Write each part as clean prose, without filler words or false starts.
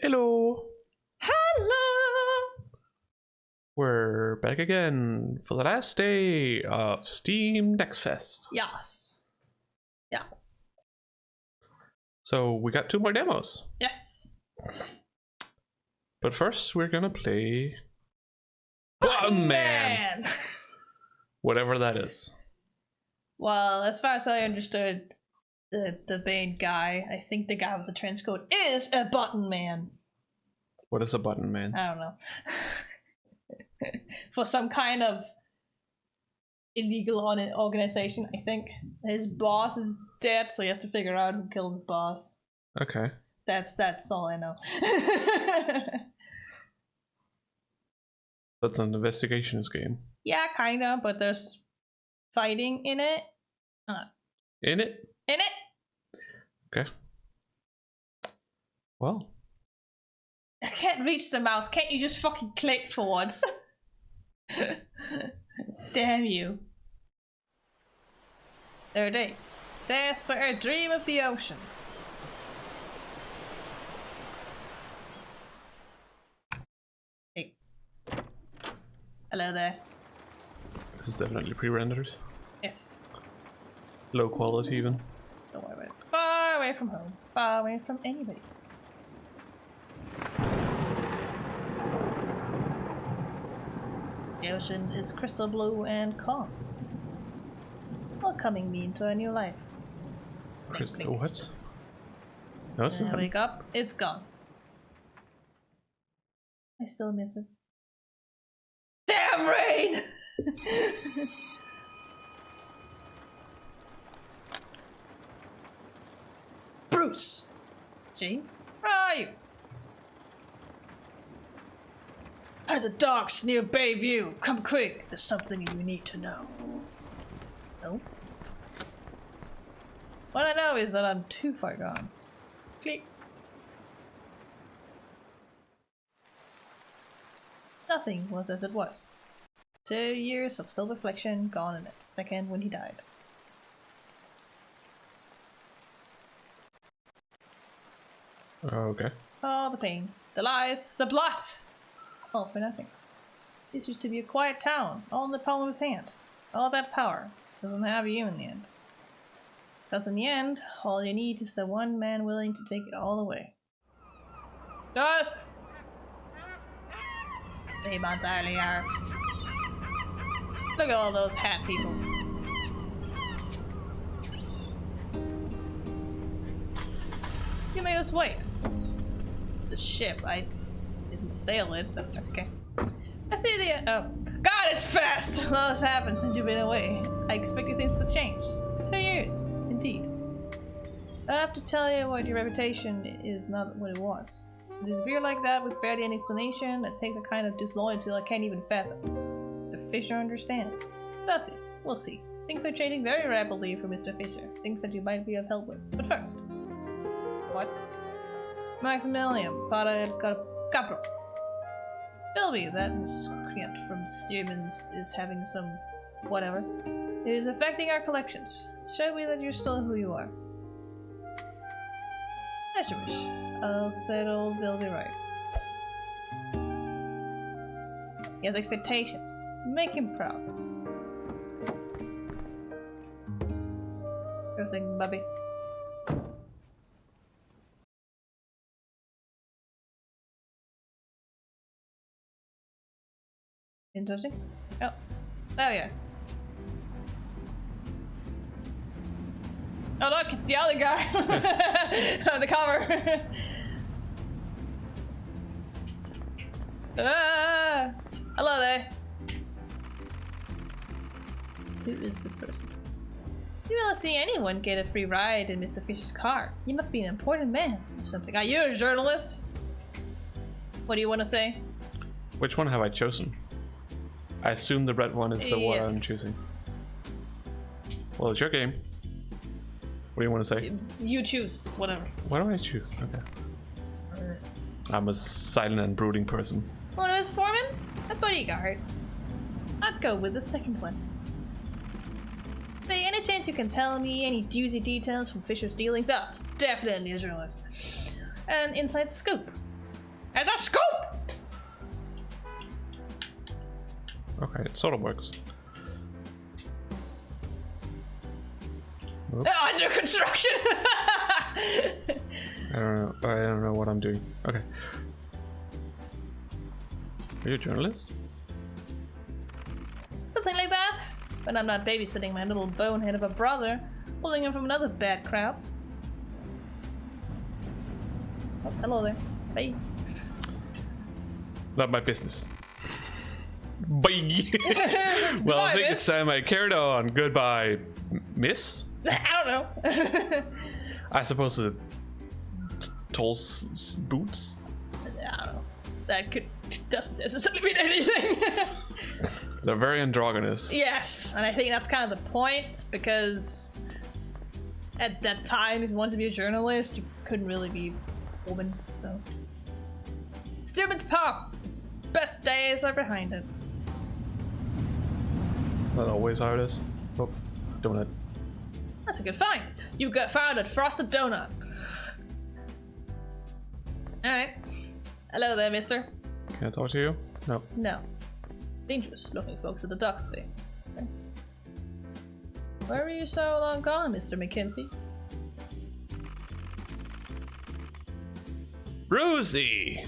Hello! Hello! We're back again for the last day of Steam Next Fest. Yes. Yes. So we got 2 more demos. Yes. But first we're gonna play Button Man! Whatever that is. Well, as far as I understood, the main guy, I think the guy with the trench coat, is a button man. What is a Button Man? I don't know. For some kind of illegal organization, I think. His boss is dead, so he has to figure out who killed his boss. Okay. That's all I know. That's an investigations game. Yeah, kinda, but there's fighting in it. In it? In it? Okay. Well. I can't reach the mouse. Can't you just fucking click for once? Damn you. There it is. There's for a dream of the ocean. Hey. Hello there. This is definitely pre-rendered. Yes. Low quality even. Don't worry about it. Far away from home. Far away from anybody. The ocean is crystal blue and calm, welcoming me into a new life. Blink, blink. What? No, it's And I not. wake up, it's gone. I still miss it. Damn rain! Bruce! Jane? Where are you? There's a docks near Bayview. Come quick. There's something you need to know. No? What I know is that I'm too far gone. Click. Nothing was as it was. 2 years of self-reflection gone in a second when he died. Okay. Oh, the pain. The lies. The blood! All for nothing. This used to be a quiet town, all in the palm of his hand. All that power doesn't have you in the end. Because in the end, all you need is the one man willing to take it all away. Death! 3 months earlier. Look at all those hat people. You made us wait. The ship, I didn't sail it, but okay. I see the oh God, it's fast! A lot has happened since you've been away. I expected things to change. 2 years, indeed. I don't have to tell you what your reputation is not what it was. To disappear like that with barely any explanation, that takes a kind of disloyalty I can't even fathom. The Fisher understands. Does he? We'll see. Things are changing very rapidly for Mr. Fisher. Things that you might be of help with. But first. What? Maximilian, para el capro. Bilby, that miscreant from Stearman's is having some whatever. It is affecting our collections. Show me that you're still who you are. As you wish. I'll set old Bilby right. He has expectations. Make him proud. Sure thing, Bubby. Interesting. Oh, there we go. Oh look, it's the other guy on the cover. Hello there. Who is this person? You will see anyone get a free ride in Mr. Fisher's car. You must be an important man or something. Are you a journalist? What do you want to say? Which one have I chosen? I assume the red one is the one I'm Yes. choosing. Well, it's your game. What do you want to say? You choose, whatever. Why don't I choose? Okay. I'm a silent and brooding person. One of his foremen? A bodyguard. I'd go with the second one. Hey, any chance you can tell me any juicy details from Fisher's dealings? Oh, it's definitely a journalist. An inside scoop. And a scoop! Okay, it sort of works. Nope. Under construction! I don't know what I'm doing. Okay. Are you a journalist? Something like that. But I'm not babysitting my little bonehead of a brother, pulling him from another bad crowd. Oh, hello there. Bye. Not my business. Bye. Well, Bye, I think miss. it's time I carried on. Goodbye, miss. I don't know. I suppose the tall boots. I don't know. That doesn't necessarily mean anything. They're very androgynous. Yes, and I think that's kind of the point, because at that time, if you wanted to be a journalist, you couldn't really be a woman, so. Stupid's pop! Its best days are behind it. It's not always how it is. Oh, donut. That's a good find. You got found at Frosted Donut. Alright. Hello there, mister. Can I talk to you? No. No. Dangerous looking folks at the docks today. Okay. Where were you so long gone, Mr. McKenzie? Rosie!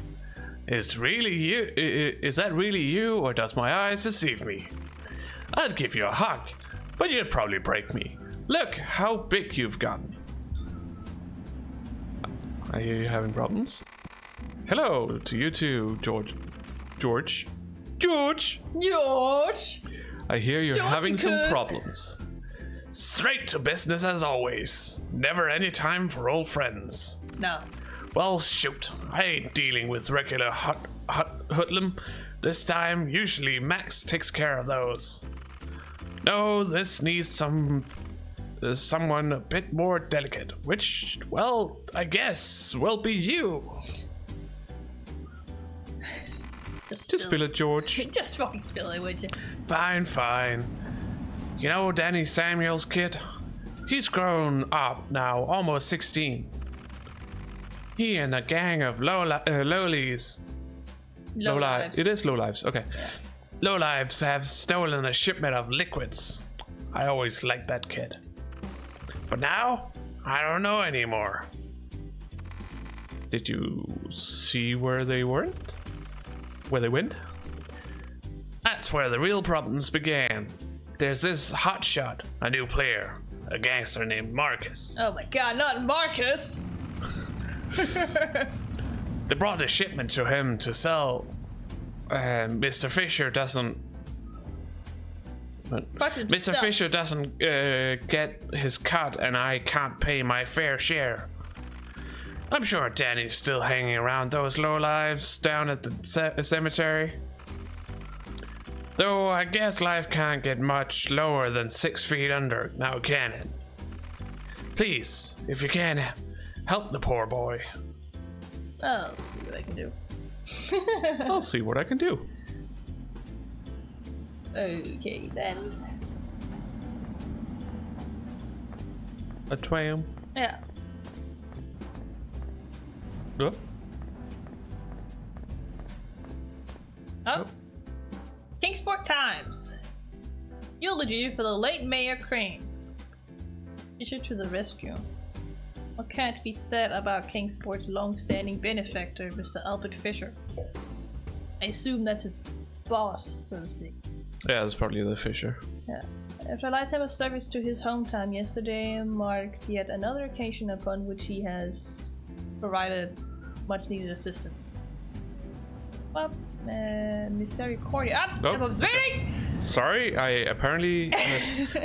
Is really you? Is that really you, or does my eyes deceive me? I'd give you a hug, but you'd probably break me. Look how big you've gotten. I hear you having problems. Hello to you too, George. George? George! I hear you're George, having you some could. problems. Straight to business as always. Never any time for old friends. No. Well, shoot. I ain't dealing with regular hoodlum. This time, usually Max takes care of those. No, this needs someone a bit more delicate, which, well, I guess will be you. Just spill it, George. Just fucking spill it, would you? Fine, fine. You know Danny Samuel's kid? He's grown up now, almost 16. He and a gang of lowlies. Lowlives. It is lowlives, okay. Yeah. Lowlives have stolen a shipment of liquids. I always liked that kid. But now, I don't know anymore. Did you see where they weren't? Where they went? That's where the real problems began. There's this hotshot, a new player, a gangster named Marcus. Oh my god, not Marcus! They brought a shipment to him to sell. Mr. Fisher doesn't. Mr. Fisher doesn't get his cut, and I can't pay my fair share. I'm sure Danny's still hanging around those lowlives down at the cemetery. Though I guess life can't get much lower than 6 feet under, now can it? Please, if you can, help the poor boy. I'll see what I can do. I'll see what I can do. Okay, then. A tram. Yeah. Oh. Oh. Kingsport Times. Eulogy for the late Mayor Crane. Fisher to the rescue. What can't be said about Kingsport's long-standing benefactor, Mr. Albert Fisher? I assume that's his boss, so to speak. Yeah, that's probably the Fisher. Yeah. After a lifetime of service to his hometown yesterday marked yet another occasion upon which he has provided much needed assistance. Well, misericordia. Ah, Oh. I was waiting! Sorry, I apparently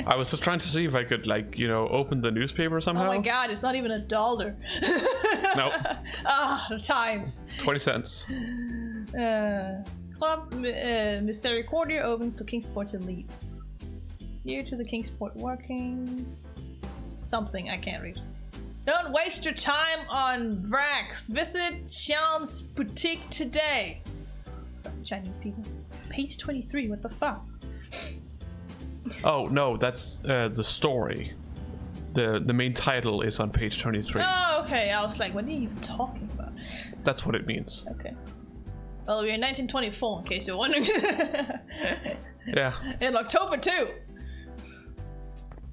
I was just trying to see if I could, like, you know, open the newspaper somehow. Oh my god, it's not even $1. No. Ah, the times. 20 cents. Club Misericordia opens to Kingsport and Leeds. Here to the Kingsport working. Something I can't read. Don't waste your time on Vrax. Visit Sean's boutique today. Chinese people. Page 23, what the fuck? Oh no, that's the story. the main title is on page 23. Oh, okay. I was like, what are you even talking about? That's what it means. Okay. Well, we're in 1924, in case you're wondering. Yeah. In October, too.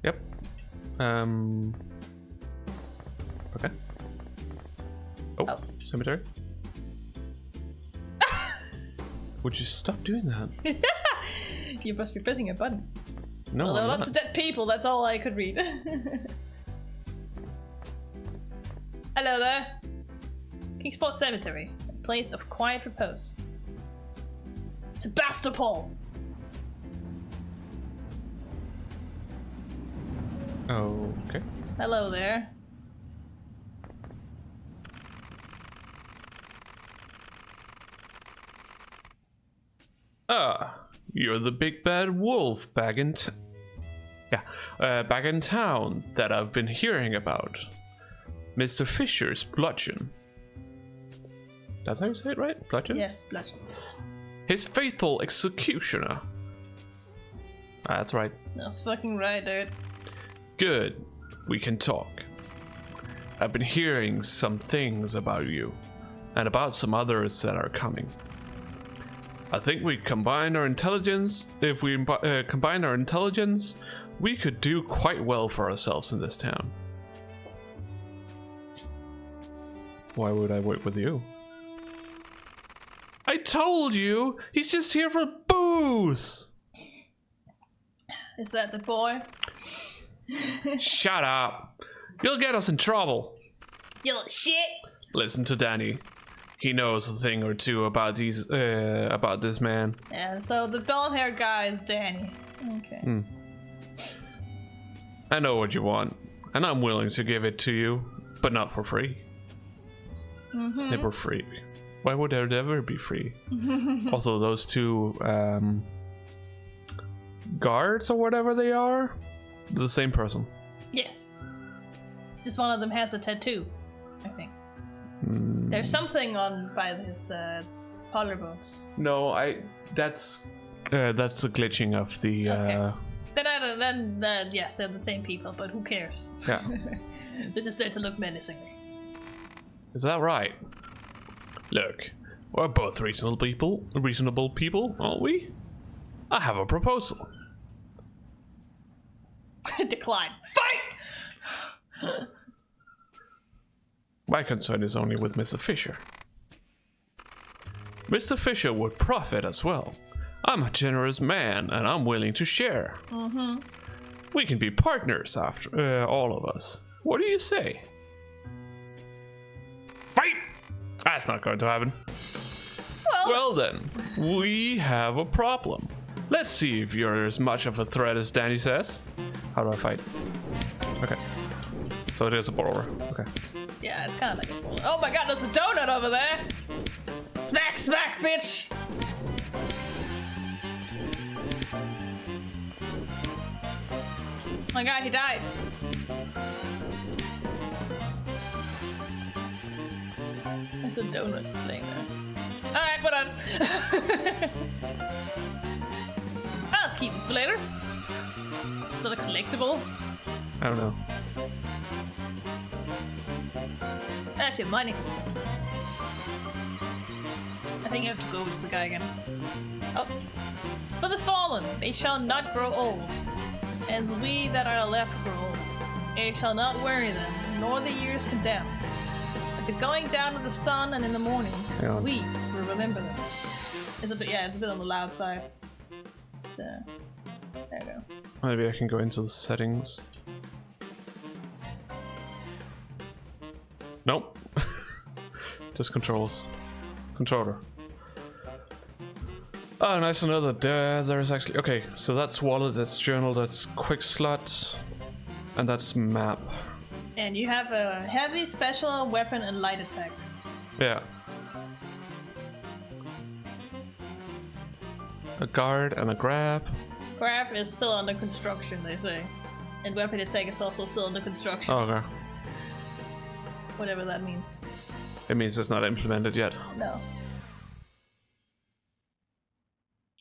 Yep. Okay. Oh. Cemetery. Would you stop doing that? You must be pressing a button. No, well, there are I'm lots of dead people, that's all I could read. Hello there. Kingsport Cemetery, a place of quiet repose. Sebastopol! Oh, okay. Hello there. You're the big bad wolf back in back in town that I've been hearing about. Mr. Fisher's bludgeon. That's how you say it, right? Bludgeon? Yes, bludgeon. His faithful executioner. That's right. That's fucking right, dude. Good. We can talk. I've been hearing some things about you, and about some others that are coming. I think we combine our intelligence. If we combine our intelligence, we could do quite well for ourselves in this town. Why would I work with you? I told you! He's just here for booze! Is that the boy? Shut up! You'll get us in trouble! You little shit! Listen to Danny. He knows a thing or two about this man. Yeah, so the blonde-haired guy is Danny. Okay. I know what you want, and I'm willing to give it to you, but not for free. It's never free. Why would it ever be free? Also, those two guards or whatever they are, the same person. Yes. Just one of them has a tattoo, I think. There's something on by his collarbones. No, that's the glitching of the. Okay. Then yes, they're the same people, but who cares? Yeah. They're just there to look menacing. Is that right? Look, we're both reasonable people, aren't we? I have a proposal. Decline. Fight! My concern is only with Mr. Fisher. Mr. Fisher would profit as well. I'm a generous man, and I'm willing to share. We can be partners after all of us. What do you say? Fight! That's not going to happen. Well then, we have a problem. Let's see if you're as much of a threat as Danny says. How do I fight? Okay. So it is a brawler. Okay. Yeah, it's kind of like a bullet. Oh my god, there's a donut over there! Smack, smack, bitch! Oh my god, he died. There's a donut just laying there. Alright, put on. I'll keep this for later. Is that a collectible? I don't know. That's your money. I think you have to go to the guy again. Oh. For the fallen, they shall not grow old. As we that are left grow old, it shall not weary them, nor the years condemn. At the going down of the sun and in the morning, we will remember them. It's a bit on the loud side. There you go. Maybe I can go into the settings. Nope. Just controls. Controller. Oh, nice to know that there's actually... Okay, so that's wallet, that's journal, that's quick slots, and that's map. And you have a heavy, special, weapon, and light attacks. Yeah. A guard and a grab. Grab is still under construction, they say. And weapon attack is also still under construction. Oh, okay. Whatever that means. It means it's not implemented yet. No.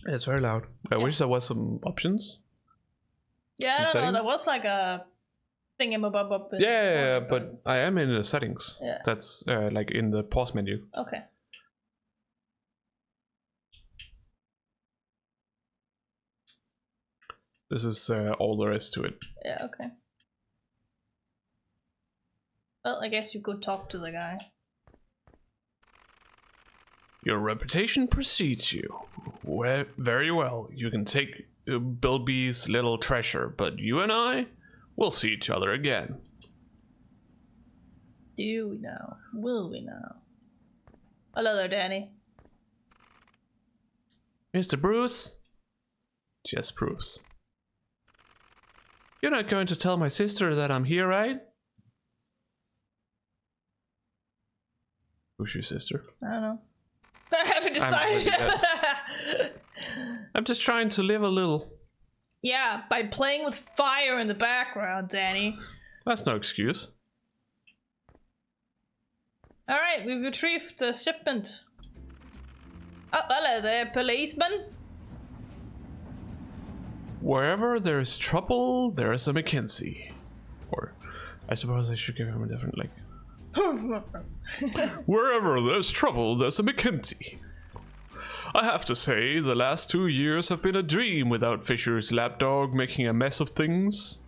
It's very loud. I wish there was some options. Yeah, Some I don't know. settings? There was like a thingamabob up. Yeah, but I am in the settings. Yeah. That's like in the pause menu. Okay. This is all there is to it. Yeah, okay. Well, I guess you could talk to the guy. Your reputation precedes you. Very well. You can take Bilby's little treasure, but you and I will see each other again. Do we now? Will we now? Hello there, Danny. Mr. Bruce? Just Bruce. You're not going to tell my sister that I'm here, right? Who's your sister? I don't know. I haven't decided. I'm just trying to live a little. Yeah, by playing with fire in the background, Danny. That's no excuse. Alright, we've retrieved the shipment. Oh, hello there, policeman. Wherever there is trouble, there is a Mackenzie. Or, I suppose I should give him a different, like... Wherever there's trouble, there's a Mackenzie. I have to say, the last 2 years have been a dream without Fisher's lapdog making a mess of things.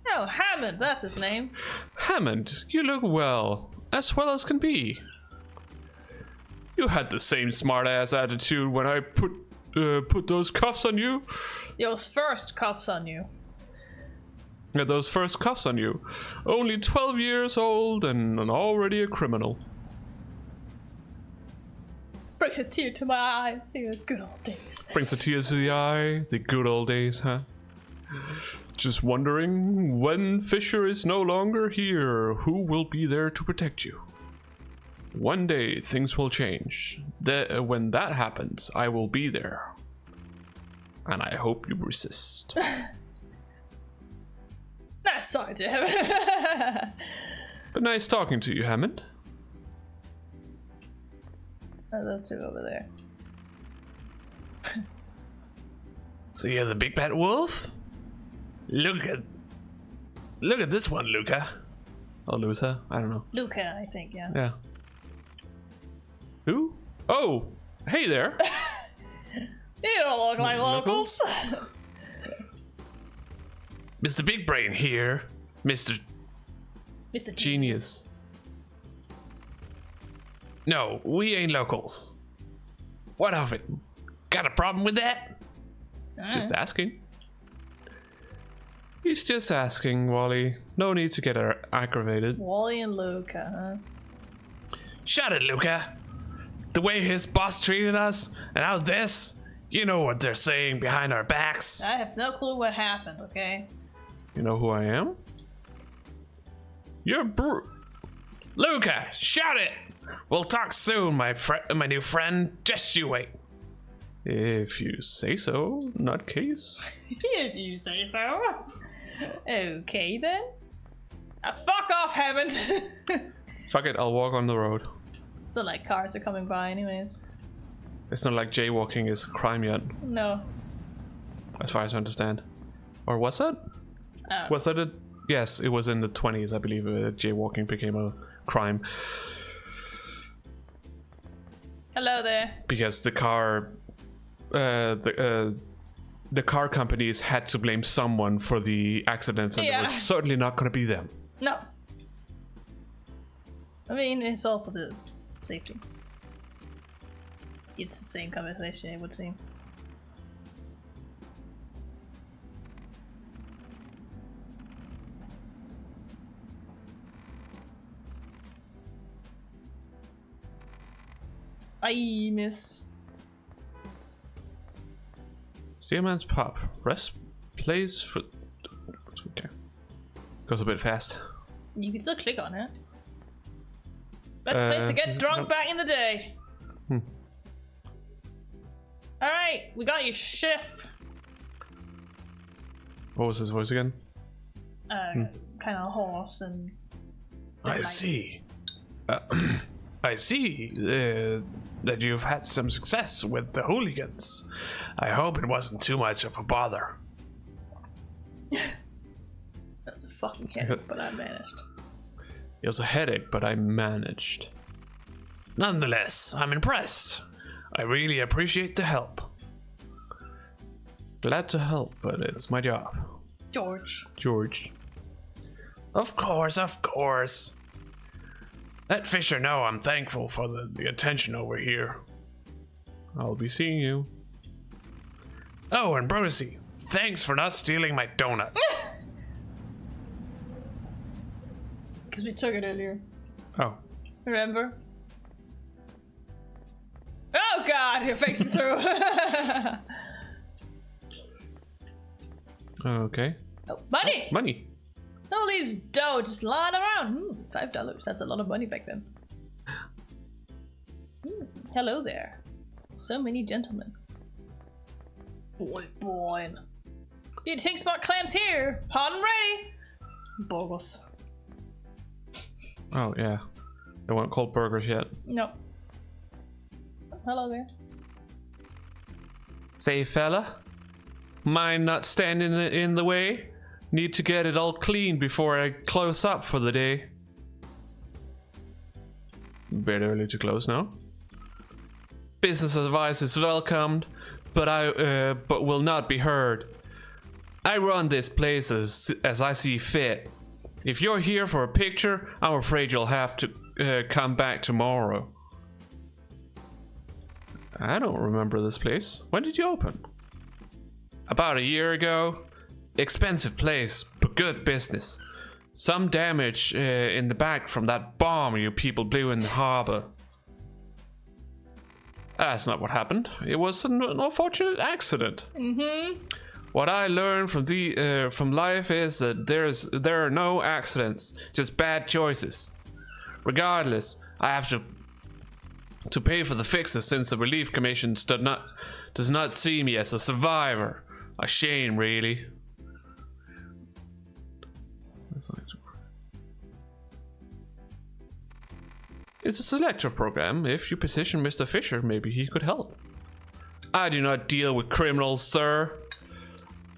Oh, Hammond, that's his name. Hammond, you look well as can be. You had the same smart-ass attitude when I put those cuffs on you. Those first cuffs on you. Yeah, those first cuffs on you. Only 12 years old and already a criminal. Brings a tear to my eyes. The good old days. Brings a tear to the eye. The good old days, huh? Just wondering, when Fisher is no longer here, who will be there to protect you? One day, things will change. When that happens, I will be there. And I hope you resist. Nice talking to him. But nice talking to you, Hammond. Oh, those two over there. So you're the big bad wolf? Look at this one, Luca. Or Luca, I don't know. Luca, I think, yeah. Yeah. Who? Oh, hey there. You don't look like locals. Mr. Big Brain here. Mr. Genius. No, we ain't locals. What of it? Got a problem with that? Just asking. He's just asking, Wally. No need to get aggravated. Wally and Luca, huh? Shut it, Luca. The way his boss treated us, and now this. You know what they're saying behind our backs. I have no clue what happened, okay? You know who I am? You're Luca, shut it! We'll talk soon, my new friend. Just you wait. If you say so, nutcase. If you say so. Okay then. Fuck off, Hammond. Fuck it, I'll walk on the road. It's not like cars are coming by anyways. It's not like jaywalking is a crime yet. No. As far as I understand. Or was that? Oh. Was that it? Yes, it was in the 20s, I believe, jaywalking became a crime. Hello there. Because the car companies had to blame someone for the accidents, and it was certainly not going to be them. No. I mean, it's all for the safety. It's the same conversation, it would seem. I miss. Steelman's Pub. Rest plays for. Okay. Goes a bit fast. You can still click on it. Best place to get drunk back in the day. Alright, we got your shift. What was his voice again? Kind of hoarse and. I see. I see that you've had some success with the hooligans. I hope it wasn't too much of a bother. fucking headache, but I managed. It was a headache, but I managed. Nonetheless, I'm impressed. I really appreciate the help. Glad to help, but it's my job. George. Of course, of course. Let Fisher know I'm thankful for the attention over here. I'll be seeing you. Oh, and Brucey, thanks for not stealing my donut. Because we took it earlier. Oh. Remember? Oh god, you're facing through. Okay. Oh, money! Money. No leaves dough just lying around. $5. That's a lot of money back then. Hello there. So many gentlemen. Boy. You'd think smart clams here. Hot and ready. Bogus. Oh, yeah. They weren't called burgers yet. No. Hello there. Say, fella. Mind not standing in the way? Need to get it all clean before I close up for the day. Bit early to close now. Business advice is welcomed, but will not be heard. I run this place as I see fit. If you're here for a picture, I'm afraid you'll have to come back tomorrow. I don't remember this place. When did you open? About a year ago. Expensive place, but good business. Some damage in the back from that bomb you people blew in the harbor. That's not what happened. It was an unfortunate accident. What I learned from life is that there are no accidents, just bad choices. Regardless, I have to pay for the fixes since the Relief Commission does not see me as a survivor. A shame, really. It's a selective program. If you position Mr. Fisher, maybe he could help. I do not deal with criminals, sir.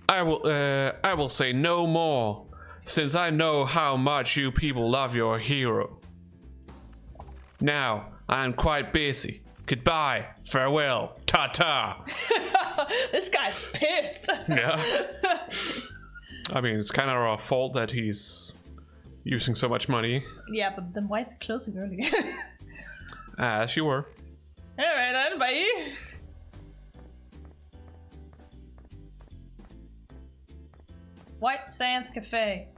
I will say no more, since I know how much you people love your hero. Now, I am quite busy. Goodbye, farewell, ta-ta. This guy's pissed. Yeah. I mean, it's kind of our fault that he's using so much money. Yeah, but then why is it closing early? As you were. Alright then, bye. White Sands Cafe.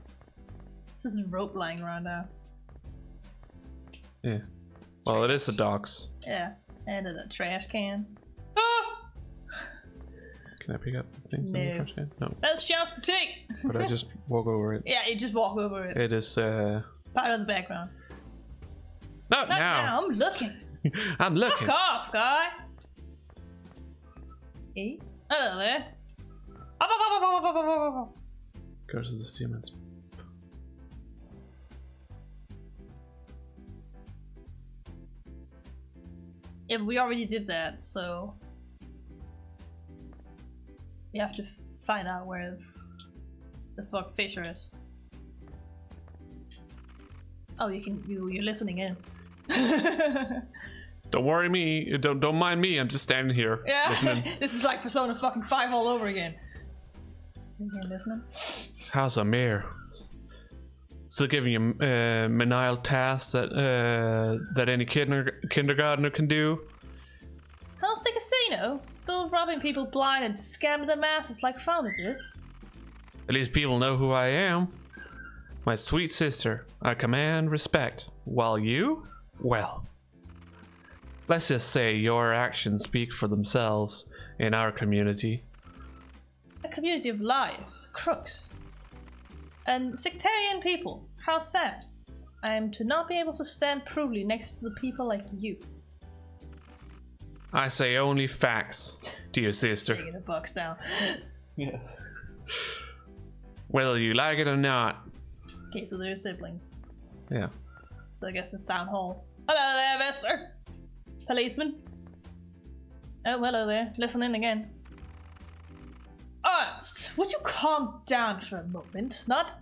This is a rope lying around now. Yeah. Well, it is the docks. Yeah. And in a trash can. Can I pick up things No. in the trash can? No. That's Sean's boutique. But I just walk over it. Yeah, you just walk over it. It is Part of the background. Not Not now. now, I'm looking. I'm looking. Fuck off, guy. Eh? Hello there. Up, up, up, up, up, up, up, up, up. Go to the Stevens. Yeah, but we already did that, so we have to find out where the fuck Fisher is. Oh, you're listening in. Don't worry me. Don't mind me. I'm just standing here listening. Yeah, this is like Persona fucking 5 all over again. You're listening. How's Amir? Still giving you menial tasks that any kindergartner can do? How's the casino? Still robbing people blind and scamming their masses like father did. At least people know who I am. My sweet sister. I command respect. While you? Well. Let's just say your actions speak for themselves in our community. A community of liars, crooks, and sectarian people. How sad. I am to not be able to stand proudly next to the people like you. I say only facts, dear sister. Taking the bucks down. Yeah. Whether you like it or not. Okay, so they're siblings. Yeah. So I guess it's town hall. Hello there, Vester. Policeman. Oh, hello there. Listen in again. Ernst, would you calm down for a moment? Not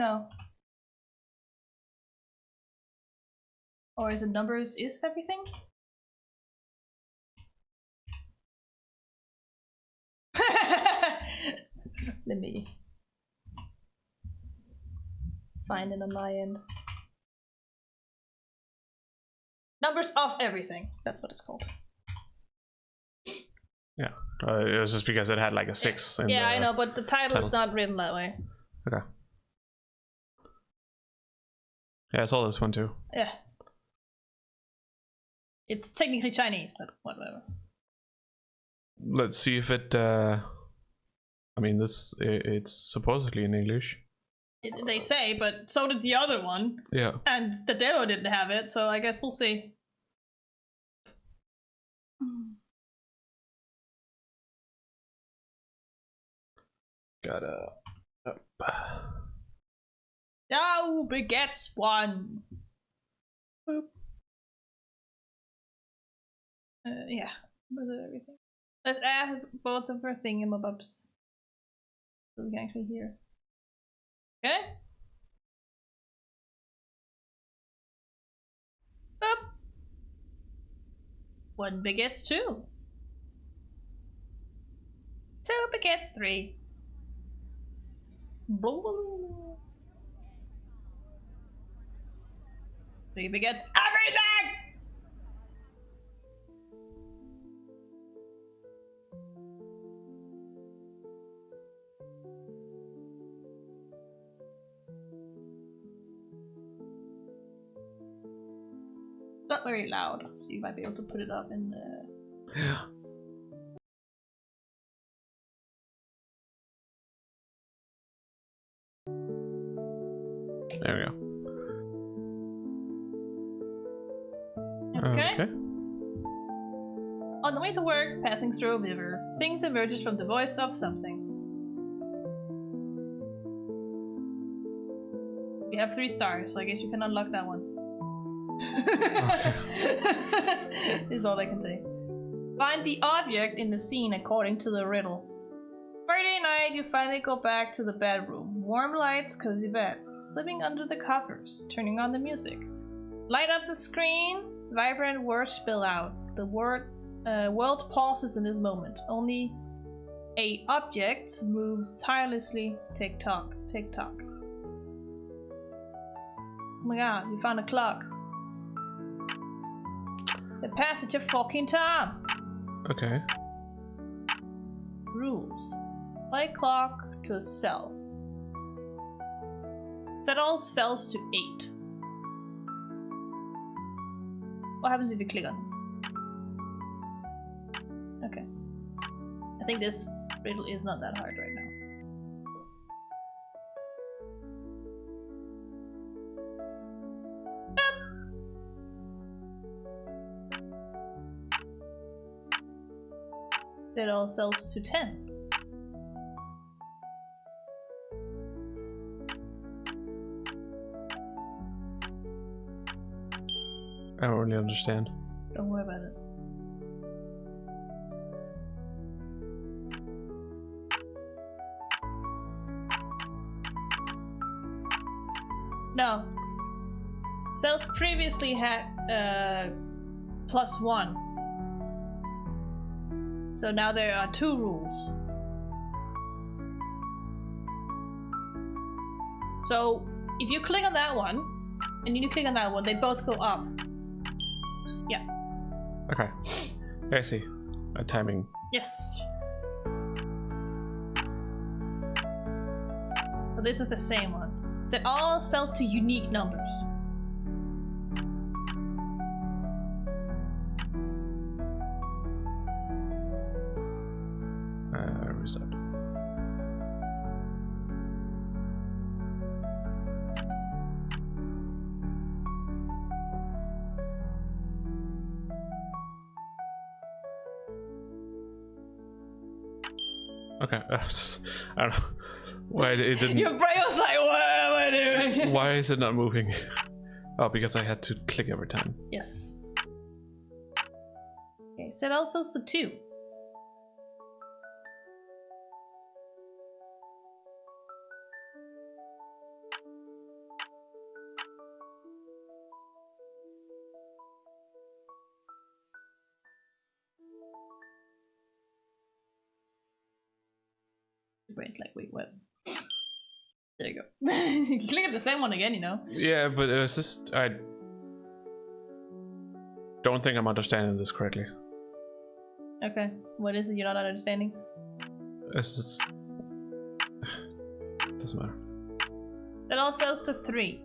No. Or is it numbers is everything? Let me find it on my end. Numbers of everything. That's what it's called. Yeah, it was just because it had like a 6. In yeah, the I know, but the title is not written that way. Okay. Yeah, I saw this one too. Yeah. It's technically Chinese, but whatever. Let's see if it. I mean, it's supposedly in English. They say, but so did the other one. Yeah. And the demo didn't have it, so I guess we'll see. Gotta. Thou begets one. Boop. Yeah, was it everything? Let's add both of our thingamabobs so we can actually hear. Okay. Boop. 1 begets 2. 2 begets 3. Blah. 3 begets everything! Not very loud, so you might be able to put it up in the... Yeah. There we go. Okay. On the way to work, passing through a river, things emerges from the voice of something. We have 3 stars, so I guess you can unlock that one. Is all I can say. Find the object in the scene according to the riddle. Friday night, you finally go back to the bedroom. Warm lights, cozy bed. Slipping under the covers, turning on the music. Light up the screen, vibrant words spill out. The world pauses in this moment. Only a object moves tirelessly. Tick tock, tick tock. Oh my god, we found a clock. The passage of fucking time. Okay. Rules. Apply clock to a cell. Set all cells to 8. What happens if you click on it? Okay. I think this riddle is not that hard right now. Set all cells to 10. I don't really understand. Don't worry about it. No. Cells previously had +1. So now there are 2 rules. So if you click on that one, and you click on that one, they both go up. Yeah. Okay. I see. A timing. Yes. So this is the same one. Set all cells to unique numbers. Reset. Okay. I don't know why it didn't. Your brain was like, what am I doing? Why is it not moving? Oh, because I had to click every time. Yes. Okay, set all cells to 2. brain's like, wait, what? There you go. You can click at the same one again, you know? Yeah, but it was just... I don't think I'm understanding this correctly. Okay. What is it you're not understanding? It's just... Doesn't matter. It all sells to 3.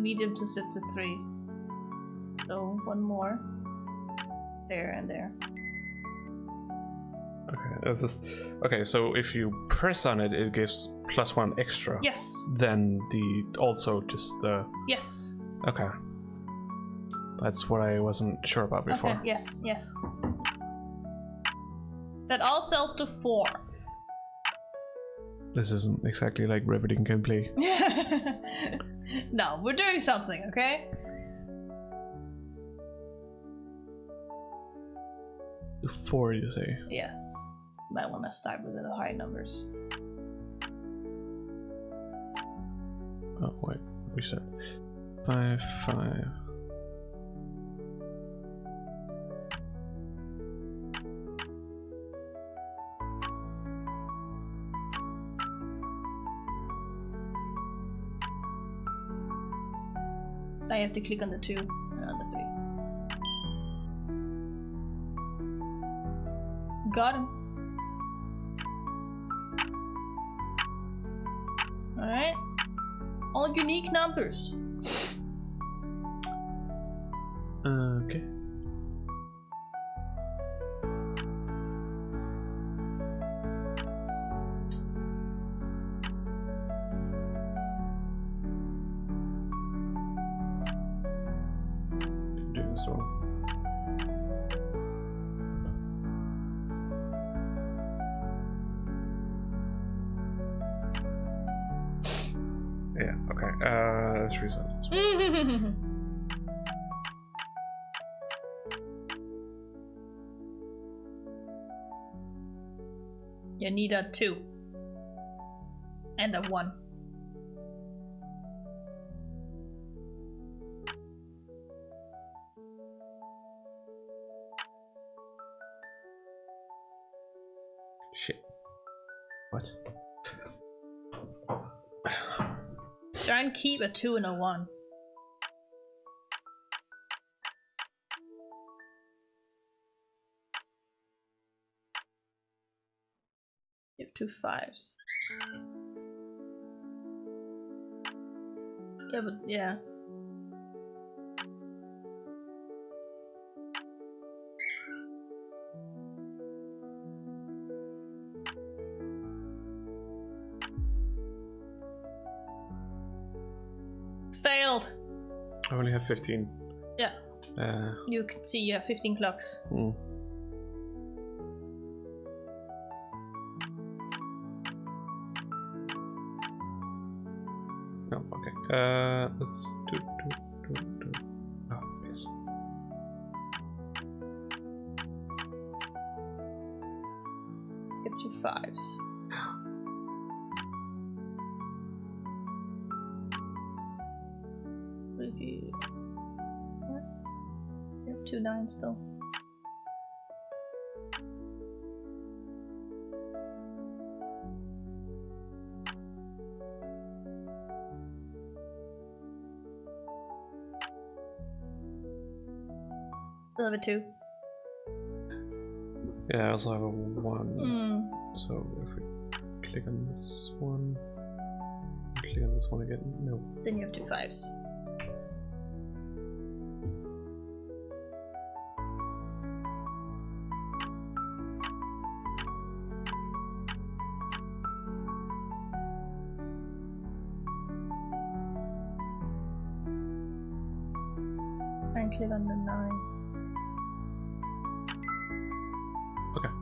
Medium to sit to 3. So 1 more. There and there. Okay, that's just... Okay, so if you press on it, it gives +1 extra. Yes. Then the... Also just the... Yes. Okay. That's what I wasn't sure about before. Okay, yes, yes. That all sells to 4. This isn't exactly like riveting gameplay. No, we're doing something, okay? 4, you say? Yes. Might want to start with the high numbers. Oh, wait. We said 5, 5. I have to click on the 2 and on the 3. Got him. Alright. All unique numbers. Okay. Doing this wrong. Yeah, okay. Let's reset this. You need a 2. And a 1. Shit. What? Try and keep a 2 and a 1. You have 2 5s. Yeah, but yeah. Failed. I only have 15. Yeah. You can see you have 15 clocks. Hmm. No, okay. Let's do. Oh, yes. You have 2 5s. What if you... What? You have 2 9s still. Still have a 2. Yeah, I also have a 1. Hmm. So if we click on this one, click on this one again. No. Then you have 2 5s. And click on the 9. Okay.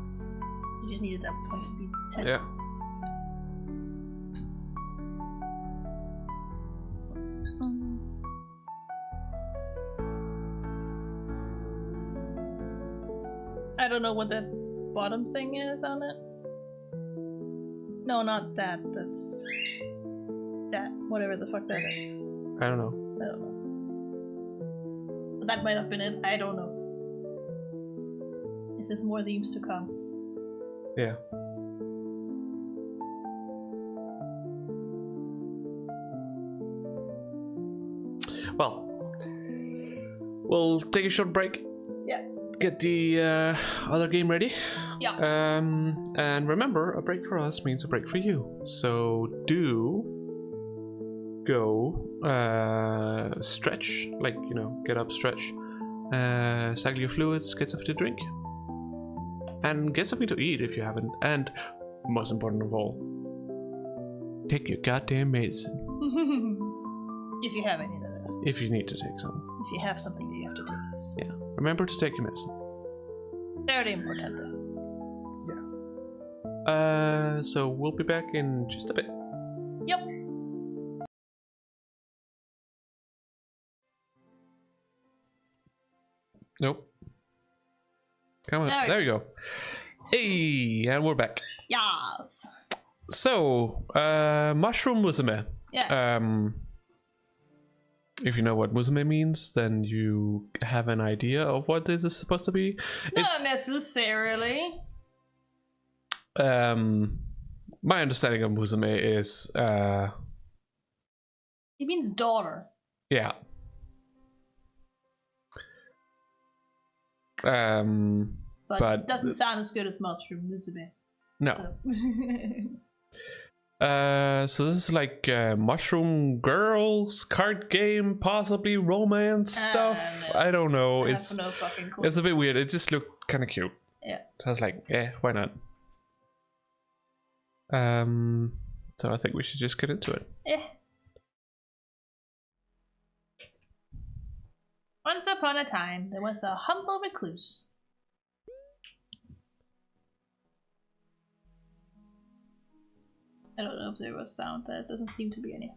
You just needed that one to be 10. Yeah. I don't know what that bottom thing is on it. No, not that. That's That, whatever the fuck that is. I don't know. I don't know. But that might have been it. I don't know. Is there more themes to come? Yeah. Well, we'll take a short break. Yeah. Get the other game ready. Yeah. And remember, a break for us means a break for you. So do go stretch, like, you know, get up, stretch, cycle your fluids, get something to drink, and get something to eat if you haven't. And most important of all, take your goddamn medicine. If you have any, that is. If you need to take some. If you have something that you have to take this. Yeah. Remember to take your medicine. Very important. So we'll be back in just a bit. Yep. Nope. Come on. There we go. Hey, and we're back. Yes. So, mushroom musume. Yes. If you know what musume means, then you have an idea of what this is supposed to be. Not necessarily. My understanding of musume is It means daughter. yeah. But it doesn't sound as good as mushroom musume. No. So this is like mushroom girls card game, possibly romance stuff. No. I don't know. I It's have no fucking clue. it's a bit weird. It just looked kind of cute. Yeah. So I was like, why not? So I think we should just get into it. Yeah. Once upon a time, there was a humble recluse. I don't know if there was sound. There doesn't seem to be any.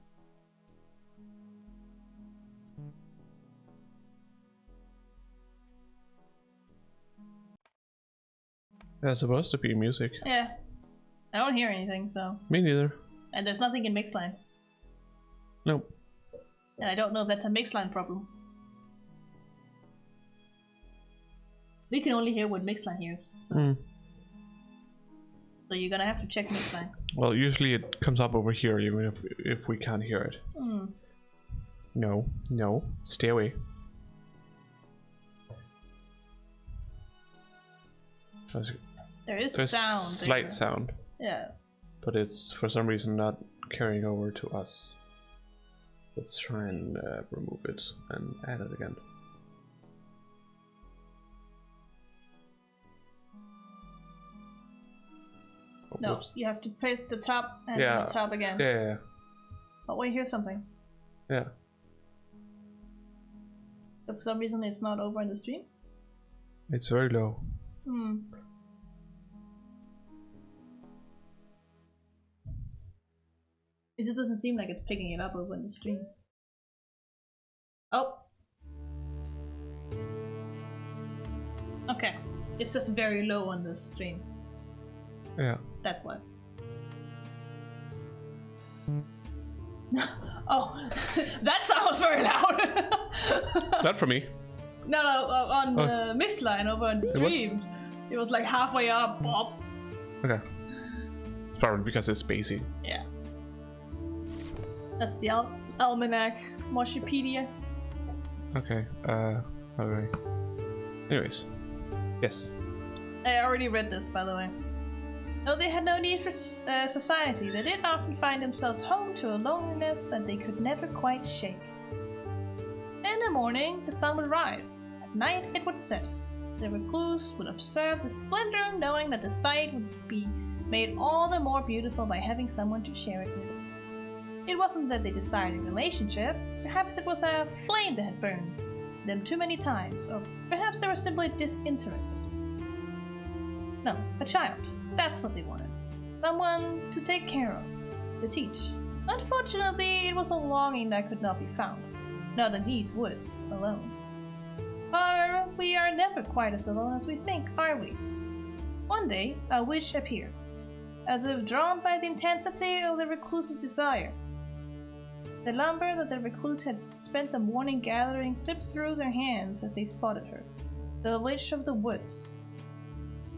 There's supposed to be music. Yeah. I don't hear anything, so. Me neither. And there's nothing in Mixline. Nope. And I don't know if that's a Mixline problem. We can only hear what Mixline hears, so. So you're gonna have to check Mixline. Well, usually it comes up over here, even if we can't hear it. No, stay away. There's sound. Slight there. sound. Yeah. But it's for some reason not carrying over to us. Let's try and remove it and add it again. Oh, No, whoops. you have to press the top and then the top again. Yeah. Oh wait, here's something. Yeah. So for some reason it's not over in the stream. It's very low. It just doesn't seem like it's picking it up over in the stream. Oh. Okay. It's just very low on the stream. Yeah. That's why. Oh, that sounds very loud. Not for me. No, on the mix line over on the stream. It was like halfway up. Bop. Okay. It's probably because it's spacey. Yeah. That's the almanac, Moshipedia. Okay. Okay. Anyways. Yes. I already read this, by the way. Though they had no need for society, they did often find themselves home to a loneliness that they could never quite shake. In the morning, the sun would rise. At night, it would set. The recluse would observe the splendor, knowing that the sight would be made all the more beautiful by having someone to share it with. It wasn't that they desired a relationship. Perhaps it was a flame that had burned them too many times, or perhaps they were simply disinterested. No, a child. That's what they wanted. Someone to take care of, to teach. Unfortunately, it was a longing that could not be found. Not in these woods alone. However, we are never quite as alone as we think, are we? One day, a witch appeared, as if drawn by the intensity of the recluse's desire. The lumber that the recluse had spent the morning gathering slipped through their hands as they spotted her, the witch of the woods.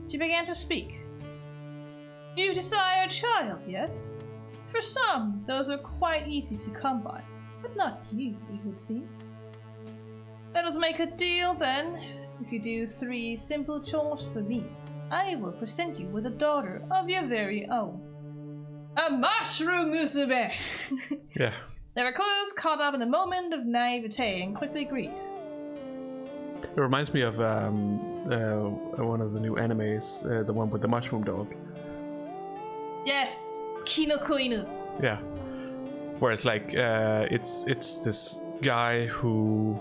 She began to speak. You desire a child, yes? For some, those are quite easy to come by, but not you, it would seem. Let us make a deal then. If you do 3 simple chores for me, I will present you with a daughter of your very own. A mushroom musume! Yeah. The recluse caught up in a moment of naivete and quickly agreed. It reminds me of one of the new animes, the one with the mushroom dog. Yes, Kinoko Inu. Yeah. Where it's like, it's this guy who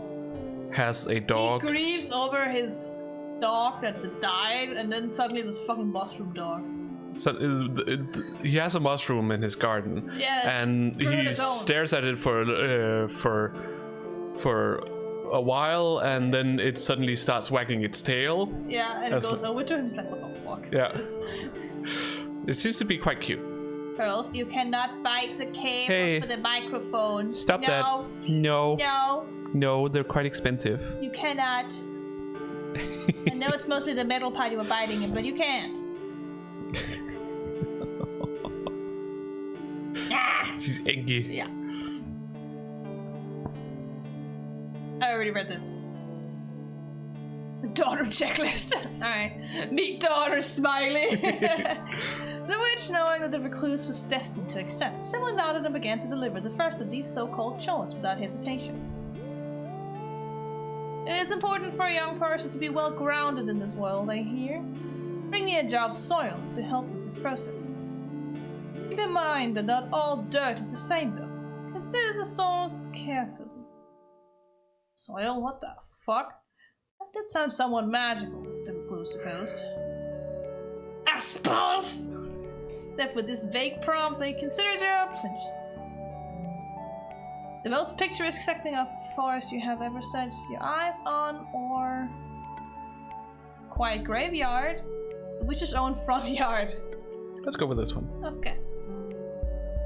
has a dog. He grieves over his dog that died, and then suddenly there's a fucking mushroom dog. So he has a mushroom in his garden, yes, and he stares at it for a while, and then it suddenly starts wagging its tail. Yeah, and it goes over to him. He's like, "What the fuck is this?" It seems to be quite cute. Pearls, you cannot bite the cables for the microphone. Stop that! No. No. No, they're quite expensive. You cannot. I know it's mostly the metal part you were biting in, but you can't. She's angry. Yeah. I already read this. The daughter checklist. Alright. Meet daughter, smiley. The witch, knowing that the recluse was destined to accept, simply nodded and began to deliver the first of these so-called chores without hesitation. It is important for a young person to be well grounded in this world, I hear. Bring me a jar of soil to help with this process. Keep in mind that not all dirt is the same, though. Consider the source carefully. Soil? What the fuck? That did sound somewhat magical, the recluse supposed. I suppose! That with this vague prompt, they considered their options. The most picturesque secting of forest you have ever set your eyes on, or quiet graveyard, the witch's own front yard. Let's go with this one. Okay.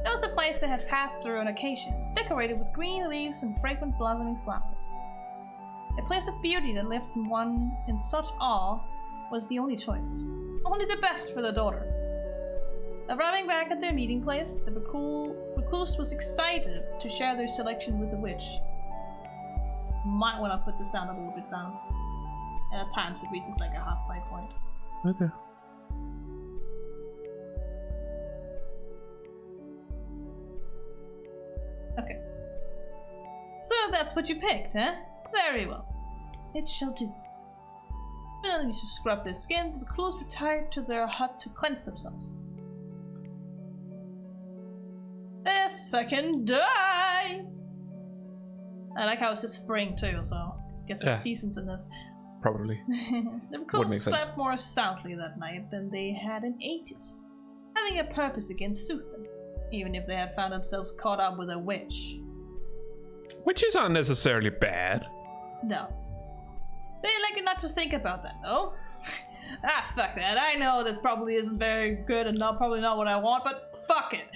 It was a place they had passed through on occasion, decorated with green leaves and fragrant blossoming flowers. A place of beauty that left one in such awe was the only choice. Only the best for the daughter. Arriving back at their meeting place, the recluse was excited to share their selection with the witch. Might want to put the sound a little bit down. And at times it reaches like a halfway point. Okay. Okay. So that's what you picked, huh? Very well. It shall do. Willing to scrub their skin, the recluse retired to their hut to cleanse themselves. A second die! I like how it says spring too, so I guess there's seasons in this. Probably. The recluse slept more soundly that night than they had in ages, having a purpose against soothe them, even if they had found themselves caught up with a witch. Witches aren't necessarily bad. No. They like it not to think about that, though. Ah, fuck that. I know this probably isn't very good and probably not what I want, but fuck it.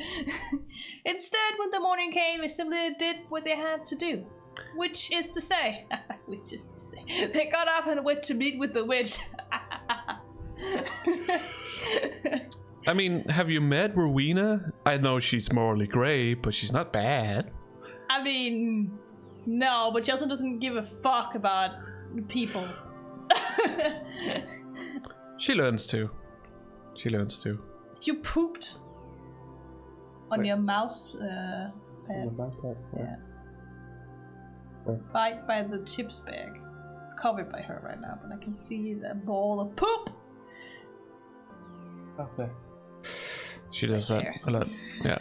Instead, when the morning came, they simply did what they had to do. Which is to say, they got up and went to meet with the witch. I mean, have you met Rowena? I know she's morally grey, but she's not bad. I mean, no, but she also doesn't give a fuck about people. She learns to. You pooped on your mouse pad. Yeah. By the chips bag. It's covered by her right now, but I can see the ball of poop. Okay. She does that a lot. Yeah.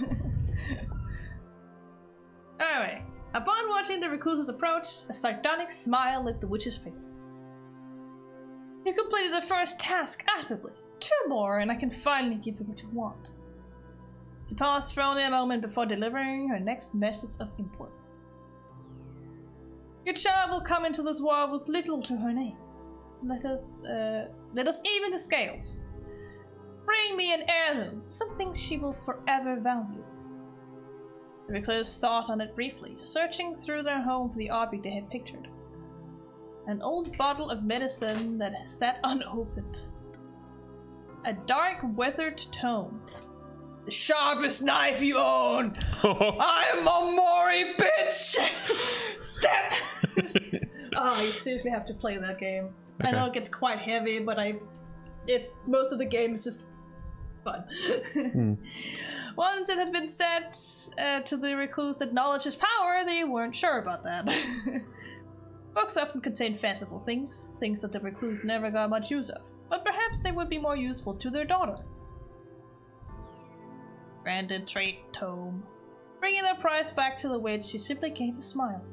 Anyway, upon watching the recluse's approach, a sardonic smile lit the witch's face. You completed the first task admirably. 2 more, and I can finally give you what you want. She paused for only a moment before delivering her next message of import. Your child will come into this world with little to her name. Let us even the scales. Bring me an heirloom, something she will forever value. The recluse thought on it briefly, searching through their home for the object they had pictured. An old bottle of medicine that sat unopened. A dark, weathered tome. The sharpest knife you own! I'm a Mori, bitch! Step! Oh, you seriously have to play that game. Okay. I know it gets quite heavy, but most of the game is just fun. Once it had been said to the recluse that knowledge is power, they weren't sure about that. Books often contain fanciful things that the recluse never got much use of, but perhaps they would be more useful to their daughter. Branded trait tome. Bringing their prize back to the witch, she simply gave a smile.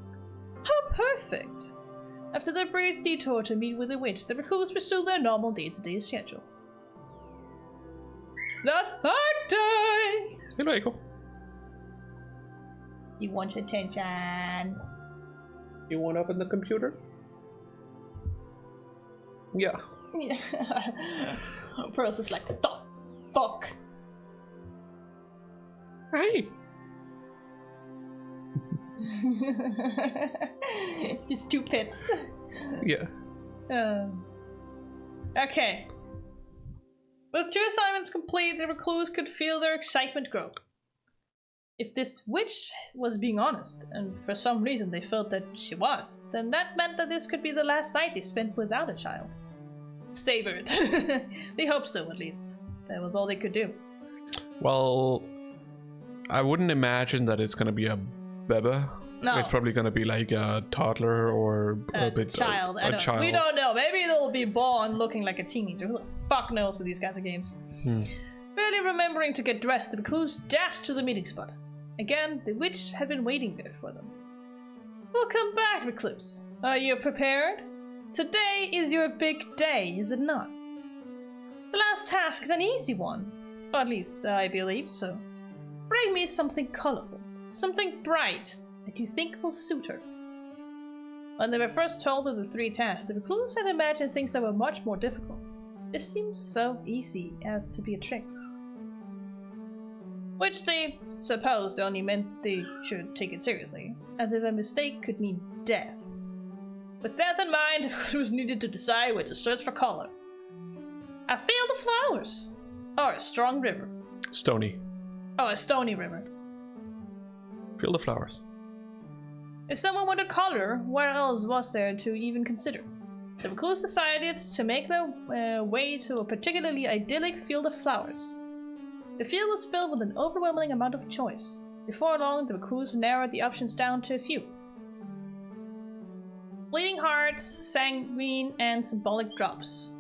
How perfect! After their brief detour to meet with the witch, the recluse resumed their normal day-to-day schedule. The third day! Hello, Echo. You want attention? You want to open the computer? Yeah. Pearl's is like, the fuck? Hey! Just 2 pits. Yeah. Okay. With 2 assignments complete, the recluse could feel their excitement grow. If this witch was being honest, and for some reason they felt that she was, then that meant that this could be the last night they spent without a child. Savored. They hoped so, at least. That was all they could do. Well, I wouldn't imagine that it's gonna be a bebe. No. It's probably gonna be like a toddler or a child. child. We don't know. Maybe they'll be born looking like a teenager. Who the fuck knows with these kinds of games? Barely remembering to get dressed, the recluse dashed to the meeting spot. Again, the witch had been waiting there for them. Welcome back, recluse. Are you prepared? Today is your big day, is it not? The last task is an easy one. Or at least, I believe so. Bring me something colorful, something bright that you think will suit her. When they were first told of the 3 tasks, the recluse had imagined things that were much more difficult. This seems so easy as to be a trick. Which they supposed only meant they should take it seriously, as if a mistake could mean death. With death in mind, the recluse needed to decide where to search for color. A field of flowers, or a strong river. Stony. Oh, a stony river. Field of flowers. If someone wanted color, where else was there to even consider? The recluse decided to make their way to a particularly idyllic field of flowers. The field was filled with an overwhelming amount of choice. Before long, the recluse narrowed the options down to a few. Bleeding hearts, sanguine, and symbolic drops.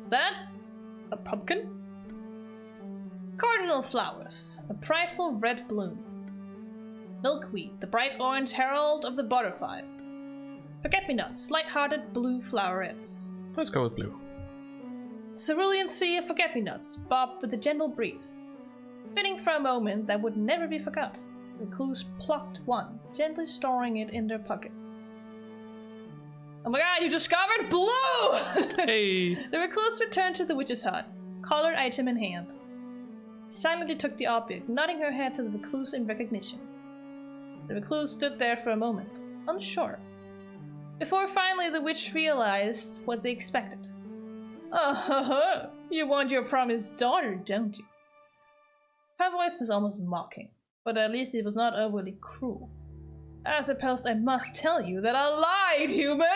Is that a pumpkin? Cardinal flowers, a prideful red bloom. Milkweed, the bright orange herald of the butterflies. Forget-me-nots, light-hearted blue flowerets. Let's go with blue. Cerulean sea of forget-me-nots, bobbed with a gentle breeze. Fitting for a moment that would never be forgot, the recluse plucked one, gently storing it in their pocket. Oh my god, you discovered blue! Hey! The recluse returned to the witch's hut, colored item in hand. She silently took the object, nodding her head to the recluse in recognition. The recluse stood there for a moment, unsure, before finally the witch realized what they expected. Oh, you want your promised daughter, don't you? Her voice was almost mocking, but at least it was not overly cruel. I suppose I must tell you that I lied, human!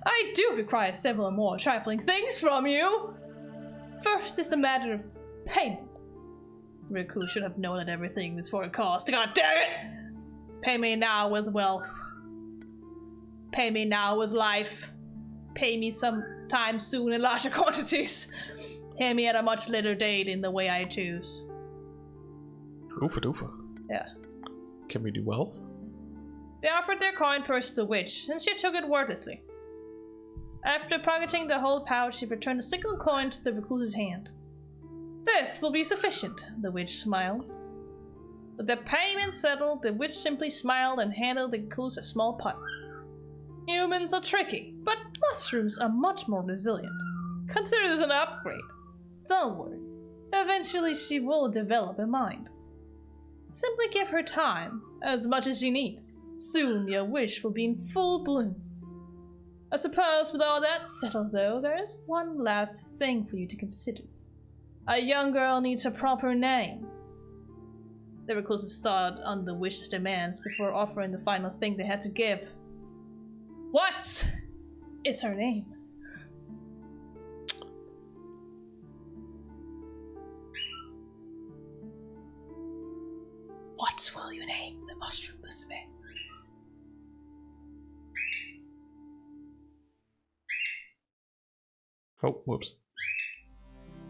I do require several more trifling things from you! First is the matter of payment. Riku should have known that everything was for a cost. God damn it! Pay me now with wealth. Pay me now with life. Pay me sometime soon in larger quantities. Pay me at a much later date in the way I choose. Oofa doofa. Yeah. Can we do wealth? They offered their coin purse to the witch, and she took it wordlessly. After pocketing the whole pouch, she returned a single coin to the recluse's hand. This will be sufficient, the witch smiled. With the payment settled, the witch simply smiled and handed the recluse a small pot. Humans are tricky, but mushrooms are much more resilient. Consider this an upgrade. Don't worry. Eventually she will develop a mind. Simply give her time, as much as she needs. Soon your wish will be in full bloom. I suppose with all that settled though, there is one last thing for you to consider. A young girl needs a proper name. The recluses thought on the wish's demands before offering the final thing they had to give. What is her name? What will you name the mushroom musume? Oh, whoops.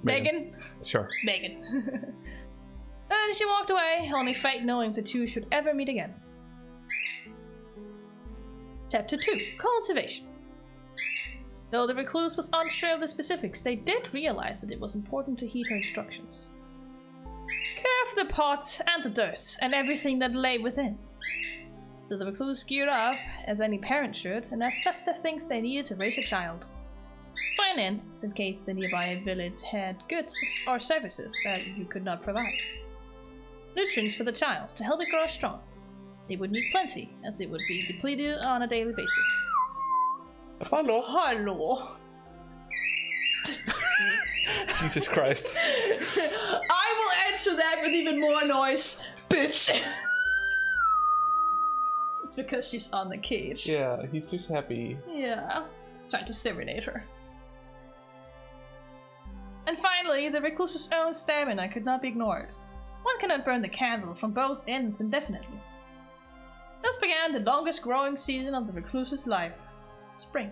Megan? Sure. Megan. And she walked away, only fate knowing the two should ever meet again. Chapter 2. Cultivation. Though the recluse was unsure of the specifics, they did realize that it was important to heed her instructions. Care for the pot and the dirt, and everything that lay within. So the recluse geared up, as any parent should, and assessed the things they needed to raise a child. Financed, in case the nearby village had goods or services that you could not provide. Nutrients for the child, to help it grow strong. They would need plenty, as it would be depleted on a daily basis. Hello. Hello. Jesus Christ. I will answer that with even more noise, bitch. It's because she's on the cage. Yeah, he's just happy. Yeah, trying to serenade her. And finally, the recluse's own stamina could not be ignored. One cannot burn the candle from both ends indefinitely. Thus began the longest growing season of the recluse's life, spring.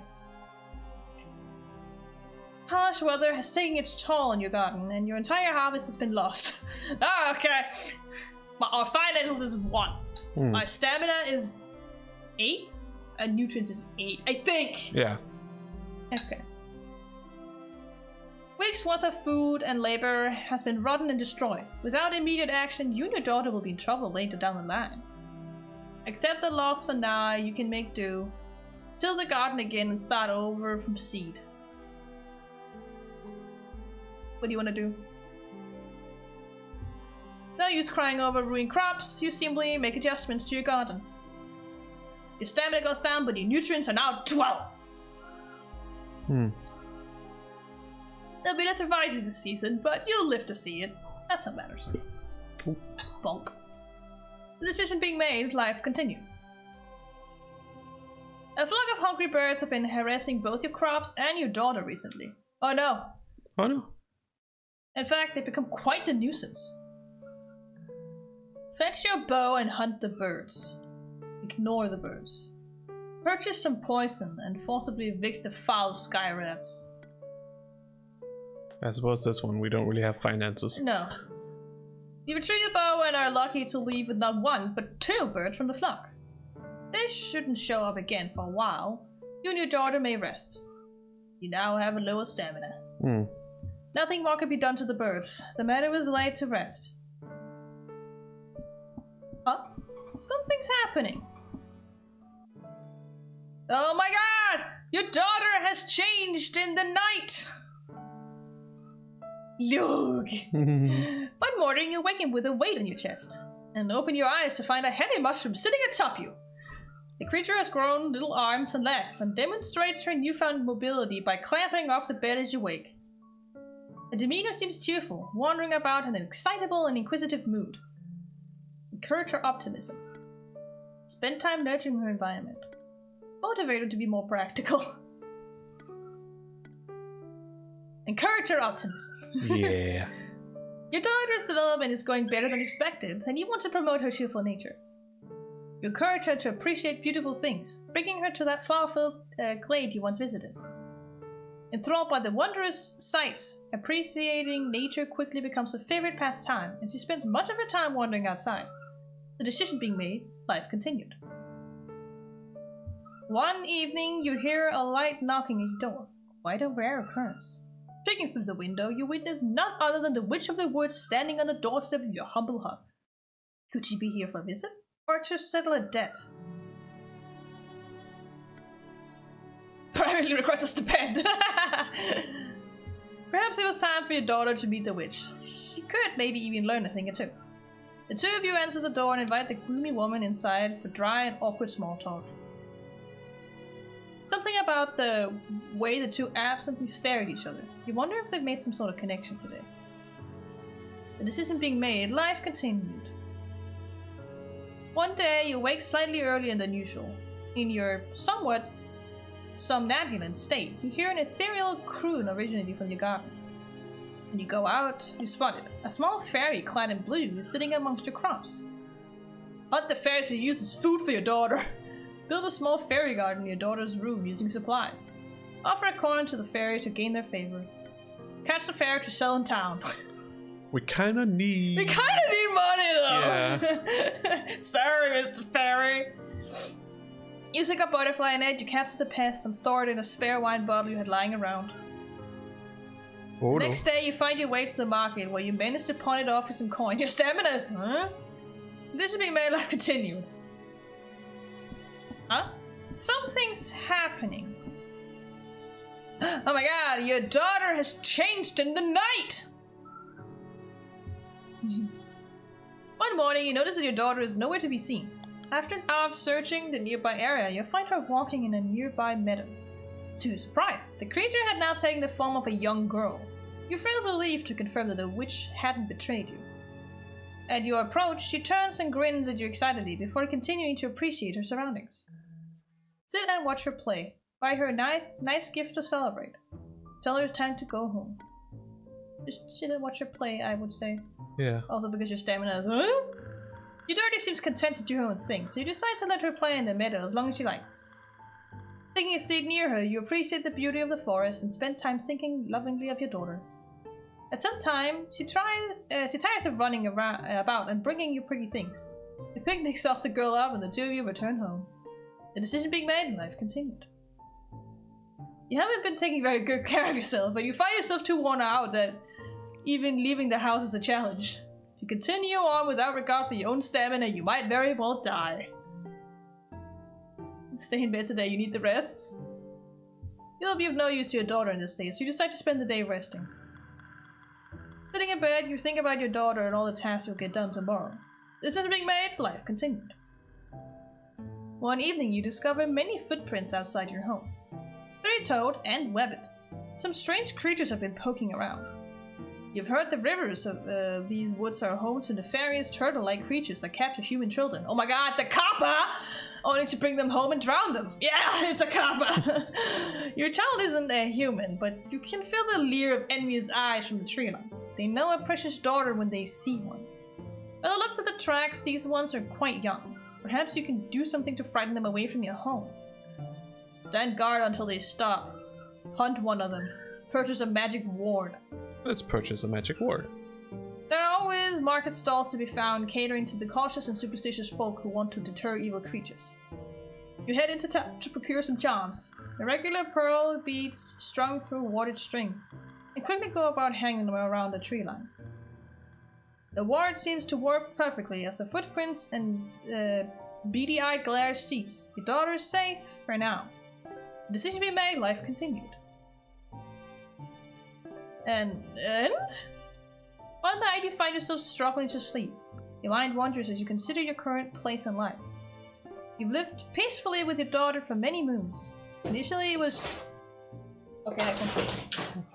Harsh weather has taken its toll on your garden, and your entire harvest has been lost. Oh, okay. Our financials is 1. My stamina is 8, and nutrients is 8, I think. Yeah. Okay. Weeks worth of food and labor has been rotten and destroyed. Without immediate action, you and your daughter will be in trouble later down the line. Accept the loss for now, you can make do. Till the garden again and start over from seed. What do you want to do? No use crying over ruined crops, you simply make adjustments to your garden. Your stamina goes down, but your nutrients are now 12! There'll be less varieties this season, but you'll live to see it. That's what matters. Bonk. The decision being made, life continued. A flock of hungry birds have been harassing both your crops and your daughter recently. Oh no. Oh no. In fact, they've become quite a nuisance. Fetch your bow and hunt the birds. Ignore the birds. Purchase some poison and forcibly evict the foul sky rats. I suppose this one we don't really have finances. No. You retrieve the bow and are lucky to leave with not 1, but 2 birds from the flock. They shouldn't show up again for a while. You and your daughter may rest. You now have a lower stamina. Nothing more can be done to the birds. The matter was laid to rest. Huh? Something's happening. Oh my god! Your daughter has changed in the night! Look! One morning you awaken with a weight on your chest, and open your eyes to find a heavy mushroom sitting atop you. The creature has grown little arms and legs, and demonstrates her newfound mobility by clambering off the bed as you wake. Her demeanor seems cheerful, wandering about in an excitable and inquisitive mood. Encourage her optimism. Spend time nurturing her environment. Motivate her to be more practical. Encourage her optimism. Yeah. Your daughter's development is going better than expected, and you want to promote her cheerful nature. You encourage her to appreciate beautiful things, bringing her to that flower-filled glade you once visited. Enthralled by the wondrous sights, appreciating nature quickly becomes a favorite pastime, and she spends much of her time wandering outside. The decision being made, life continued. One evening, you hear a light knocking at your door. Quite a rare occurrence. Peeking through the window, you witness none other than the Witch of the Woods standing on the doorstep of your humble hut. Could she be here for a visit? Or to settle a debt? Privately request a stipend! Perhaps it was time for your daughter to meet the witch. She could maybe even learn a thing or two. The two of you enter the door and invite the gloomy woman inside for dry and awkward small talk. Something about the way the two absently stare at each other. You wonder if they've made some sort of connection today. The decision being made, life continued. One day, you wake slightly earlier than usual. In your somewhat somnambulant state, you hear an ethereal croon originating from your garden. When you go out, you spot it. A small fairy clad in blue is sitting amongst your crops. Hunt the fairies to use as food for your daughter. Build a small fairy garden in your daughter's room using supplies. Offer a coin to the fairy to gain their favor. Catch the fairy to sell in town. We kind of need money though! Yeah. Sorry, Mr. Fairy. Using a butterfly net, you capture the pest and store it in a spare wine bottle you had lying around. Oh, Next day, you find your way to the market where you manage to pawn it off for some coin. Your stamina's, huh? This should be made life continue. Huh? Something's happening. Oh my god, your daughter has changed in the night! One morning, you notice that your daughter is nowhere to be seen. After an hour of searching the nearby area, you find her walking in a nearby meadow. To your surprise, the creature had now taken the form of a young girl. You feel relieved to confirm that the witch hadn't betrayed you. At your approach, she turns and grins at you excitedly before continuing to appreciate her surroundings. Sit and watch her play. Buy her a nice gift to celebrate. Tell her it's time to go home. Just sit and watch her play, I would say. Yeah. Also because your stamina is, huh? Your daughter seems content to do her own thing, so you decide to let her play in the meadow as long as she likes. Taking a seat near her, you appreciate the beauty of the forest and spend time thinking lovingly of your daughter. At some time, she tires of running about and bringing you pretty things. The picnic softs the girl up and the two of you return home. The decision being made and life continued. You haven't been taking very good care of yourself, but you find yourself too worn out that even leaving the house is a challenge. If you continue on without regard for your own stamina, you might very well die. Stay in bed today, you need the rest. You'll be of no use to your daughter in this state, so you decide to spend the day resting. Sitting in bed, you think about your daughter and all the tasks you'll get done tomorrow. This is being made, life continued. One evening, you discover many footprints outside your home. Three-toed and webbed. Some strange creatures have been poking around. You've heard the rivers of these woods are home to nefarious turtle-like creatures that capture human children. Oh my god, the kappa! Only to bring them home and drown them. Yeah, it's a kappa! Your child isn't a human, but you can feel the leer of envious eyes from the tree line. They know a precious daughter when they see one. By the looks of the tracks, these ones are quite young. Perhaps you can do something to frighten them away from your home. Stand guard until they stop. Hunt one of them. Purchase a magic ward. Let's purchase a magic ward. There are always market stalls to be found catering to the cautious and superstitious folk who want to deter evil creatures. You head into town to procure some charms. Irregular pearl beads strung through warded strings, and quickly go about hanging them around the tree line. The ward seems to work perfectly as the footprints and beady-eyed glares cease. Your daughter is safe for now. The decision being made, life continued. And one night you find yourself struggling to sleep. Your mind wanders as you consider your current place in life. You've lived peacefully with your daughter for many moons. Initially it was... Okay, I can...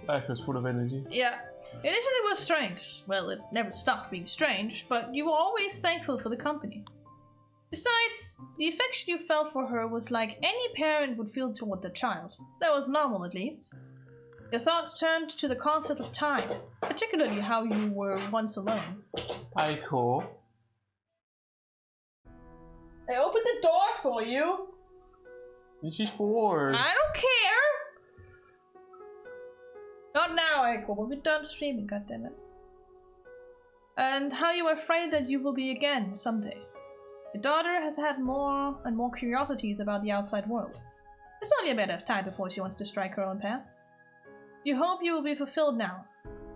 Life is full of energy. Yeah. Initially it was strange. Well, it never stopped being strange, but you were always thankful for the company. Besides, the affection you felt for her was like any parent would feel toward their child. That was normal, at least. Your thoughts turned to the concept of time, particularly how you were once alone. Aiko. I opened the door for you. She's bored. I don't care. Not now, Aiko. We'll be done streaming, goddammit. And how you were afraid that you will be again someday. Your daughter has had more and more curiosities about the outside world. It's only a matter of time before she wants to strike her own path. You hope you will be fulfilled now.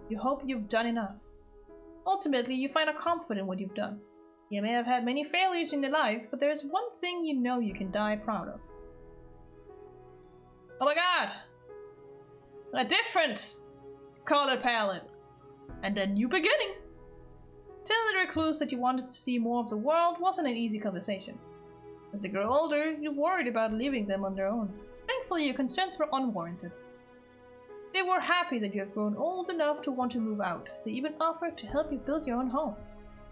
You hope you've done enough. Ultimately, you find a comfort in what you've done. You may have had many failures in your life, but there's one thing you know you can die proud of. Oh my god! A different color palette! And a new beginning! Telling the recluse that you wanted to see more of the world wasn't an easy conversation. As they grow older, you worried about leaving them on their own. Thankfully, your concerns were unwarranted. They were happy that you have grown old enough to want to move out. They even offered to help you build your own home.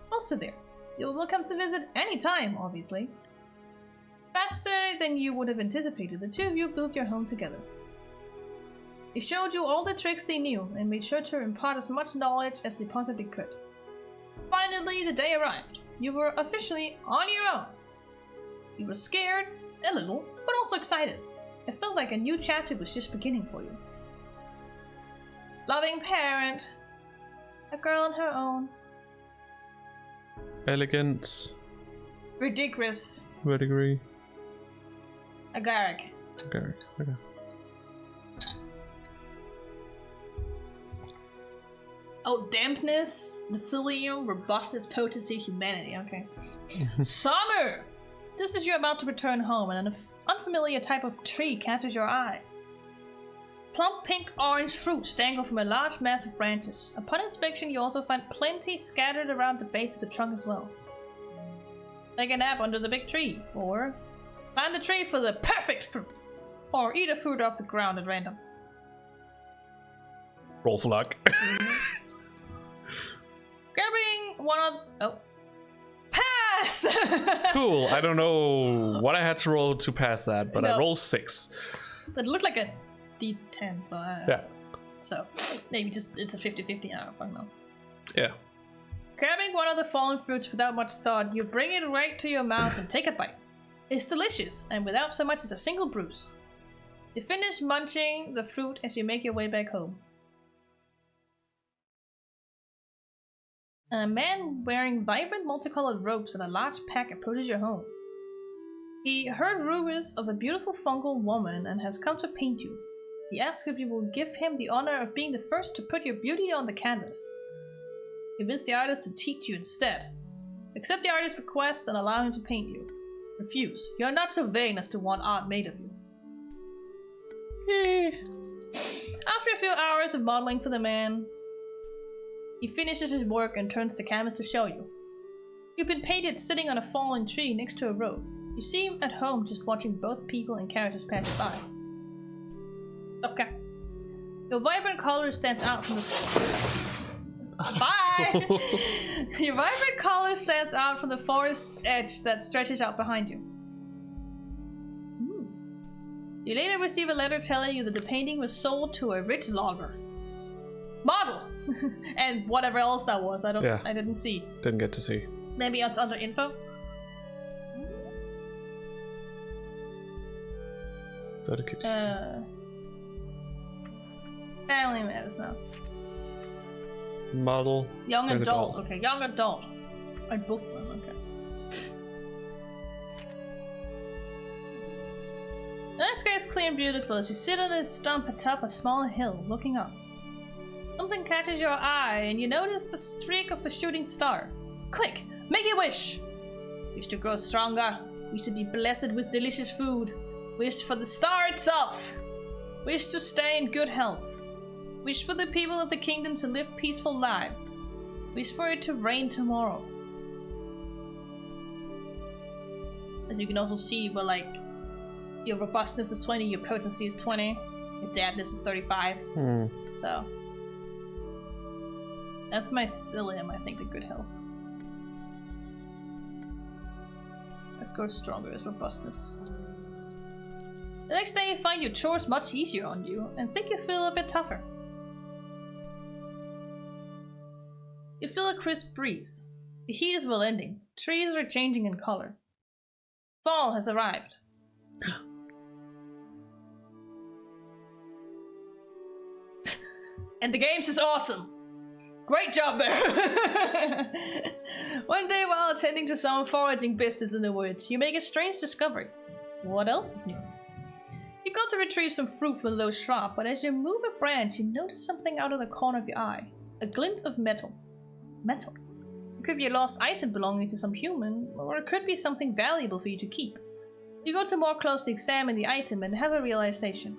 Close to theirs. You're welcome to visit any time, obviously. Faster than you would have anticipated, the two of you built your home together. They showed you all the tricks they knew and made sure to impart as much knowledge as they possibly could. Finally, the day arrived. You were officially on your own. You were scared, a little, but also excited. It felt like a new chapter was just beginning for you. Loving parent. A girl on her own. Elegance. Ridiculous. Would agree. Agaric. Okay. Oh, dampness, mycelium, robustness, potency, humanity. Okay. Summer! Just as you're about to return home, and an unfamiliar type of tree catches your eye. Plump pink-orange fruits dangle from a large mass of branches. Upon inspection, you also find plenty scattered around the base of the trunk as well. Take a nap under the big tree, or climb the tree for the perfect fruit, or eat a fruit off the ground at random. Roll for luck. Grabbing one of... Oh. Pass! Cool. I don't know what I had to roll to pass that, but I rolled 6. It looked like a D10, so yeah. So maybe just it's a 50-50. I don't know. Yeah. Grabbing one of the fallen fruits without much thought, you bring it right to your mouth and take a bite. It's delicious, and without so much as a single bruise. You finish munching the fruit as you make your way back home. A man wearing vibrant multicolored robes and a large pack approaches your home. He heard rumors of a beautiful fungal woman and has come to paint you. He asks if you will give him the honor of being the first to put your beauty on the canvas. Convince the artist to teach you instead. Accept the artist's request and allow him to paint you. Refuse. You are not so vain as to want art made of you. After a few hours of modeling for the man, he finishes his work and turns the canvas to show you. You've been painted sitting on a fallen tree next to a road. You seem at home just watching both people and characters pass by. Okay. Your vibrant color stands out from the... Bye! Your vibrant color stands out from the forest's edge that stretches out behind you. You later receive a letter telling you that the painting was sold to a rich logger. Model! And whatever else that was, I didn't see. Didn't get to see. Maybe it's under info? Dedicated. Family matters now. Model. Young adult. Okay, young adult. A bookworm, okay. The landscape is clear and beautiful as you sit on a stump atop a small hill, looking up. Something catches your eye, and you notice the streak of a shooting star. Quick, make a wish! Wish to grow stronger. Wish to be blessed with delicious food. Wish for the star itself. Wish to stay in good health. Wish for the people of the kingdom to live peaceful lives. Wish for it to rain tomorrow. As you can also see, but like, your robustness is 20, your potency is 20, your dampness is 35. So that's my psyllium, I think, the good health. Let's go stronger as robustness. The next day you find your chores much easier on you, and think you feel a bit tougher. You feel a crisp breeze. The heat is well ending. Trees are changing in color. Fall has arrived. And the games is awesome! Great job there! One day while attending to some foraging business in the woods, you make a strange discovery. What else is new? You go to retrieve some fruit from a low shrub, but as you move a branch, you notice something out of the corner of your eye. A glint of metal. Metal. It could be a lost item belonging to some human, or it could be something valuable for you to keep. You go to more closely examine the item and have a realization.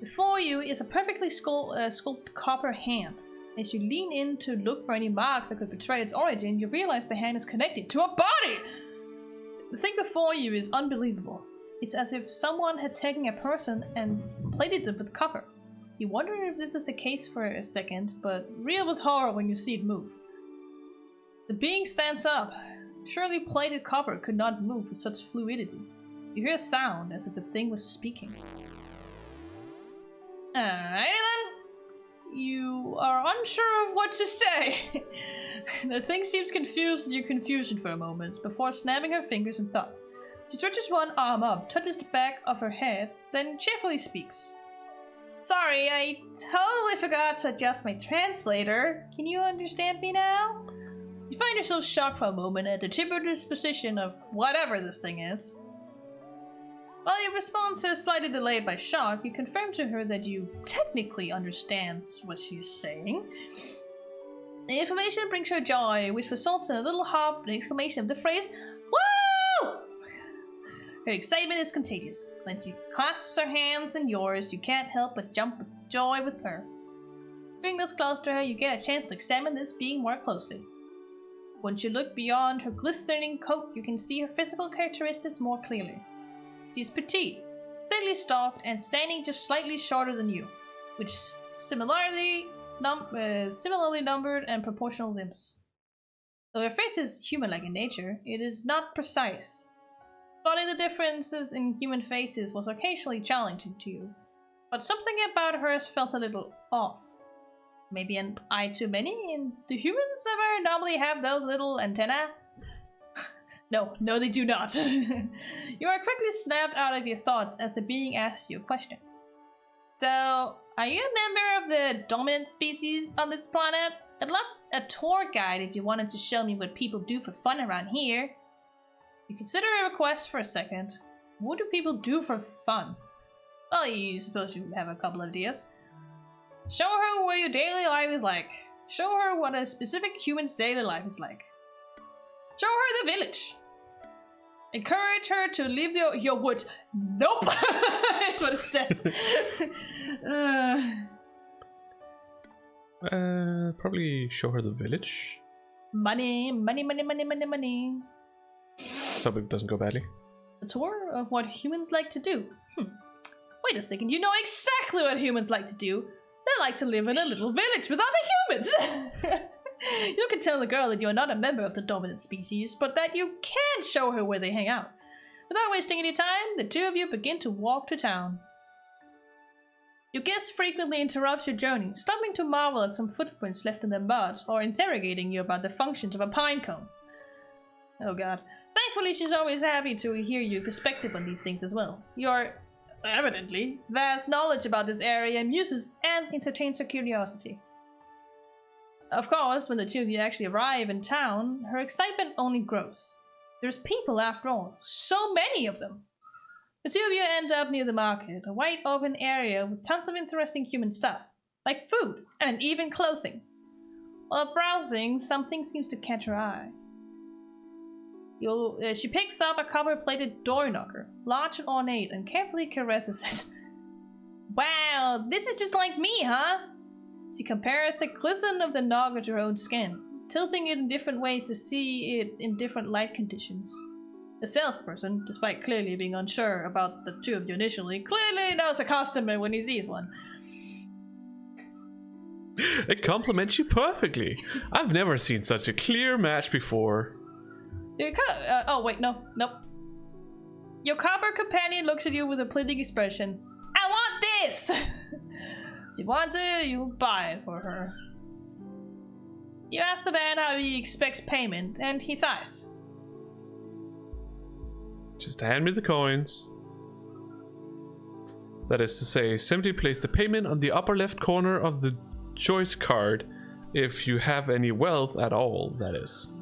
Before you is a perfectly sculpted copper hand. As you lean in to look for any marks that could betray its origin, you realize the hand is connected to a body! The thing before you is unbelievable. It's as if someone had taken a person and plated them with copper. You wonder if this is the case for a second, but reel with horror when you see it move. The being stands up. Surely plated copper could not move with such fluidity. You hear a sound as if the thing was speaking. Alrighty then. You are unsure of what to say. The thing seems confused at your confusion for a moment, before snapping her fingers in thought. She stretches one arm up, touches the back of her head, then cheerfully speaks. Sorry, I totally forgot to adjust my translator. Can you understand me now? You find yourself shocked for a moment at the timid disposition of whatever this thing is. While your response is slightly delayed by shock, you confirm to her that you technically understand what she's saying. The information brings her joy, which results in a little hop and exclamation of the phrase, "Woo!" Her excitement is contagious. When she clasps her hands in yours, you can't help but jump with joy with her. Being this close to her, you get a chance to examine this being more closely. Once you look beyond her glistening coat, you can see her physical characteristics more clearly. She's petite, thinly stalked, and standing just slightly shorter than you, with similarly numbered and proportional limbs. Though her face is human-like in nature, it is not precise. Spotting the differences in human faces was occasionally challenging to you, but something about hers felt a little off. Maybe an eye too many? And do humans ever normally have those little antennae? No, they do not. You are quickly snapped out of your thoughts as the being asks you a question. So, are you a member of the dominant species on this planet? I'd love a tour guide if you wanted to show me what people do for fun around here. You consider a request for a second. What do people do for fun? Well, you suppose you have a couple of ideas. Show her what your daily life is like. Show her what a specific human's daily life is like. Show her the village. Encourage her to leave your woods. Nope! That's what it says. Probably show her the village. Money. Let's hope it doesn't go badly. A tour of what humans like to do. Wait a second, you know exactly what humans like to do. They like to live in a little village with other humans. You can tell the girl that you are not a member of the dominant species, but that you can show her where they hang out. Without wasting any time, the two of you begin to walk to town. Your guest frequently interrupts your journey, stopping to marvel at some footprints left in the mud, or interrogating you about the functions of a pine cone. Oh god. Thankfully, she's always happy to hear your perspective on these things as well. Your, evidently, vast knowledge about this area amuses and entertains her curiosity. Of course, when the two of you actually arrive in town, her excitement only grows. There's people after all, so many of them. The two of you end up near the market, a wide open area with tons of interesting human stuff, like food and even clothing. While browsing, something seems to catch her eye. She picks up a copper-plated door knocker, large and ornate, and carefully caresses it. Wow, this is just like me, huh? She compares the glisten of the knocker to her own skin, tilting it in different ways to see it in different light conditions. The salesperson, despite clearly being unsure about the two of you initially, clearly knows a customer when he sees one. It complements you perfectly. I've never seen such a clear match before. Oh wait, nope. Your copper companion looks at you with a pleading expression. I want this! She wants it, you buy it for her. You ask the man how he expects payment, and he sighs. Just hand me the coins. That is to say, simply place the payment on the upper left corner of the choice card, if you have any wealth at all, that is.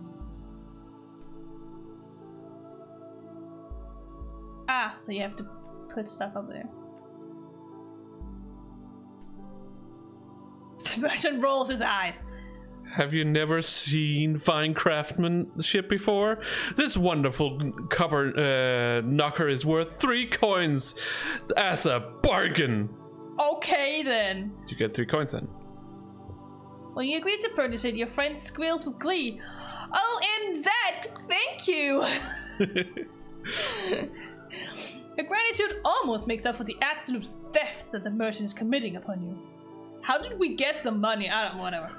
Ah, so you have to put stuff up there. The merchant rolls his eyes. Have you never seen fine craftsmanship before? This wonderful copper knocker is worth 3 coins as a bargain. Okay then. You get 3 coins then. When you agree to purchase it, your friend squeals with glee. OMZ! Thank you! Your gratitude almost makes up for the absolute theft that the merchant is committing upon you. How did we get the money? I don't know, whatever.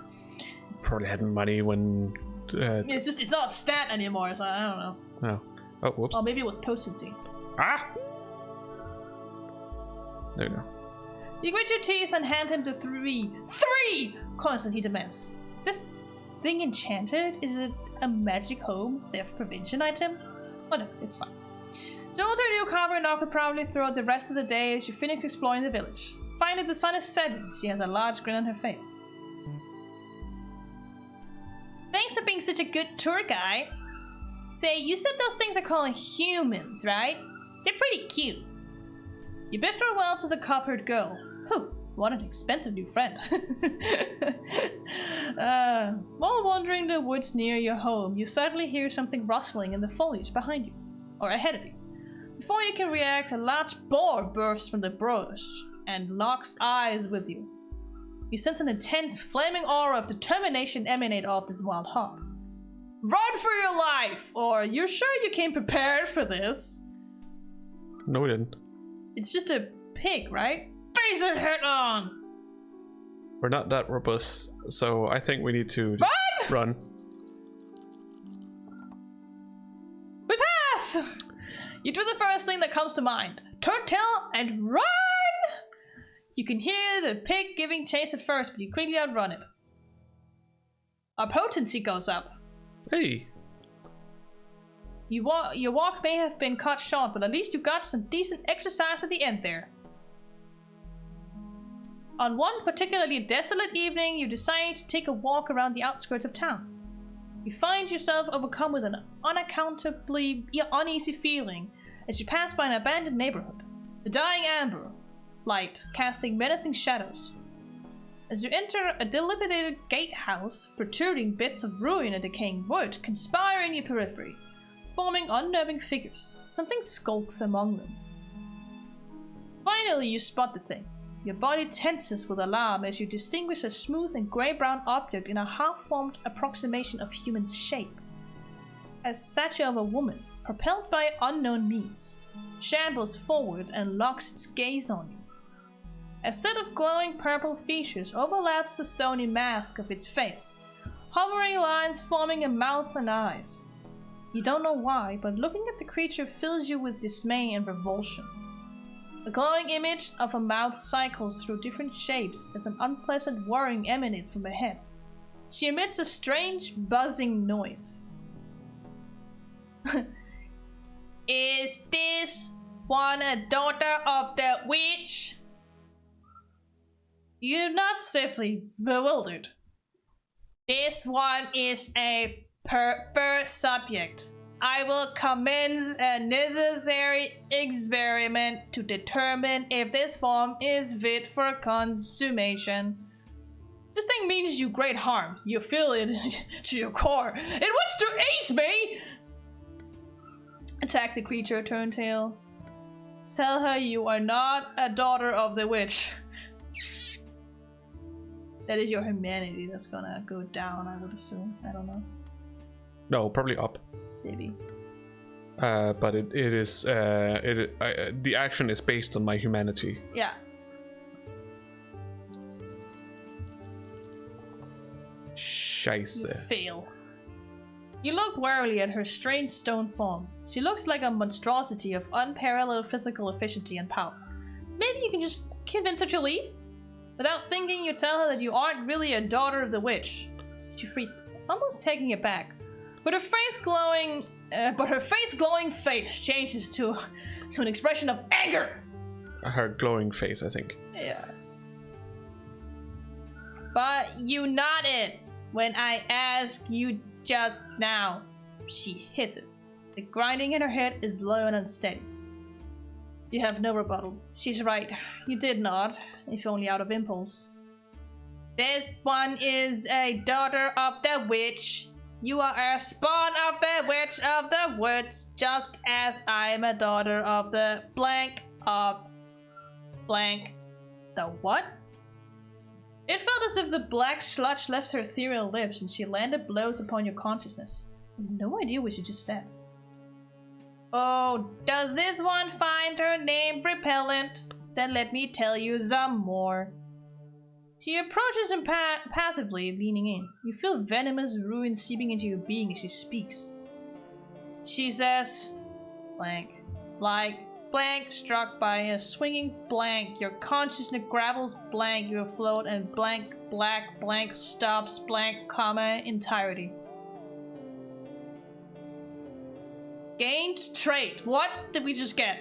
Probably had money when... it's not a stat anymore, so I don't know. No. Oh, whoops. Or maybe it was potency. Ah! There we go. You grit your teeth and hand him the 3 coins that he demands. Is this thing enchanted? Is it a magic home theft prevention item? Whatever, it's fine. So we'll turn you a copper and knock it proudly throughout the rest of the day as you finish exploring the village. Finally, the sun is setting. She has a large grin on her face. Thanks for being such a good tour guide. Say, you said those things are called humans, right? They're pretty cute. You bid farewell to the coppered girl. Whew, what an expensive new friend. While wandering the woods near your home, you suddenly hear something rustling in the foliage behind you, or ahead of you. Before you can react, a large boar bursts from the brush and locks eyes with you. You sense an intense, flaming aura of determination emanate off this wild hog. Run for your life! Or, you're sure you came prepared for this? No, we didn't. It's just a pig, right? Face it head on! We're not that robust, so I think we need to run. We pass! You do the first thing that comes to mind. Turn tail and run! You can hear the pig giving chase at first, but you quickly outrun it. Our potency goes up. Hey! Your walk may have been cut short, but at least you got some decent exercise at the end there. On one particularly desolate evening, you decide to take a walk around the outskirts of town. You find yourself overcome with an unaccountably uneasy feeling as you pass by an abandoned neighborhood. The dying amber light casting menacing shadows. As you enter a dilapidated gatehouse, protruding bits of ruin and decaying wood conspire in your periphery, forming unnerving figures. Something skulks among them. Finally, you spot the thing. Your body tenses with alarm as you distinguish a smooth and grey-brown object in a half-formed approximation of human shape. A statue of a woman, propelled by unknown means, shambles forward and locks its gaze on you. A set of glowing purple features overlaps the stony mask of its face, hovering lines forming a mouth and eyes. You don't know why, but looking at the creature fills you with dismay and revulsion. A glowing image of a mouth cycles through different shapes as an unpleasant whirring emanates from her head. She emits a strange, buzzing noise. Is this one a daughter of the witch? You're not stiffly bewildered. This one is a perverse subject. I will commence a necessary experiment to determine if this form is fit for consummation. This thing means you great harm. You feel it to your core. It wants to eat me! Attack the creature, turn tail. Tell her you are not a daughter of the witch. That is your humanity that's gonna go down, I would assume. I don't know. No, probably up. Maybe. But it is the action is based on my humanity. Yeah. Scheiße. You fail. You look warily at her strange stone form. She looks like a monstrosity of unparalleled physical efficiency and power. Maybe you can just convince her to leave? Without thinking, you tell her that you aren't really a daughter of the witch. She freezes, almost taking it back. But her glowing face changes to an expression of anger. Her glowing face, I think. Yeah. But you nodded when I asked you just now. She hisses. The grinding in her head is low and unsteady. You have no rebuttal. She's right. You did nod, if only out of impulse. This one is a daughter of the witch. You are a spawn of the witch of the woods, just as I am a daughter of the blank of blank. The what? It felt as if the black sludge left her ethereal lips and she landed blows upon your consciousness. I have no idea what she just said. Oh, does this one find her name repellent? Then let me tell you some more. She approaches him passively, leaning in. You feel venomous ruin seeping into your being as she speaks. She says, blank, like, blank, struck by a swinging blank. Your consciousness gravels blank, you afloat, and blank, black, blank, stops, blank, comma, entirety. Gained trait. What did we just get?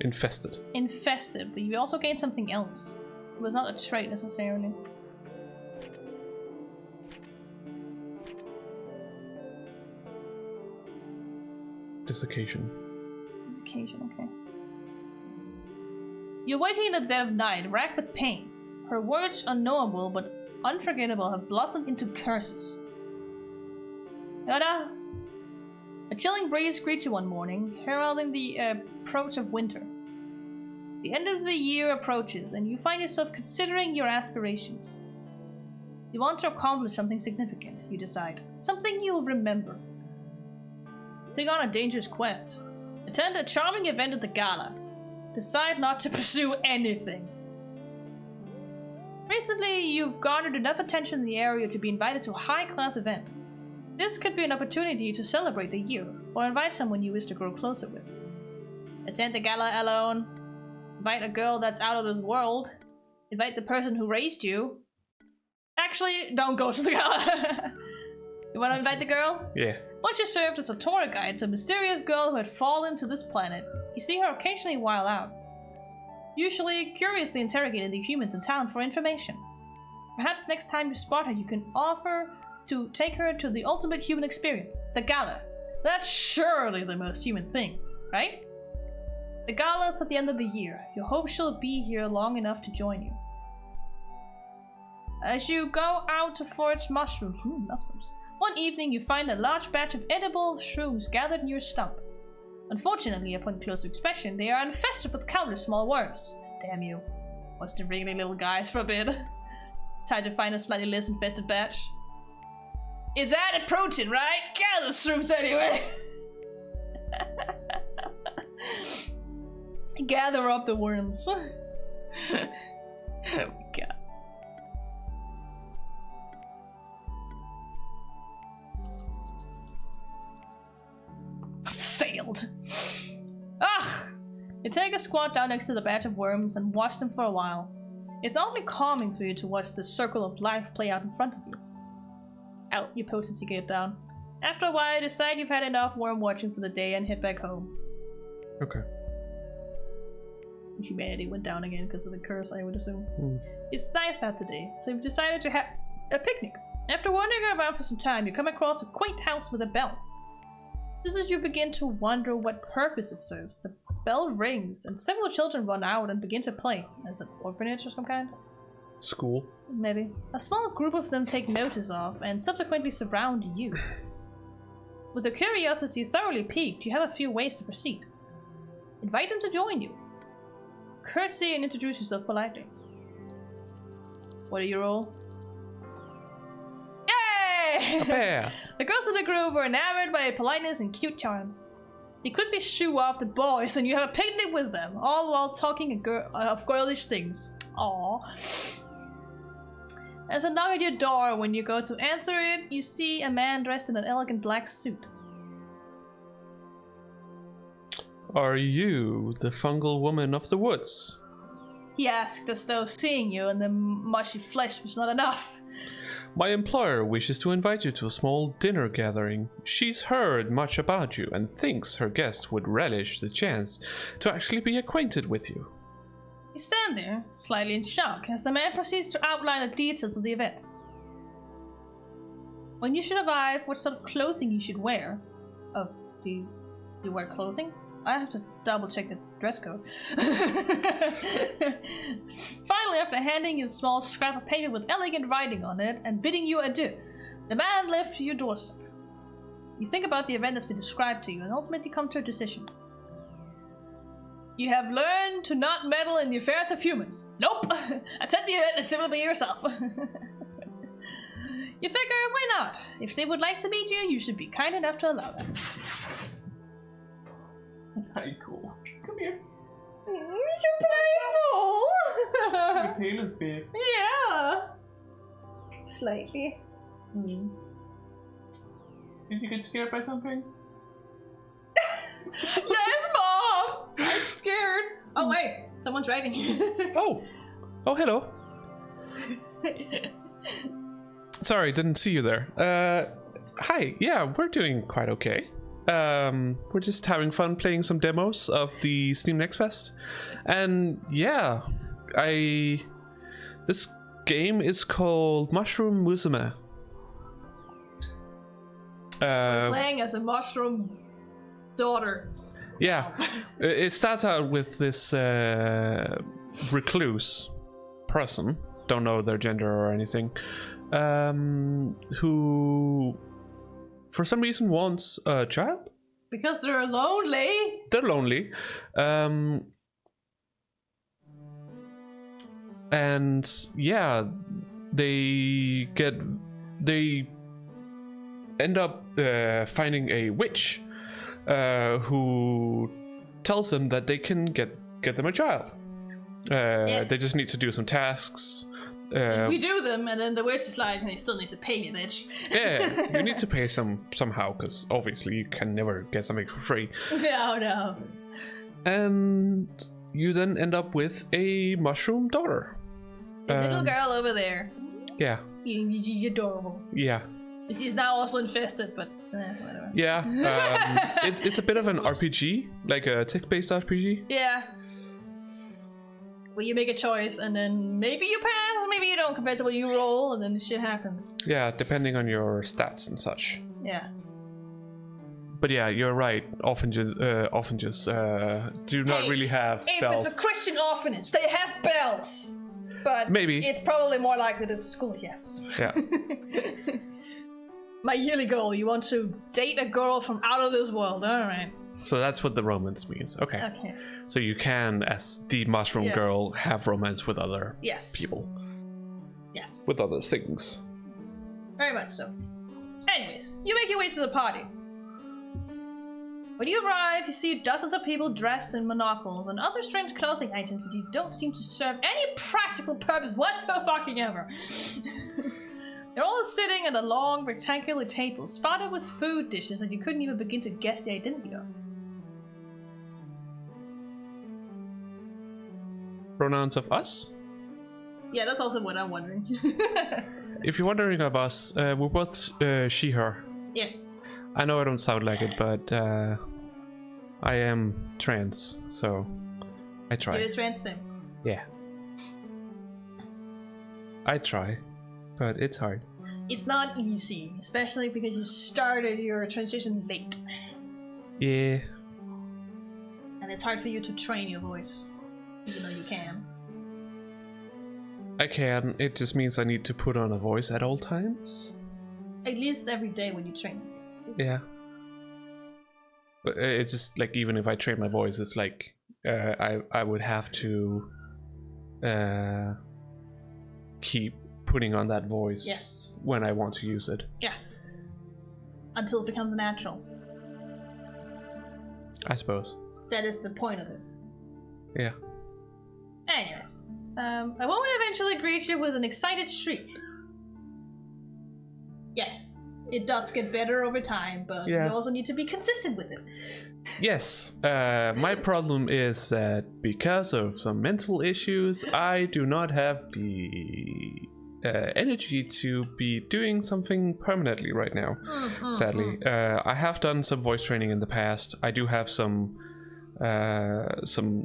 Infested. Infested, but you also gained something else. It was not a trait necessarily. Desiccation. Desiccation, okay. You're waking in the dead of night, racked with pain. Her words, unknowable but unforgettable, have blossomed into curses. Yoda! A chilling breeze greets you one morning, heralding the approach of winter. The end of the year approaches, and you find yourself considering your aspirations. You want to accomplish something significant, you decide. Something you'll remember. Take on a dangerous quest. Attend a charming event at the gala. Decide not to pursue anything. Recently, you've garnered enough attention in the area to be invited to a high-class event. This could be an opportunity to celebrate the year, or invite someone you wish to grow closer with. Attend the gala alone. Invite a girl that's out of this world. Invite the person who raised you. Actually, don't go to the gala. You want to invite the girl? Yeah. Once you served as a tour guide to a mysterious girl who had fallen to this planet, you see her occasionally while out. Usually, curiously interrogating the humans in town for information. Perhaps next time you spot her, you can offer to take her to the ultimate human experience, the gala. That's surely the most human thing, right? The gala is at the end of the year. You hope she'll be here long enough to join you. As you go out to forage mushrooms, one evening you find a large batch of edible shrooms gathered near your stump. Unfortunately, upon closer inspection, they are infested with countless small worms. Damn you. What's the wriggly little guys for a bit? Try to find a slightly less infested batch. It's added protein, right? Gather shrooms anyway! Gather up the worms. Oh my god. Failed. Ugh! You take a squat down next to the batch of worms and watch them for a while. It's only calming for you to watch the circle of life play out in front of you. Out, your potency get down. After a while, you decide you've had enough worm watching for the day and head back home. Okay. Humanity went down again because of the curse, I would assume. It's nice out today, so you've decided to have a picnic. After wandering around for some time, you come across a quaint house with a bell. Just as you begin to wonder what purpose it serves, the bell rings and several children run out and begin to play. As an orphanage of some kind? School? Maybe. A small group of them take notice of and subsequently surround you. With your curiosity thoroughly piqued, you have a few ways to proceed. Invite them to join you. Curtsy and introduce yourself politely. What do you roll? Yay! A pass. The girls in the group were enamored by your politeness and cute charms. You quickly shoo off the boys and you have a picnic with them, all while talking of girlish things. Aww. There's a knock at your door. When you go to answer it, you see a man dressed in an elegant black suit. Are you the fungal woman of the woods? He asked, as though seeing you and the mushy flesh was not enough. My employer wishes to invite you to a small dinner gathering. She's heard much about you and thinks her guest would relish the chance to actually be acquainted with you. You stand there, slightly in shock, as the man proceeds to outline the details of the event. When you should arrive, what sort of clothing you should wear. Oh, do you wear clothing? I have to double check the dress code. Finally, after handing you a small scrap of paper with elegant writing on it and bidding you adieu, the man left your doorstep. You think about the event that's been described to you and ultimately come to a decision. You have learned to not meddle in the affairs of humans. Nope! Attend the event and simply be yourself. You figure, why not? If they would like to meet you, you should be kind enough to allow them. Very cool. Come here. You're playful! Your tail is big. Yeah. Slightly. Did you get scared by something? Yes, Mom! I'm scared. Oh, wait. Someone's driving. Oh, hello. Sorry, didn't see you there. Hi. Yeah, we're doing quite okay. We're just having fun playing some demos of the Steam Next Fest. And yeah, this game is called Mushroom Musume. Playing as a mushroom daughter. Yeah, it starts out with this recluse person, don't know their gender or anything, who for some reason wants a child. Because they're lonely. They're lonely. And yeah, they end up finding a witch who tells them that they can get them a child. Yes. They just need to do some tasks. We do them, and then the witch is like, you still need to pay me, bitch. Yeah, you need to pay somehow, because obviously you can never get something for free. No. And you then end up with a mushroom daughter. A little girl over there. Yeah. She's adorable. Yeah. She's now also infested, but whatever. Yeah. It's a bit of an RPG, like a text-based RPG. Yeah. Where you make a choice, and then maybe you pass, maybe you don't, compared to what you roll, and then shit happens. Yeah, depending on your stats and such. Yeah. But yeah, you're right. Orphanages do not really have if bells. It's a Christian orphanage, they have bells. But maybe it's probably more likely that it's a school, yes. Yeah. My yearly goal, you want to date a girl from out of this world, alright. So that's what the romance means. Okay. So you can, as the mushroom girl, have romance with other people. Yes. With other things. Very much so. Anyways, you make your way to the party. When you arrive, you see dozens of people dressed in monocles and other strange clothing items that you don't seem to serve any practical purpose whatsoever. They're all sitting at a long rectangular table, spotted with food dishes that you couldn't even begin to guess the identity of. Pronouns of us? Yeah, that's also what I'm wondering. If you're wondering of us, we're both she, her. Yes. I know I don't sound like it, but I am trans, so I try. You're a trans femme. Yeah. I try, but it's hard. It's not easy, especially because you started your transition late. Yeah. And it's hard for you to train your voice, even though you can. I can. It just means I need to put on a voice at all times. At least every day when you train. Yeah. But it's just like, even if I train my voice, it's like I would have to keep putting on that voice when I want to use it. Yes. Until it becomes natural. I suppose. That is the point of it. Yeah. Anyways, a woman eventually greets you with an excited shriek. Yes, it does get better over time, but you also need to be consistent with it. Yes, my problem is that because of some mental issues, I do not have the energy to be doing something permanently right now, sadly. I have done some voice training in the past. I do have some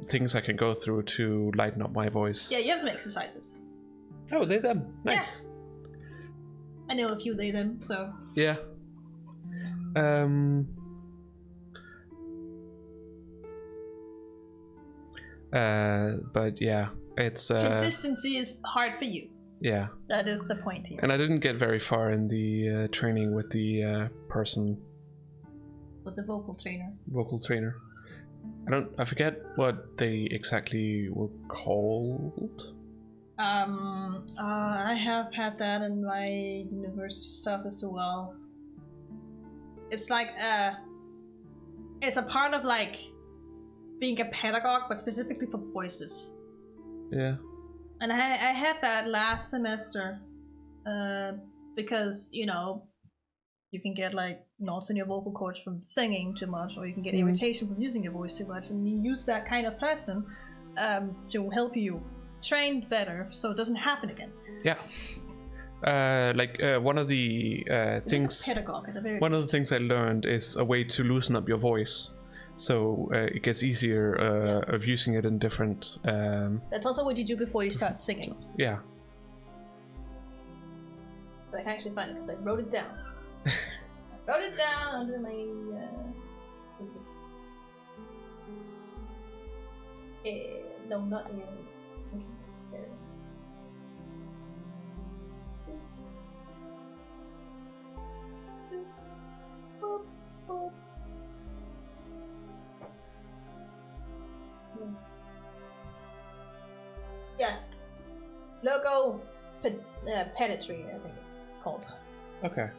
things I can go through to lighten up my voice. Yeah, you have some exercises. Oh, they them. Nice. Yeah. I know a few they them, so. Yeah. But yeah, it's consistency is hard for you. Yeah. That is the point here. And I didn't get very far in the training with the person. With the vocal trainer. Vocal trainer. I forget what they exactly were called. I have had that in my university stuff as well. It's like, it's a part of like being a pedagogue, but specifically for voices. Yeah. And I had that last semester, because, you know, you can get like knots in your vocal cords from singing too much, or you can get irritation from using your voice too much, and you use that kind of person to help you train better so it doesn't happen again. Yeah. One of the things. One of the things I learned is a way to loosen up your voice, so it gets easier of using it in different. That's also what you do before you start singing. Yeah. But I can actually find it because I wrote it down. I wrote it down under my. No, not earrings. There it is. Yes. Logo pedantry, I think it's called. Okay.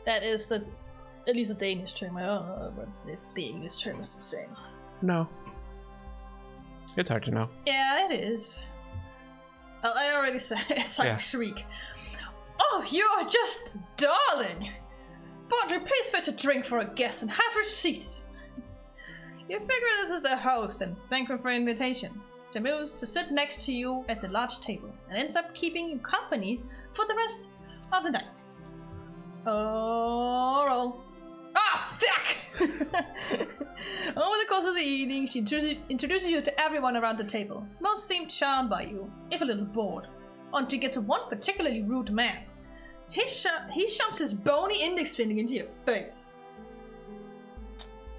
That is at least a Danish term. I don't know if the English term is the same. No. It's hard to know. Yeah, it is. I already said it's like shriek. Oh, you are just darling! Butler, please fetch a drink for a guest and have her seated. You figure this is the host and thank her for the invitation. She moves to sit next to you at the large table and ends up keeping you company for the rest of the night. Oh, roll. Ah, fuck! Over the course of the evening, she introduces you to everyone around the table. Most seem charmed by you, if a little bored, until you get to one particularly rude man. He shoves his bony index finger into your face.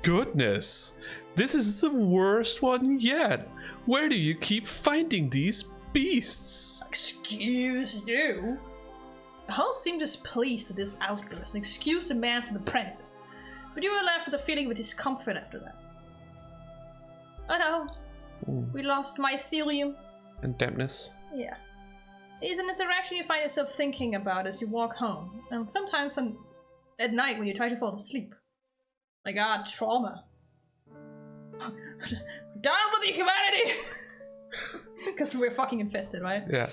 Goodness, this is the worst one yet. Where do you keep finding these beasts? Excuse you? The host seemed displeased at this outburst and excused the man from the premises, but you were left with a feeling of discomfort after that. Oh no, we lost mycelium. And dampness. Yeah. It is an interaction you find yourself thinking about as you walk home, and sometimes at night when you try to fall asleep. My god, trauma. Down with the humanity! Because we're fucking infested, right? Yeah.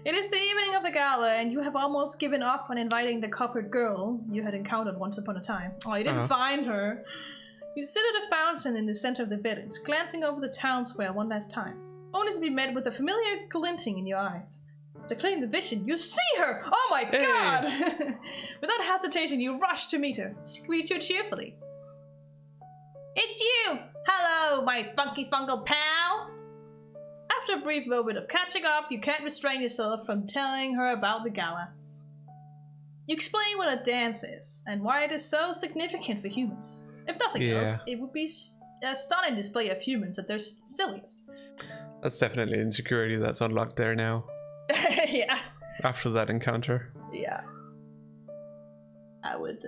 It is the evening of the gala, and you have almost given up on inviting the coppered girl you had encountered once upon a time. Oh, you didn't find her. You sit at a fountain in the center of the village, glancing over the town square one last time, only to be met with a familiar glinting in your eyes. To claim the vision, you see her! Oh my god! Without hesitation, you rush to meet her, greet you cheerfully. It's you! Hello, my funky fungal pal! After a brief moment of catching up, you can't restrain yourself from telling her about the gala. You explain what a dance is, and why it is so significant for humans. If nothing else, it would be a stunning display of humans at their silliest. That's definitely insecurity that's unlocked there now. Yeah. After that encounter. Yeah. I would,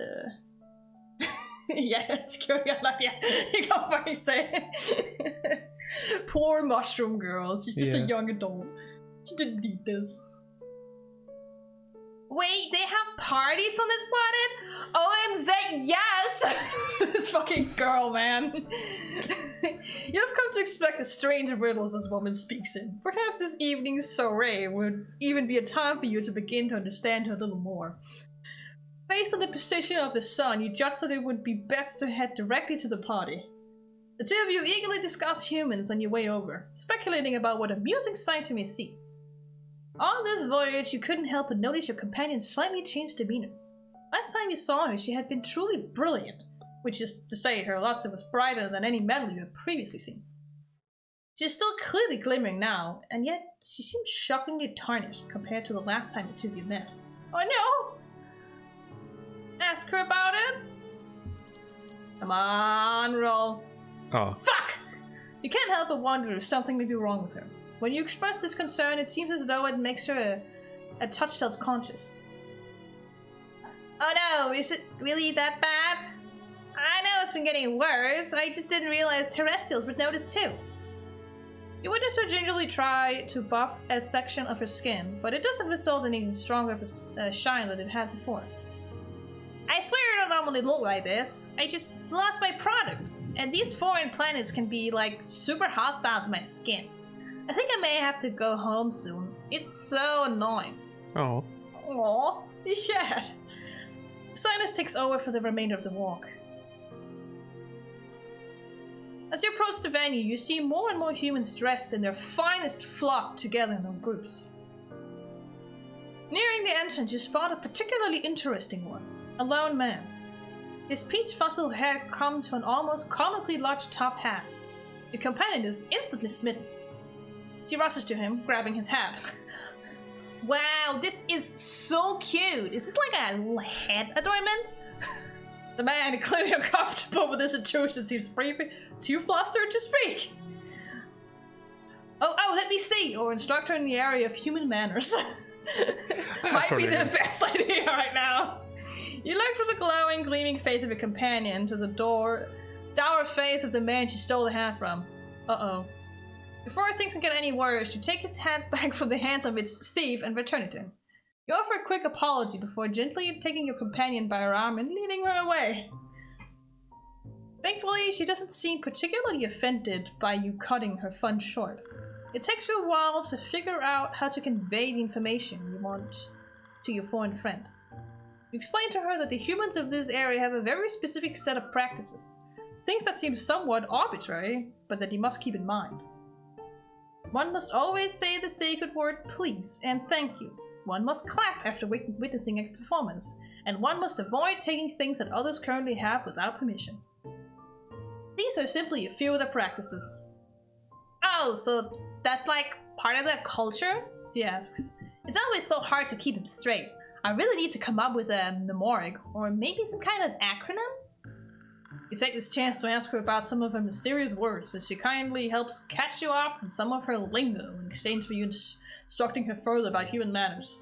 yeah, insecurity unlocked, yeah. You can't fucking say it. Poor mushroom girl. She's just a young adult. She didn't need this. Wait, they have parties on this planet? OMZ, yes! This fucking girl, man. You've come to expect the strange riddles this woman speaks in. Perhaps this evening's soiree would even be a time for you to begin to understand her a little more. Based on the position of the sun, you judge that it would be best to head directly to the party. The two of you eagerly discuss humans on your way over, speculating about what amusing sight you may see. On this voyage, you couldn't help but notice your companion's slightly changed demeanor. Last time you saw her, she had been truly brilliant, which is to say her luster was brighter than any metal you had previously seen. She is still clearly glimmering now, and yet she seems shockingly tarnished compared to the last time the two of you met. Oh no! Ask her about it? Come on, roll. Oh. Fuck! You can't help but wonder if something may be wrong with her. When you express this concern, it seems as though it makes her a touch self-conscious. Oh no, is it really that bad? I know it's been getting worse. I just didn't realize terrestrials would notice too. You witness her gingerly try to buff a section of her skin, but it doesn't result in any stronger of a shine than it had before. I swear I don't normally look like this. I just lost my product, and these foreign planets can be like super hostile to my skin. I think I may have to go home soon. It's so annoying. Oh. Aww, he's sad. Silence takes over for the remainder of the walk. As you approach the venue, you see more and more humans dressed in their finest flocked together in groups. Nearing the entrance, you spot a particularly interesting one. A lone man. His peach fossil hair comes to an almost comically large top hat. Your companion is instantly smitten. She rushes to him, grabbing his hat. Wow, this is so cute! Is this like a head adornment? The man, clearly uncomfortable with this intrusion, seems too flustered to speak. Oh, let me see! Or instruct her in the area of human manners. Might be the best idea right now. You look from the glowing, gleaming face of your companion to the dour face of the man she stole the hat from. Uh-oh. Before things can get any worse, you take his hat back from the hands of its thief and return it to him. You offer a quick apology before gently taking your companion by her arm and leading her away. Thankfully, she doesn't seem particularly offended by you cutting her fun short. It takes you a while to figure out how to convey the information you want to your foreign friend. You explain to her that the humans of this area have a very specific set of practices. Things that seem somewhat arbitrary, but that you must keep in mind. One must always say the sacred word please and thank you. One must clap after witnessing a performance, and one must avoid taking things that others currently have without permission. These are simply a few of the practices. Oh, so that's like part of their culture? She asks. It's always so hard to keep them straight. I really need to come up with a mnemonic, or maybe some kind of acronym? You take this chance to ask her about some of her mysterious words, as she kindly helps catch you up on some of her lingo in exchange for you instructing her further about human manners.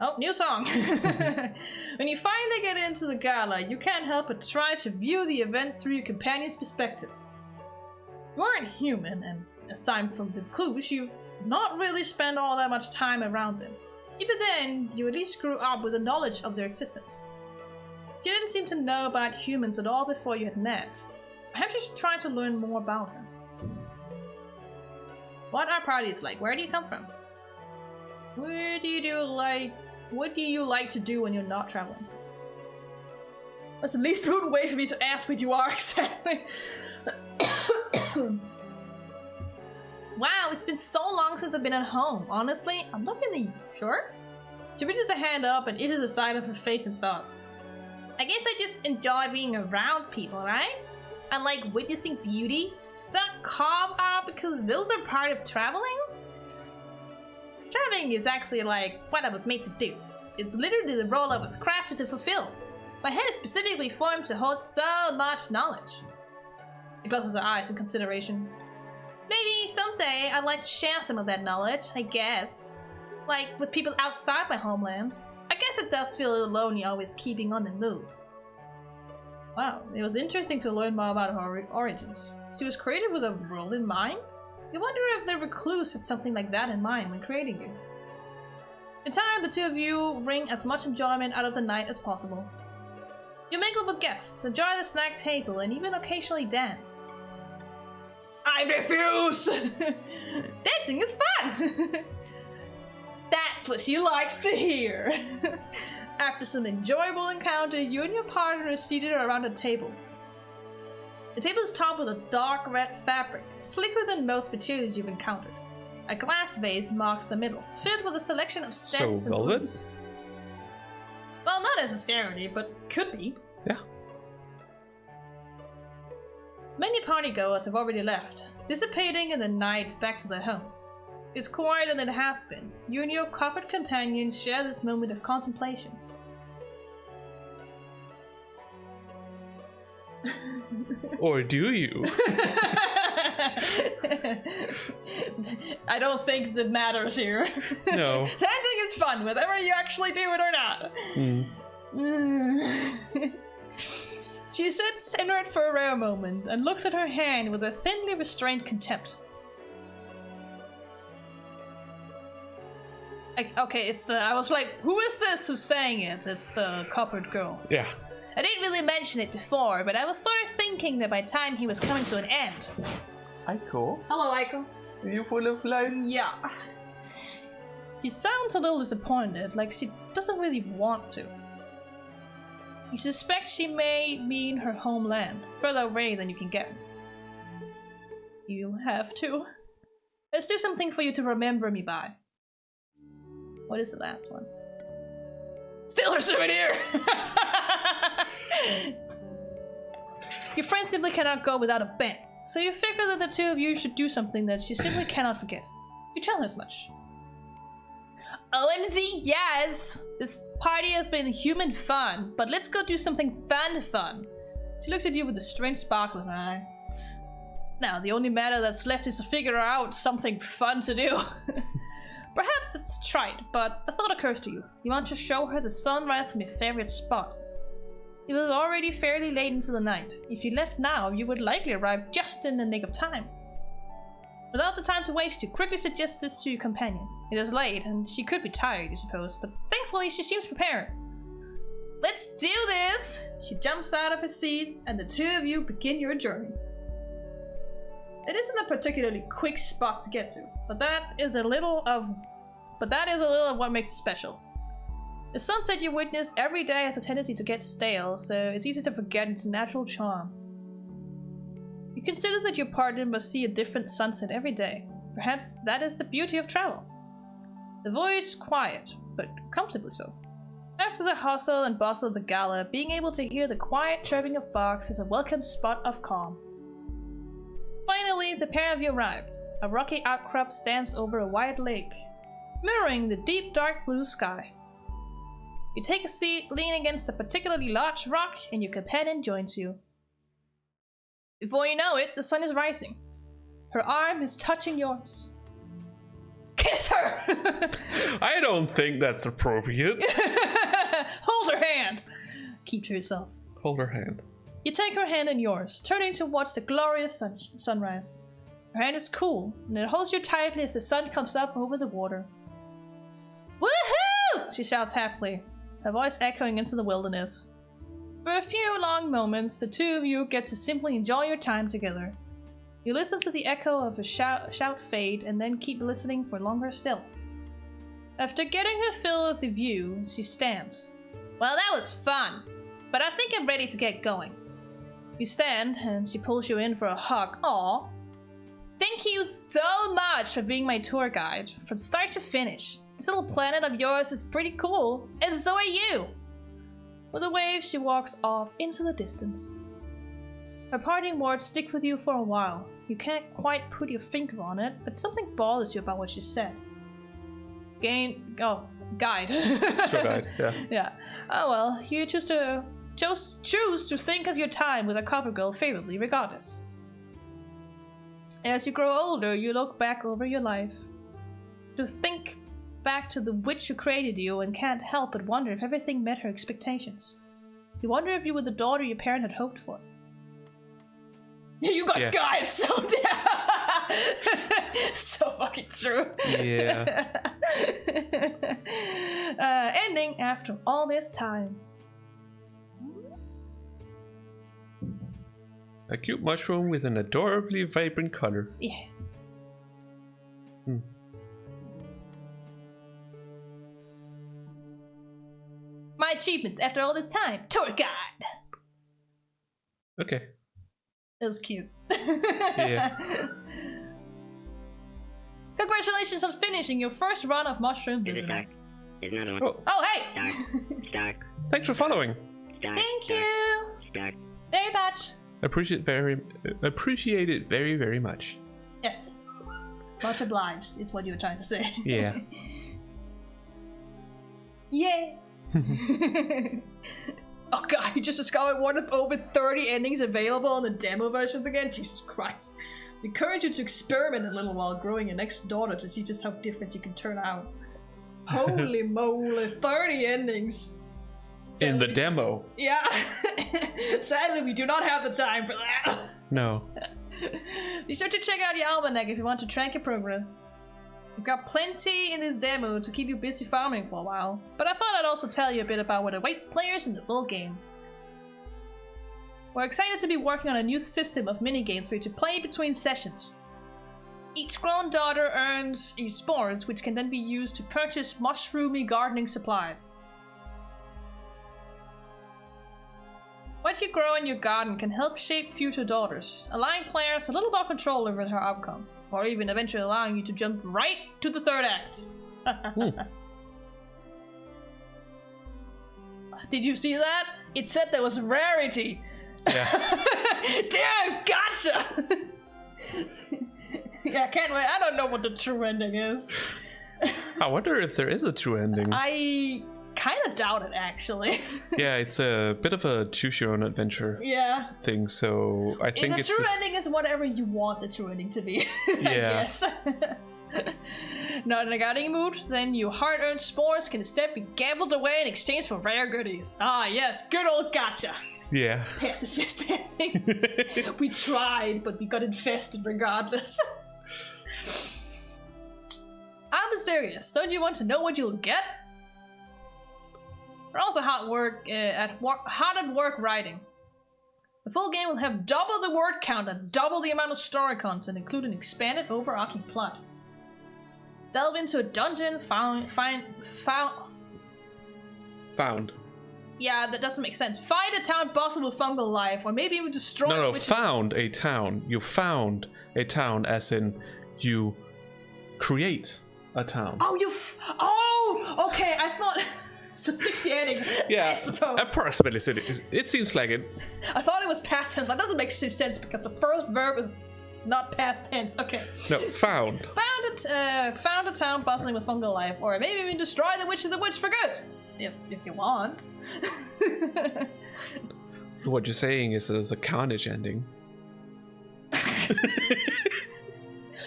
Oh, new song! When you finally get into the gala, you can't help but try to view the event through your companion's perspective. You aren't human, and aside from the clues, you've not really spent all that much time around them. Even then, you at least grew up with the knowledge of their existence. You didn't seem to know about humans at all before you had met. Perhaps you should try to learn more about her. What are parties like? Where do you come from? What do you like to do when you're not traveling? That's the least rude way for me to ask what you are exactly. Wow, it's been so long since I've been at home. Honestly, I'm not really sure. She reaches a hand up and itches the side of her face in thought. I guess I just enjoy being around people, right? And like witnessing beauty. Is that carved out because those are part of traveling? Traveling is actually like what I was made to do. It's literally the role I was crafted to fulfill. My head is specifically formed to hold so much knowledge. She closes her eyes in consideration. Maybe someday I'd like to share some of that knowledge, I guess. Like with people outside my homeland. I guess it does feel a little lonely always keeping on the move. Wow, it was interesting to learn more about her origins. She was created with a world in mind? You wonder if the recluse had something like that in mind when creating you. In time, the two of you wring as much enjoyment out of the night as possible. You mingle with guests, enjoy the snack table, and even occasionally dance. I refuse! Dancing is fun! That's what she likes to hear! After some enjoyable encounter, you and your partner are seated around a table. The table is topped with a dark red fabric, slicker than most materials you've encountered. A glass vase marks the middle, filled with a selection of stems and velvet? blooms. Well, not necessarily, but could be. Yeah. Many partygoers have already left, dissipating in the night back to their homes. It's quieter than it has been. You and your coppered companion share this moment of contemplation. Or do you? I don't think that matters here. No. Dancing is fun, whether you actually do it or not. She sits inert for a rare moment and looks at her hand with a thinly restrained contempt. Okay, it's the. I was like, who is this who's saying it? It's the coppered girl. Yeah. I didn't really mention it before, but I was sort of thinking that by time he was coming to an end. Aiko? Hello, Aiko. Are you full of life? Yeah. She sounds a little disappointed, like she doesn't really want to. You suspect she may mean her homeland, further away than you can guess. You have to. Let's do something for you to remember me by. What is the last one? Still her souvenir! Your friend simply cannot go without a band, so you figure that the two of you should do something that she simply cannot forget. You tell her as much. OMZ, yes! This party has been human fun, but let's go do something fun. She looks at you with a strange sparkle in her eye. Now, the only matter that's left is to figure out something fun to do. Perhaps it's trite, but a thought occurs to you. You want to show her the sunrise from your favorite spot. It was already fairly late into the night. If you left now, you would likely arrive just in the nick of time. Without the time to waste, you quickly suggest this to your companion. It is late, and she could be tired, you suppose, but thankfully she seems prepared. Let's do this! She jumps out of her seat, and the two of you begin your journey. It isn't a particularly quick spot to get to, but that is a little of what makes it special. The sunset you witness every day has a tendency to get stale, so it's easy to forget its natural charm. You consider that your partner must see a different sunset every day. Perhaps that is the beauty of travel. The voyage is quiet, but comfortably so. After the hustle and bustle of the gala, being able to hear the quiet chirping of barks is a welcome spot of calm. Finally, the pair of you arrived. A rocky outcrop stands over a wide lake, mirroring the deep dark blue sky. You take a seat, lean against a particularly large rock, and your companion joins you. Before you know it, the sun is rising. Her arm is touching yours. Kiss her! I don't think that's appropriate. Hold her hand! Keep to yourself. Hold her hand. You take her hand in yours, turning to watch the glorious sunrise. Her hand is cool, and it holds you tightly as the sun comes up over the water. Woohoo! She shouts happily, her voice echoing into the wilderness. For a few long moments, the two of you get to simply enjoy your time together. You listen to the echo of her shout fade, and then keep listening for longer still. After getting her fill of the view, she stands. Well, that was fun, but I think I'm ready to get going. You stand, and she pulls you in for a hug. Aw. Thank you so much for being my tour guide, from start to finish. This little planet of yours is pretty cool, and so are you. With a wave, she walks off into the distance. Her parting words stick with you for a while. You can't quite put your finger on it, but something bothers you about what she said. Guide. Sure, guide, yeah. Yeah. Oh well, you choose to think of your time with a copper girl favorably, regardless. As you grow older, you look back over your life. To think back to the witch who created you and can't help but wonder if everything met her expectations. You wonder if you were the daughter your parent had hoped for. You got guides, so so fucking true. Yeah. Ending after all this time. A cute mushroom with an adorably vibrant color. Yeah. My achievements after all this time. Tour guide. Okay. It was cute. Yeah. Congratulations on finishing your first run of mushroom There's a visiting. star. There's another one. Oh, hey! Star. Star. Thanks for following. Star. Thank Star. you Star. very much. Appreciate it very, very much. Yes. Much obliged is what you were trying to say. Yeah. Yeah. Oh god, you just discovered one of over 30 endings available on the demo version of the game? Jesus Christ. We encourage you to experiment a little while growing your next daughter to see just how different you can turn out. Holy moly, 30 endings. In the demo. Yeah. Sadly, we do not have the time for that. No. Be sure to check out your almanac if you want to track your progress. You've got plenty in this demo to keep you busy farming for a while, but I thought I'd also tell you a bit about what awaits players in the full game. We're excited to be working on a new system of minigames for you to play between sessions. Each grown daughter earns spores, which can then be used to purchase mushroomy gardening supplies. What you grow in your garden can help shape future daughters, allowing players a little more control over their outcome, or even eventually allowing you to jump right to the third act. Did you see that? It said there was rarity. Yeah. Damn, gotcha! Yeah, can't wait. I don't know what the true ending is. I wonder if there is a true ending. I kind of doubt it, actually. Yeah, it's a bit of a choose your own adventure thing, so I think the true ending is whatever you want the true ending to be. Yeah. I guess. Not in a gardening mood, then your hard-earned spores can instead be gambled away in exchange for rare goodies. Ah, yes, good old gotcha. Yeah. Pacifist ending. We tried, but we got infested regardless. I'm mysterious. Don't you want to know what you'll get? We're also hard at work writing. The full game will have double the word count and double the amount of story content, including expanded overarching plot. Delve into a dungeon, found. Yeah, that doesn't make sense. Find a town boss with fungal life, or maybe even destroy. No, found a town. You found a town, as in you create a town. Oh, okay. I thought so. 60 endings. Yeah, I suppose. approximately. It seems like it. I thought it was past tense. That doesn't make sense because the first verb is not past tense. Okay. No, found. Found a town bustling with fungal life, or maybe even destroy the Witch of the Woods for good, if you want. So what you're saying is there's a carnage ending.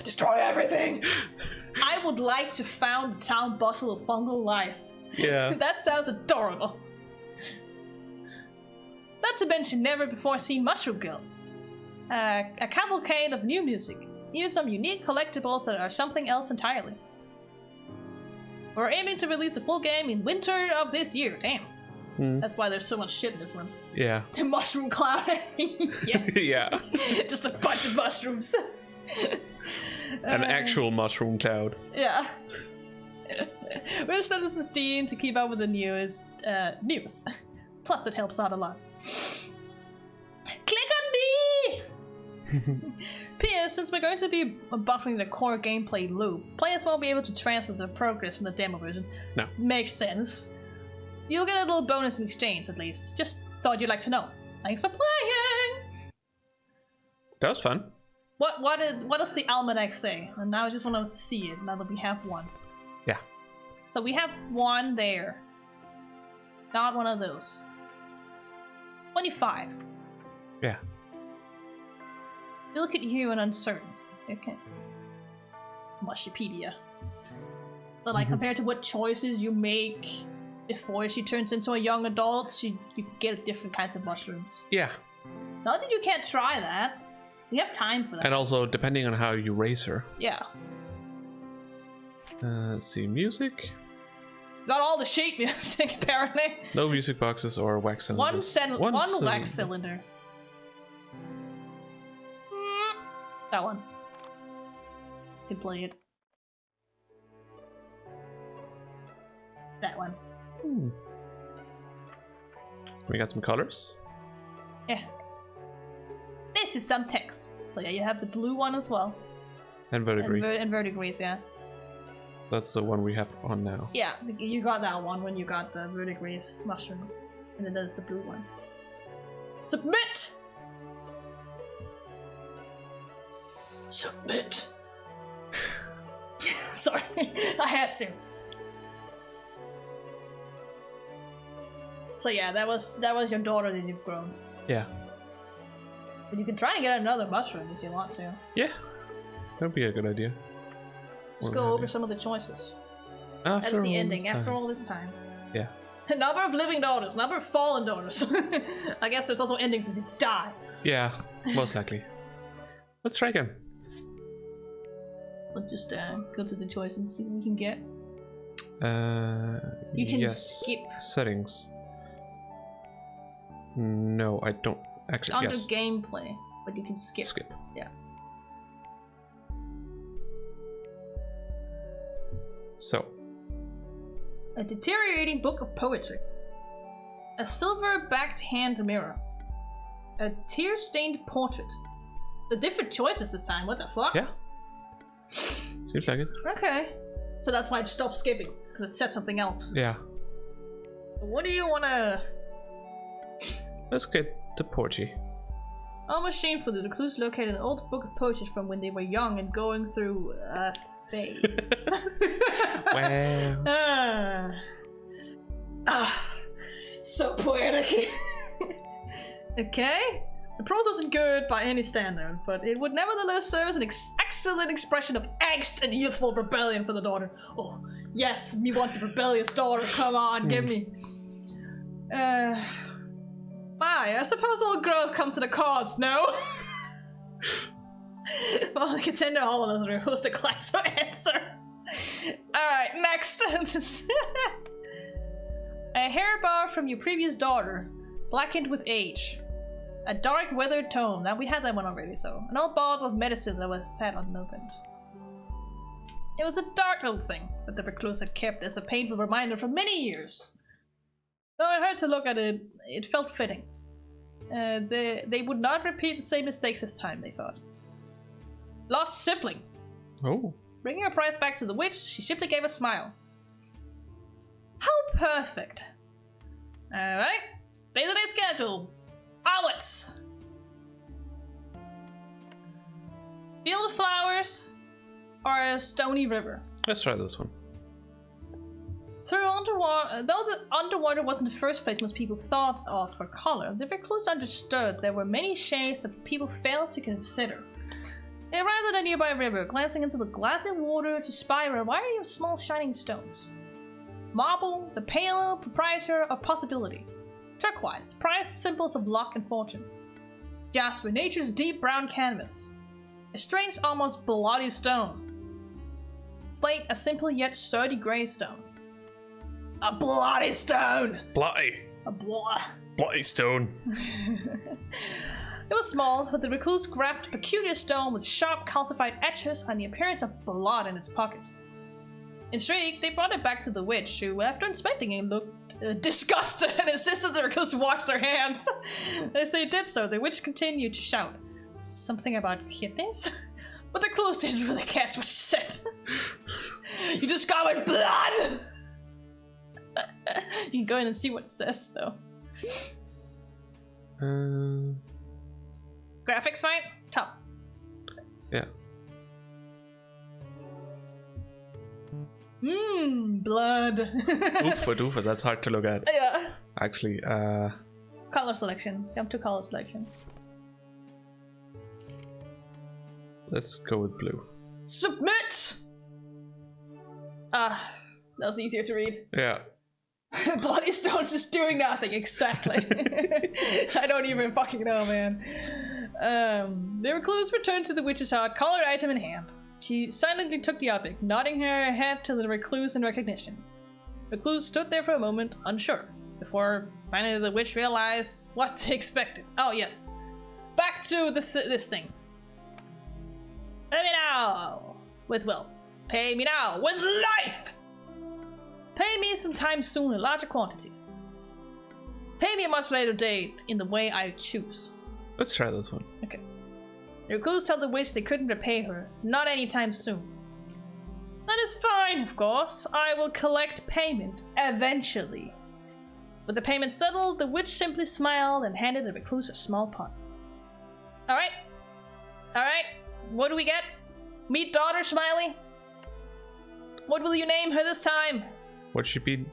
Destroy everything. I would like to found a town bustle with fungal life. Yeah. That sounds adorable. Not to mention never before seen mushroom girls. A cavalcade of new music. Even some unique collectibles that are something else entirely. We're aiming to release the full game in winter of this year. Damn. That's why there's so much shit in this one. Yeah. The mushroom cloud. Yeah. Yeah. Just a bunch of mushrooms. An actual mushroom cloud. Yeah. We're just on this in Steam to keep up with the news. Plus, it helps out a lot. Click on me! P.S. Since we're going to be buffering the core gameplay loop, players won't be able to transfer their progress from the demo version. No. Makes sense. You'll get a little bonus in exchange, at least. Just thought you'd like to know. Thanks for playing! That was fun. What does the almanac say? And now I just want to see it, now that we have one. Yeah. So we have one there. Not one of those. 25. Yeah. You look at you and uncertain. Okay. Mushipedia. So like compared to what choices you make before she turns into a young adult, you get different kinds of mushrooms. Yeah. Not that you can't try that. You have time for that. And also, depending on how you raise her. Yeah. Let's see, music. Got all the sheet music, apparently. No music boxes or wax cylinders. One wax cylinder. That one. You can play it. That one. We got some colors. Yeah. This is some text. So yeah, you have the blue one as well. And verdigris. And verdigris, yeah. That's the one we have on now. Yeah, you got that one when you got the verdigris mushroom. And then there's the blue one. Submit! Submit! Sorry, I had to. So yeah, that was your daughter that you've grown. Yeah. But you can try and get another mushroom if you want to. Yeah. That'd be a good idea. Let's go over some of the choices. That's the ending after all this time. Yeah. Number of living daughters, number of fallen daughters. I guess there's also endings if you die. Yeah, most likely. Let's try again. We'll just go to the choice and see what we can get. You can yes. skip. Settings. No, I don't actually. Under yes. gameplay, but you can skip. Skip. Yeah. So. A deteriorating book of poetry. A silver-backed hand mirror. A tear-stained portrait. The different choices this time. What the fuck? Yeah. Seems like it. Okay. So that's why I stopped skipping, because it said something else. Yeah. What do you wanna... Let's get the portrait. Almost shamefully, the recluse located an old book of poetry from when they were young and going through a phase. Wow. So poetic. Okay. The prose wasn't good by any standard, but it would nevertheless serve as an excellent expression of angst and youthful rebellion for the daughter. Oh, yes, me wants a rebellious daughter. Come on, give me. I suppose all growth comes at a cost, no? Well, the contender all of us are supposed to class of answer. Alright, next. A hair bar from your previous daughter, blackened with age. A dark weathered tome. Now we had that one already, so. An old bottle of medicine that was sat unopened. It was a dark little thing that the recluse had kept as a painful reminder for many years. Though it hurt to look at it, it felt fitting. They would not repeat the same mistakes this time, they thought. Lost sibling. Oh. Bringing her prize back to the witch, she simply gave a smile. How perfect. Alright. Day-to-day schedule. Onwards. Field of flowers or a stony river. Let's try this one. Through underwater, though the underwater wasn't the first place most people thought of for color, the recluse understood there were many shades that people failed to consider. They arrived at a nearby river, glancing into the glassy water to spy a variety of small shining stones. Marble, the pale proprietor of possibility. Turquoise, prized symbols of luck and fortune. Jasper, nature's deep brown canvas. A strange, almost bloody stone. Slate, a simple yet sturdy grey stone. A bloody stone! Bloody. A Bloody stone. It was small, but the recluse grabbed a peculiar stone with sharp calcified edges and the appearance of blood in its pockets. Intrigued, they brought it back to the witch, who, after inspecting it, looked disgusted and insisted the recluse wash their hands. As they did so, the witch continued to shout something about kittens, but the recluse didn't really catch what she said. You discovered blood! You can go in and see what it says, though. Graphics fine? Top. Yeah. Blood. Oofa, that's hard to look at. Yeah. Actually, Color selection. Jump to color selection. let's go with blue. Submit! That was easier to read. Yeah. Bloody Stone's just doing nothing, exactly. I don't even fucking know, man. The recluse returned to the witch's hut, colored item in hand. She silently took the object, nodding her head to the recluse in recognition. The recluse stood there for a moment, unsure, before finally the witch realized what to expect. Oh, yes. Back to this thing. Pay me now with wealth. Pay me now with life! Pay me sometime soon in larger quantities. Pay me a much later date in the way I choose. Let's try this one. Okay. The recluse told the witch they couldn't repay her, not anytime soon. That is fine, of course. I will collect payment eventually. With the payment settled, the witch simply smiled and handed the recluse a small pot. Alright. Alright. What do we get? Meet daughter, Smiley. What will you name her this time? What should we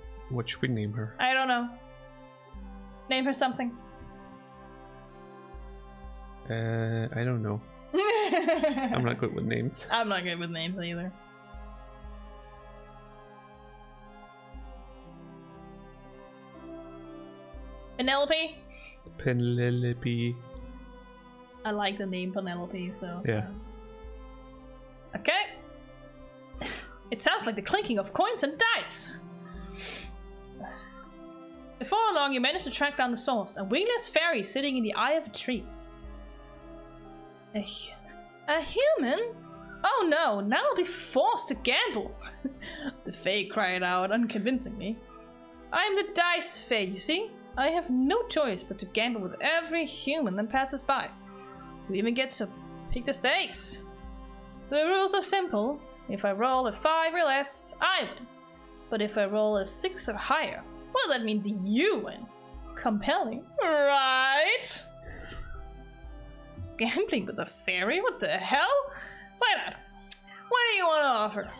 name her? I don't know. Name her something. I don't know. I'm not good with names. I'm not good with names either. Penelope? Penelope. I like the name Penelope, so... it's Yeah. fine. Okay. It sounds like the clinking of coins and dice. Before long, you manage to track down the source, a wingless fairy sitting in the eye of a tree. A human? Oh no, now I'll be forced to gamble. The Fae cried out unconvincingly. I am the dice Fae, you see? I have no choice but to gamble with every human that passes by. You even get to pick the stakes. The rules are simple. If I roll a 5 or less, I win. But if I roll a 6 or higher, well, that means you win. Compelling, right? Gambling with a fairy? What the hell? Why not? What do you want to offer?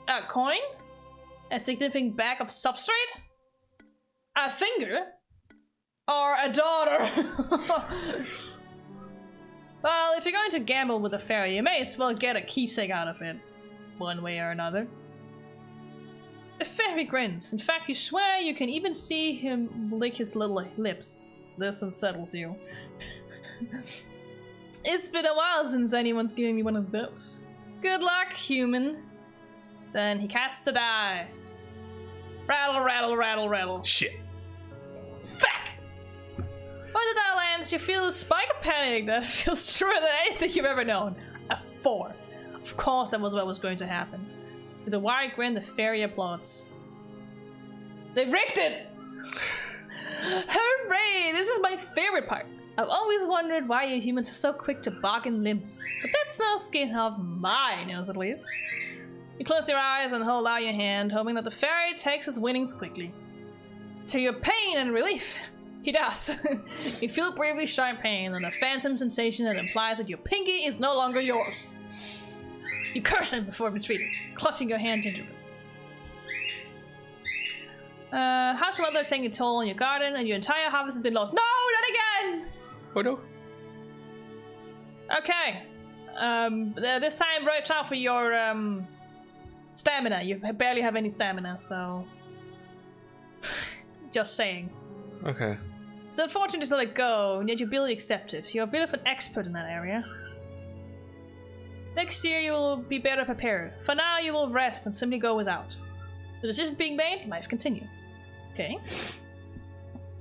A coin? A significant bag of substrate? A finger? Or a daughter? Well, if you're going to gamble with a fairy, you may as well get a keepsake out of it. One way or another. The fairy grins. In fact, you swear you can even see him lick his little lips. This unsettles you. It's been a while since anyone's given me one of those. Good luck, human. Then he casts a die. Rattle, rattle, rattle, rattle. Shit. Fuck! When the die lands, you feel a spike of panic that feels truer than anything you've ever known. A 4. Of course that was what was going to happen. With a wide grin, the fairy applauds. They've rigged it! Hooray! This is my favorite part. I've always wondered why you humans are so quick to bargain limbs. But that's no skin off my nose, at least. You close your eyes and hold out your hand, hoping that the fairy takes his winnings quickly. To your pain and relief, he does. You feel briefly sharp pain and a phantom sensation that implies that your pinky is no longer yours. You curse him before retreating, clutching your hand gingerly. House weather taking a toll on your garden and your entire harvest has been lost. No, not again! Oh no. Okay. This time right out for your stamina. You barely have any stamina, so... Just saying. Okay. It's unfortunate to let go, and yet your ability accepted. You're a bit of an expert in that area. Next year you will be better prepared. For now you will rest and simply go without. The decision being made, life continue. Okay.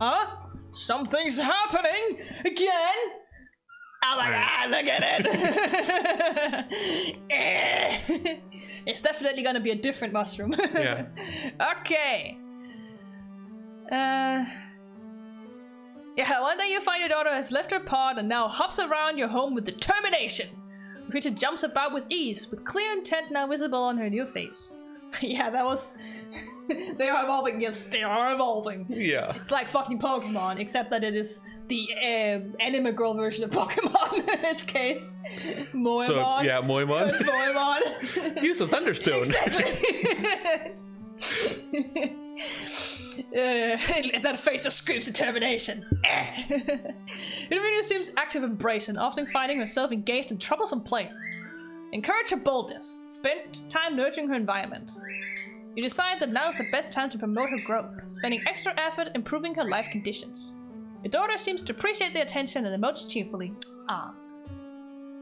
Huh? Something's happening! Again? Oh my god, look at it! It's definitely gonna be a different mushroom. Yeah. Okay. Yeah, one day you find your daughter has left her pod and now hops around your home with determination. The creature jumps about with ease, with clear intent now visible on her new face. Yeah, that was... They are evolving, yes, they are evolving. Yeah. It's like fucking Pokemon, except that it is the anime girl version of Pokemon in this case. Moemon. So, yeah, Moemon. Moemon. Use the Thunderstone. Exactly. That face just screams determination. It really seems active and bracing, often finding herself engaged in troublesome play. Encourage her boldness. Spend time nurturing her environment. You decide that now is the best time to promote her growth, spending extra effort improving her life conditions. Your daughter seems to appreciate the attention and emotes cheerfully. Ah,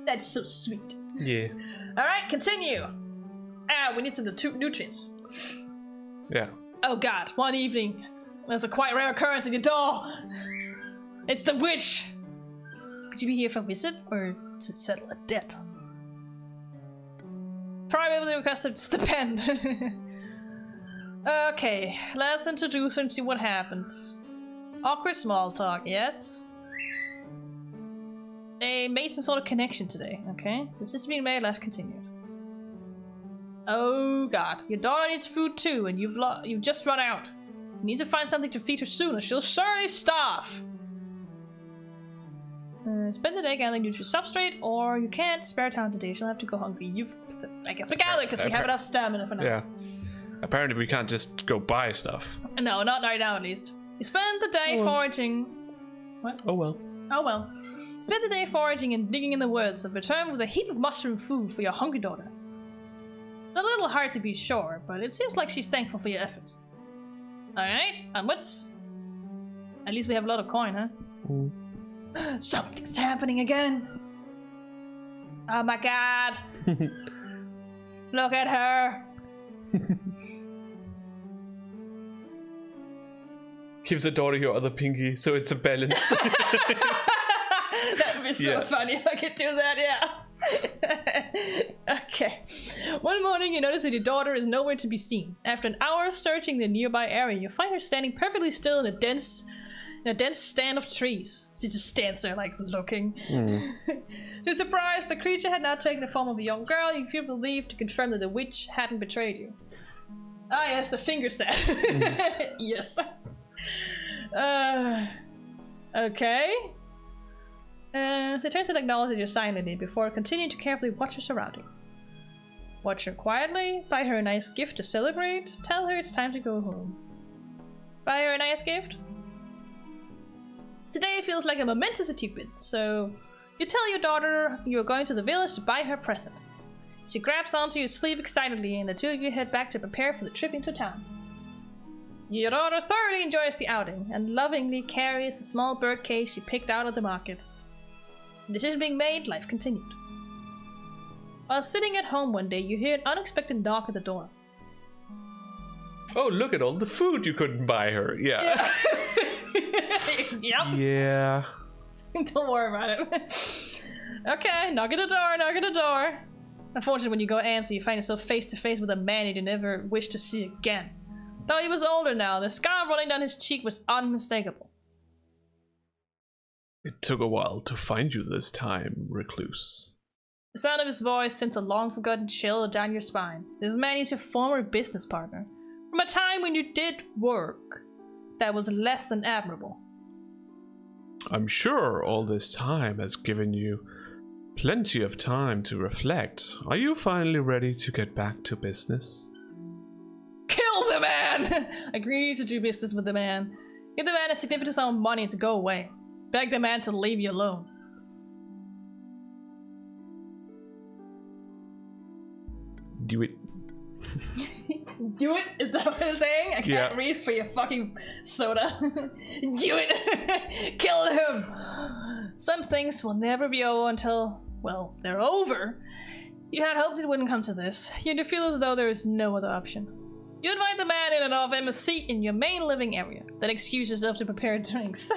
that's so sweet. Yeah. Alright, continue. Ah, we need some nutrients. Yeah. Oh god, one evening, there's a quite rare occurrence at your door. It's the witch. Could you be here for a visit or to settle a debt? Probably requested stipend. Okay, let's introduce her and see what happens. Awkward small talk, yes? They made some sort of connection today, okay? This is being made, let's continue. Oh god, your daughter needs food too, and you've just run out. You need to find something to feed her soon, or she'll surely starve. Spend the day gathering nutrient substrate, or you can't spare time today. She'll have to go hungry. I guess we gather because we have enough stamina for now. Yeah. Apparently we can't just go buy stuff. No, not right now at least. You spend the day foraging. What? Oh well. Oh well. Spend the day foraging and digging in the woods, and return with a heap of mushroom food for your hungry daughter. It's a little hard to be sure, but it seems like she's thankful for your efforts. Alright, onwards. At least we have a lot of coin, huh? Something's happening again. Oh my god. Look at her. Give the daughter your other pinky so it's a balance. That would be so funny if I could do that, yeah. Okay. One morning you notice that your daughter is nowhere to be seen. After an hour searching the nearby area, you find her standing perfectly still in a dense stand of trees. She just stands there like looking. To your surprise, the creature had now taken the form of a young girl. You feel relieved to confirm that the witch hadn't betrayed you. Ah yes, the finger stab. Yes. Okay. So turns to acknowledge you silently before continuing to carefully watch her surroundings. Watch her quietly, buy her a nice gift to celebrate, tell her it's time to go home. Buy her a nice gift? Today feels like a momentous achievement, so you tell your daughter you're going to the village to buy her a present. She grabs onto your sleeve excitedly, and the two of you head back to prepare for the trip into town. Your daughter thoroughly enjoys the outing, and lovingly carries the small bird case she picked out at the market. Decision being made, life continued. While sitting at home one day, you hear an unexpected knock at the door. Oh, look at all the food you couldn't buy her. Yeah. Yep. Yeah. Don't worry about it. Okay, knock at the door. Unfortunately, when you go answer, you find yourself face to face with a man you never wish to see again. Though he was older now, the scar running down his cheek was unmistakable. It took a while to find you this time, recluse. The sound of his voice sends a long-forgotten chill down your spine. This man is your former business partner, from a time when you did work that was less than admirable. I'm sure all this time has given you plenty of time to reflect. Are you finally ready to get back to business? Kill the man! Agree to do business with the man. Give the man a significant sum of money to go away. Beg the man to leave you alone. Do it. Do it? Is that what it's saying? I can't read for your fucking soda. Do it! Kill him! Some things will never be over until, well, they're over. You had hoped it wouldn't come to this. You feel as though there is no other option. You invite the man in and offer him a seat in your main living area, then excuse yourself to prepare drinks.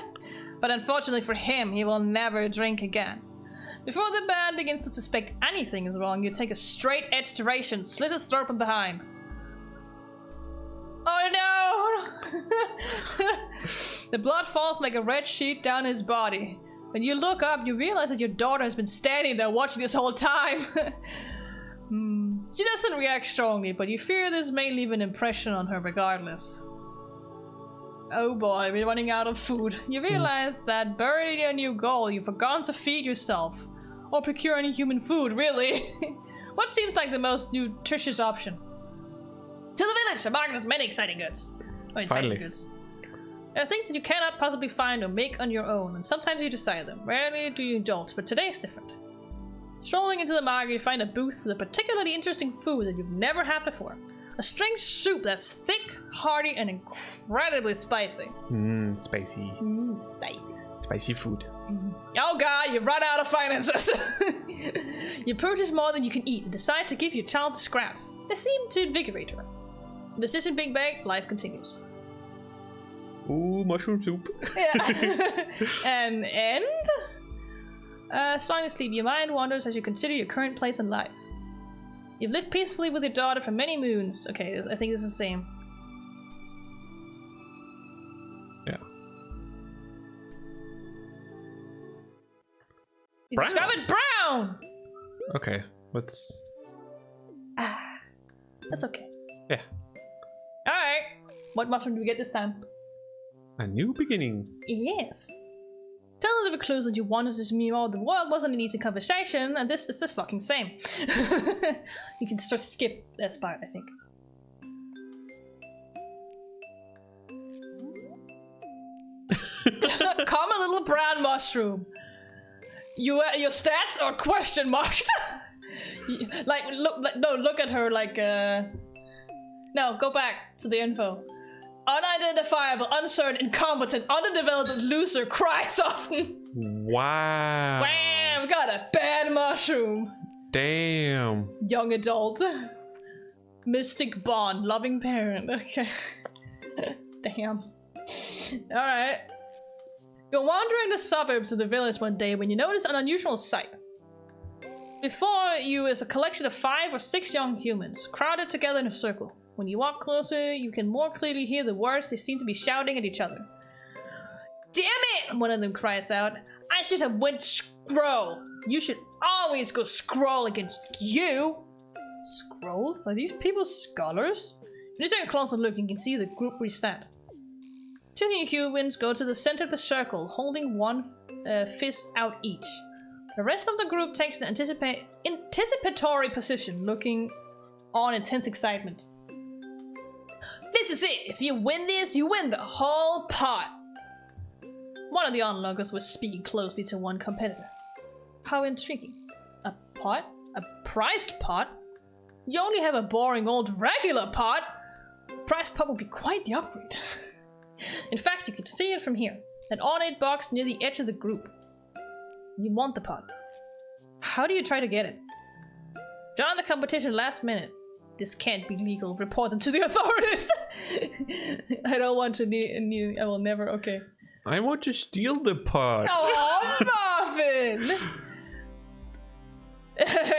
But unfortunately for him, he will never drink again. Before the man begins to suspect anything is wrong, you take a straight edge duration, slit his throat from behind. Oh no! The blood falls like a red sheet down his body. When you look up, you realize that your daughter has been standing there watching this whole time. She doesn't react strongly, but you fear this may leave an impression on her regardless. Oh boy, we're running out of food. You realize that buried in your new goal, you've forgotten to feed yourself. Or procure any human food, really. What seems like the most nutritious option? To the village! The market has many exciting goods. Oh, exciting goods. There are things that you cannot possibly find or make on your own, and sometimes you decide them. Rarely do you indulge, but today's different. Strolling into the market, you find a booth with a particularly interesting food that you've never had before. A strange soup that's thick, hearty, and incredibly spicy. Spicy. Spicy. Spicy food. Oh god, you've run out of finances! You purchase more than you can eat and decide to give your child the scraps. They seem to invigorate her. Decision being made, life continues. Ooh, mushroom soup. Yeah. And end? Strongly asleep, your mind wanders as you consider your current place in life. You've lived peacefully with your daughter for many moons. Okay, I think it's the same. Yeah. You discovered brown! Okay, let's... That's okay. Yeah. Alright. What mushroom do we get this time? A new beginning. Yes. Tell the recluse that you wanted to me all. The world wasn't an easy conversation, and this is just fucking same. You can just skip that part, I think. Come a little brown mushroom. Your stats are question marked. Look at her like no, go back to the info. unidentifiable, uncertain, incompetent, underdeveloped loser cries often. Wow. Wow, we got a bad mushroom. Damn. Young adult. Mystic bond, loving parent. Okay. Damn. Alright. You're wandering the suburbs of the village one day when you notice an unusual sight. Before you is a collection of 5 or 6 young humans, crowded together in a circle. When you walk closer, you can more clearly hear the words they seem to be shouting at each other. Damn it! One of them cries out. I should have went scroll. You should always go scroll against you. Scrolls? Are these people scholars? When you take a closer look, you can see the group reset. 2 new humans go to the center of the circle, holding one fist out each. The rest of the group takes an anticipatory position, looking on intense excitement. This is it! If you win this, you win the whole pot! One of the onlookers was speaking closely to one competitor. How intriguing. A pot? A priced pot? You only have a boring old regular pot? A priced pot would be quite the upgrade. In fact, you can see it from here. An ornate box near the edge of the group. You want the pot. How do you try to get it? Join the competition last minute. This can't be legal. Report them to the authorities. I don't want to I will never. Okay. I want to steal the pot. Oh, Muffin!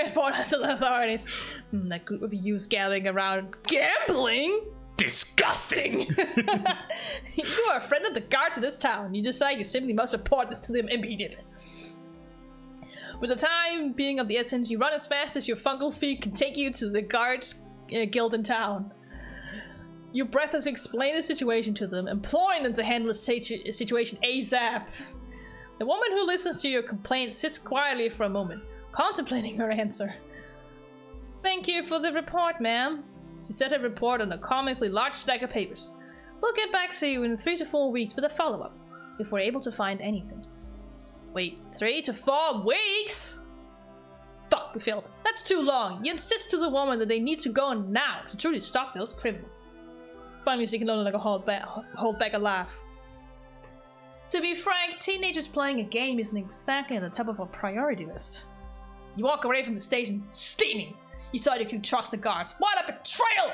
Report us to the authorities. That group of youths gathering around gambling? Disgusting! You are a friend of the guards of this town. You decide you simply must report this to them immediately. With the time being of the essence, you run as fast as your fungal feet can take you to the guards guild in town. You breathlessly explain the situation to them, imploring them to handle the situation ASAP. The woman who listens to your complaint sits quietly for a moment, contemplating her answer. Thank you for the report, ma'am. She set her report on a comically large stack of papers. We'll get back to you in 3 to 4 weeks with a follow-up, if we're able to find anything. Wait, 3 to 4 weeks? Fuck, we failed. That's too long. You insist to the woman that they need to go now to truly stop those criminals. Finally, she can only hold back a laugh. To be frank, teenagers playing a game isn't exactly on the top of our priority list. You walk away from the station steaming. You thought you could trust the guards. What a betrayal!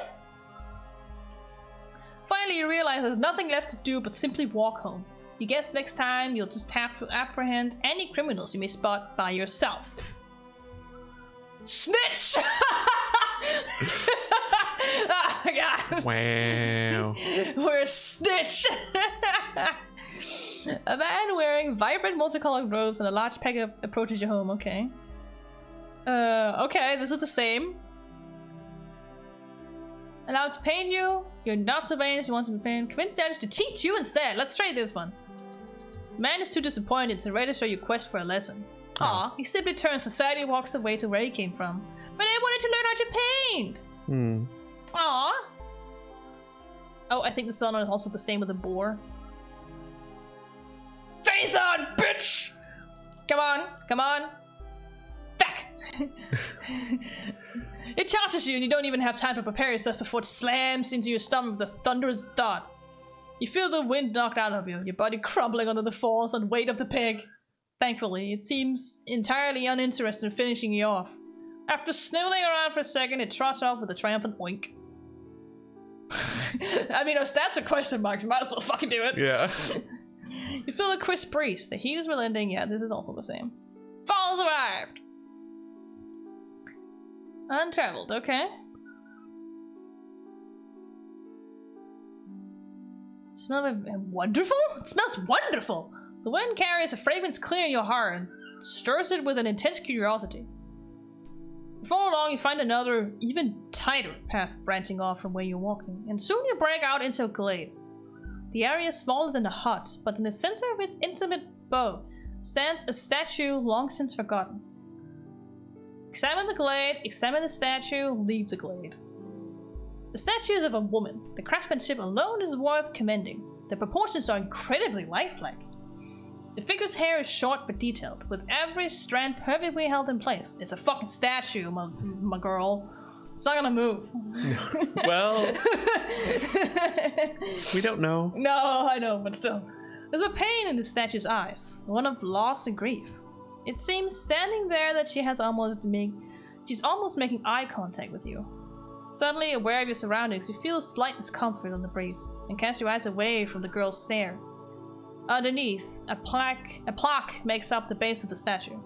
Finally, you realize there's nothing left to do but simply walk home. You guess next time you'll just have to apprehend any criminals you may spot by yourself. Snitch! Oh my god. Wow. We're a snitch! A man wearing vibrant multicolored robes and a large pack approaches your home, okay. Okay, this is the same. Allowed to paint you? You're not surveillance, you want to be painted. Convince the others to teach you instead. Let's try this one. The man is too disappointed to register your quest for a lesson. Aw, he simply turns aside and walks away to where he came from. But I wanted to learn how to paint! Aw. Oh, I think the sun is also the same with the boar. Face on, bitch! Come on, come on. Back! It charges you and you don't even have time to prepare yourself before it slams into your stomach with a thunderous thud. You feel the wind knocked out of you, your body crumbling under the force and weight of the pig. Thankfully, it seems entirely uninterested in finishing you off. After sniveling around for a second, it trots off with a triumphant oink. I mean, our stats are question marks, you might as well fucking do it. Yeah. You feel a crisp breeze. The heat is relenting. Yeah, this is also the same. Fall's arrived! Untraveled, okay. Smell wonderful? It smells wonderful! The wind carries a fragrance clear in your heart and stirs it with an intense curiosity. Before long, you find another, even tighter path branching off from where you're walking, and soon you break out into a glade. The area is smaller than a hut, but in the center of its intimate bow stands a statue long since forgotten. Examine the glade, examine the statue, leave the glade. The statue is of a woman. The craftsmanship alone is worth commending. The proportions are incredibly lifelike. The figure's hair is short but detailed, with every strand perfectly held in place. It's a fucking statue, my girl. It's not gonna move. Well, we don't know. No, I know, but still. There's a pain in the statue's eyes, one of loss and grief. It seems standing there that she's almost making eye contact with you. Suddenly aware of your surroundings, you feel a slight discomfort on the breeze, and cast your eyes away from the girl's stare. Underneath, a plaque makes up the base of the statue.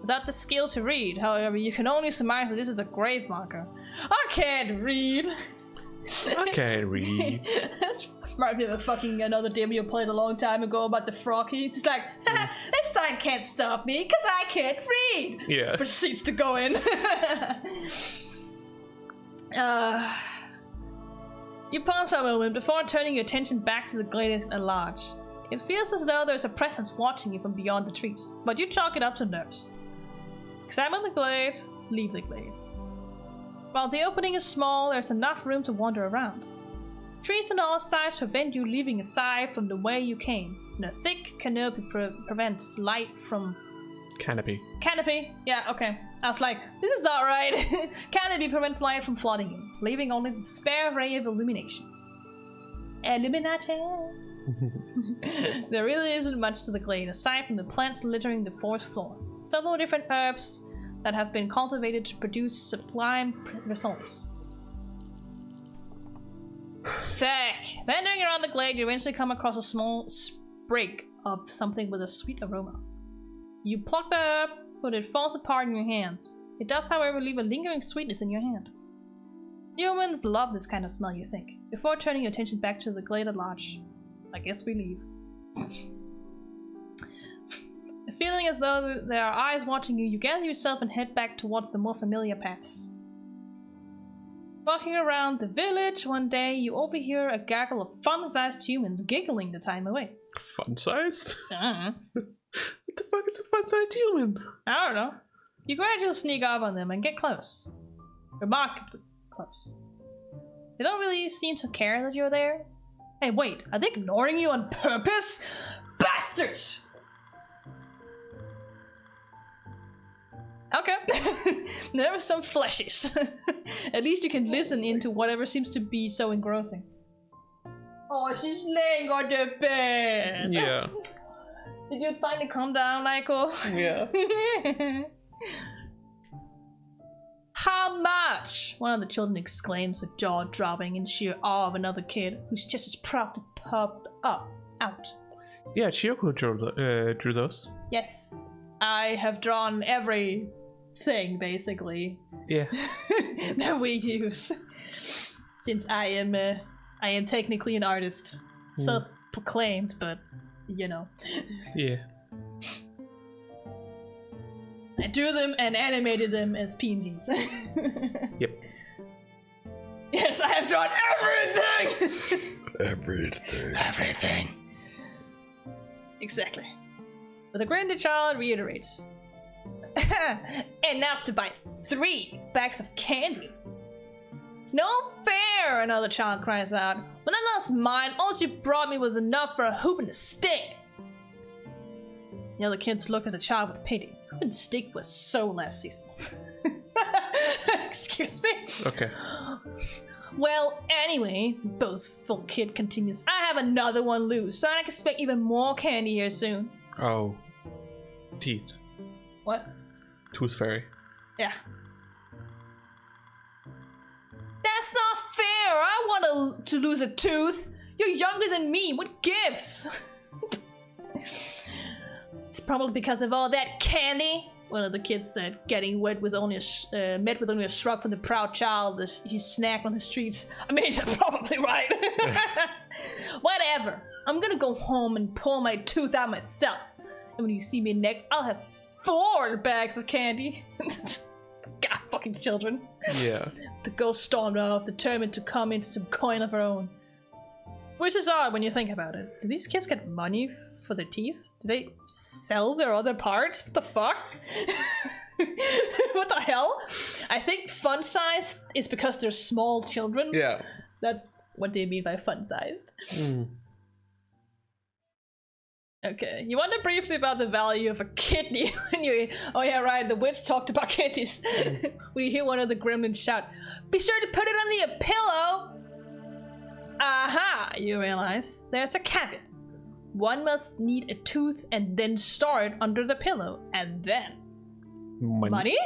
Without the skill to read, however, you can only surmise that this is a grave marker. I can't read! I can't read. That's reminds me of another demo you played a long time ago about the froggy. It's just like, this sign can't stop me because I can't read. Yeah. Proceeds to go in. You pause for a moment before turning your attention back to the glade at large. It feels as though there's a presence watching you from beyond the trees, but you chalk it up to nerves. Examine the glade, leave the glade. While the opening is small, there's enough room to wander around. Trees on all sides prevent you leaving aside from the way you came, and a thick canopy prevents light from... Canopy. Canopy? Yeah, okay. I was like, this is not right. Canopy prevents light from flooding you, leaving only the spare ray of illumination. Illuminati! There really isn't much to the glade, aside from the plants littering the forest floor. Several different herbs that have been cultivated to produce sublime results. Fuck! Wandering around the glade, you eventually come across a small sprig of something with a sweet aroma. You pluck the herb, but it falls apart in your hands. It does, however, leave a lingering sweetness in your hand. Humans love this kind of smell, you think, before turning your attention back to the glade at large. I guess we leave. Feeling as though there are eyes watching you, you gather yourself and head back towards the more familiar paths. Walking around the village one day, you overhear a gaggle of fun-sized humans giggling the time away. Fun-sized? Uh-huh. What the fuck is a fun-sized human? I don't know. You gradually sneak up on them and get close. Remarkably close. They don't really seem to care that you're there. Hey, wait, are they ignoring you on purpose? Bastards! Okay. There are some fleshies. At least you can listen into whatever seems to be so engrossing. Oh, she's laying on the bed. Yeah. Did you finally calm down, Aiko? Yeah. How much? One of the children exclaims, with jaw dropping in sheer awe of another kid who's just as proud to pop up out. Yeah, Chiyoko drew those. Yes. I have drawn everything, basically. Yeah. That we use. Since I am technically an artist. Self-proclaimed, but, you know. Yeah. I drew them and animated them as PNGs. Yep. Yes, I have drawn everything! Everything. Exactly. But the granted child reiterates. Enough to buy 3 bags of candy. No fair, another child cries out. When I lost mine, all she brought me was enough for a hoop and a stick. The other kids looked at the child with pity. Hoop and stick was so last season. Excuse me? Okay. Well, anyway, the boastful kid continues. I have another one loose, so I can expect even more candy here soon. Oh. Teeth. What? Tooth fairy. Yeah. That's not fair! I want to lose a tooth! You're younger than me, what gives? It's probably because of all that candy, one of the kids said, getting met with only a shrug from the proud child as he snacked on the streets. I mean, they're probably right. Whatever. I'm gonna go home and pull my tooth out myself. And when you see me next, I'll have 4 bags of candy. God, fucking children. Yeah. The girl stormed off, determined to come into some coin of her own. Which is odd when you think about it. Do these kids get money for their teeth? Do they sell their other parts? What the fuck? What the hell? I think fun-sized is because they're small children. Yeah. That's what they mean by fun-sized. Okay, you wonder briefly about the value of a kidney when you... Oh yeah, right, the witch talked about kidneys. When you hear one of the gremlins shout, "Be sure to put it under your pillow!" Aha! You realize there's a caveat. One must need a tooth and then store it under the pillow, and then... Money?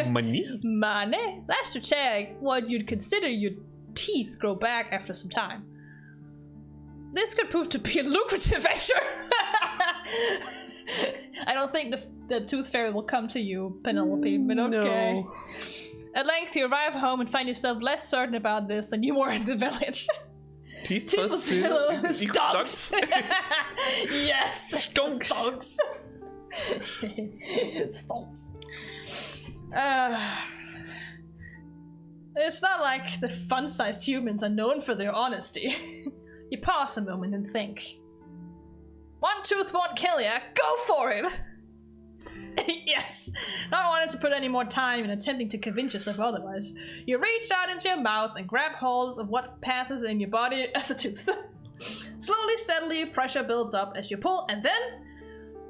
Money? Money? That's to check what you'd consider your teeth grow back after some time. This could prove to be a lucrative venture. I don't think the tooth fairy will come to you, Penelope, but okay. No. At length, you arrive home and find yourself less certain about this than you were in the village. Teeth Toothless pillow stonks. Yes, Stonks. Stonks. Stonks. It's not like the fun-sized humans are known for their honesty. You pause a moment and think. One tooth won't kill ya. Go for it! Yes. Not wanting to put any more time in attempting to convince yourself otherwise, you reach out into your mouth and grab hold of what passes in your body as a tooth. Slowly, steadily, pressure builds up as you pull, and then...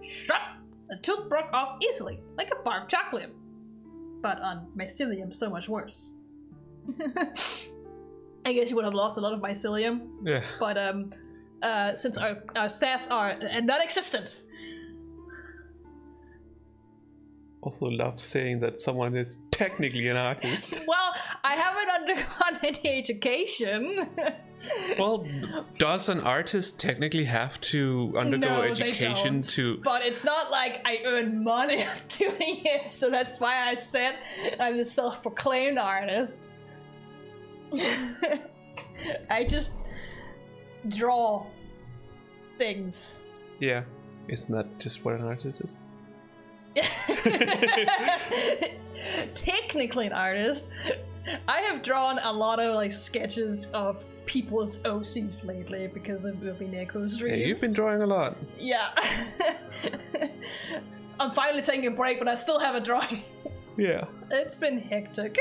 Shut! The tooth broke off easily, like a bar of chocolate. But on mycelium, so much worse. I guess you would have lost a lot of mycelium. Yeah. But since our stats are non-existent. Also love saying that someone is technically an artist. Well, I haven't undergone any education. Well, does an artist technically have to undergo education to... But it's not like I earn money doing it, so that's why I said I'm a self-proclaimed artist. I just draw things. Yeah, isn't that just what an artist is? Technically an artist. I have drawn a lot of like sketches of people's OCs lately because of Mineko's dreams. Yeah, you've been drawing a lot. Yeah. I'm finally taking a break, but I still have a drawing. Yeah. It's been hectic.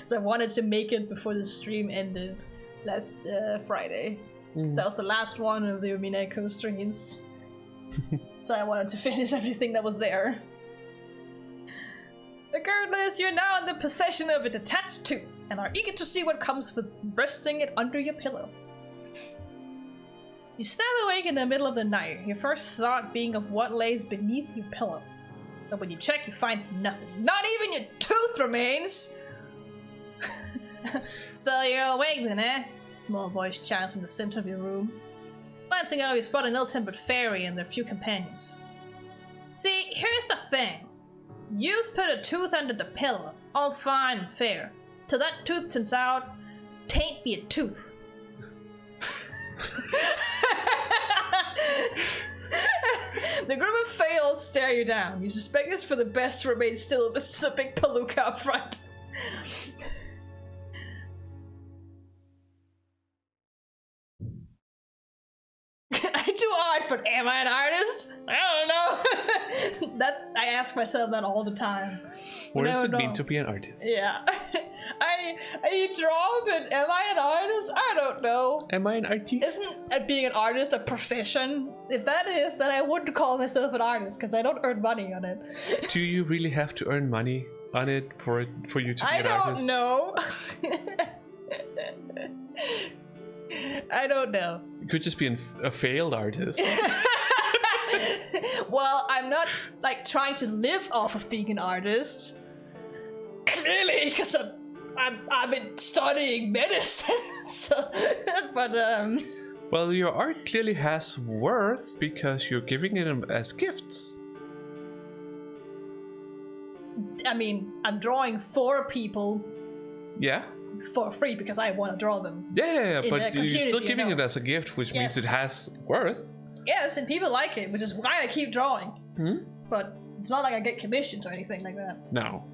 So I wanted to make it before the stream ended last Friday. So that was the last one of the Mineko streams. So I wanted to finish everything that was there. Regardless, you're now in the possession of a detached tooth and are eager to see what comes with resting it under your pillow. You stand awake in the middle of the night, your first thought being of what lays beneath your pillow. But when you check, you find nothing. Not even your tooth remains! So you're awake then, eh? A small voice chimes from the center of your room. Glancing over, you spot an ill-tempered fairy and their few companions. See, here's the thing. You's put a tooth under the pillow, all fine and fair. Till that tooth turns out, tain't be a tooth. The group of fails stare you down. You suspect it's for the best to remain still. This is a big palooka up front. I do art, but am I an artist? I don't know. I ask myself that all the time. What does it mean to be an artist? Yeah. I draw, but am I an artist? I don't know. Am I an artist? Isn't being an artist a profession? If that is, then I wouldn't call myself an artist because I don't earn money on it. Do you really have to earn money on it for you to be an artist? I don't know. I don't know. You could just be a failed artist. Well, I'm not like trying to live off of being an artist. Clearly, because I've been studying medicine. So, but Well, your art clearly has worth because you're giving it as gifts. I mean, I'm drawing for people. Yeah. For free because I want to draw them. Yeah, but you're still giving it as a gift, which means it has worth. Yes, and people like it, which is why I keep drawing. Hmm? But it's not like I get commissions or anything like that. No.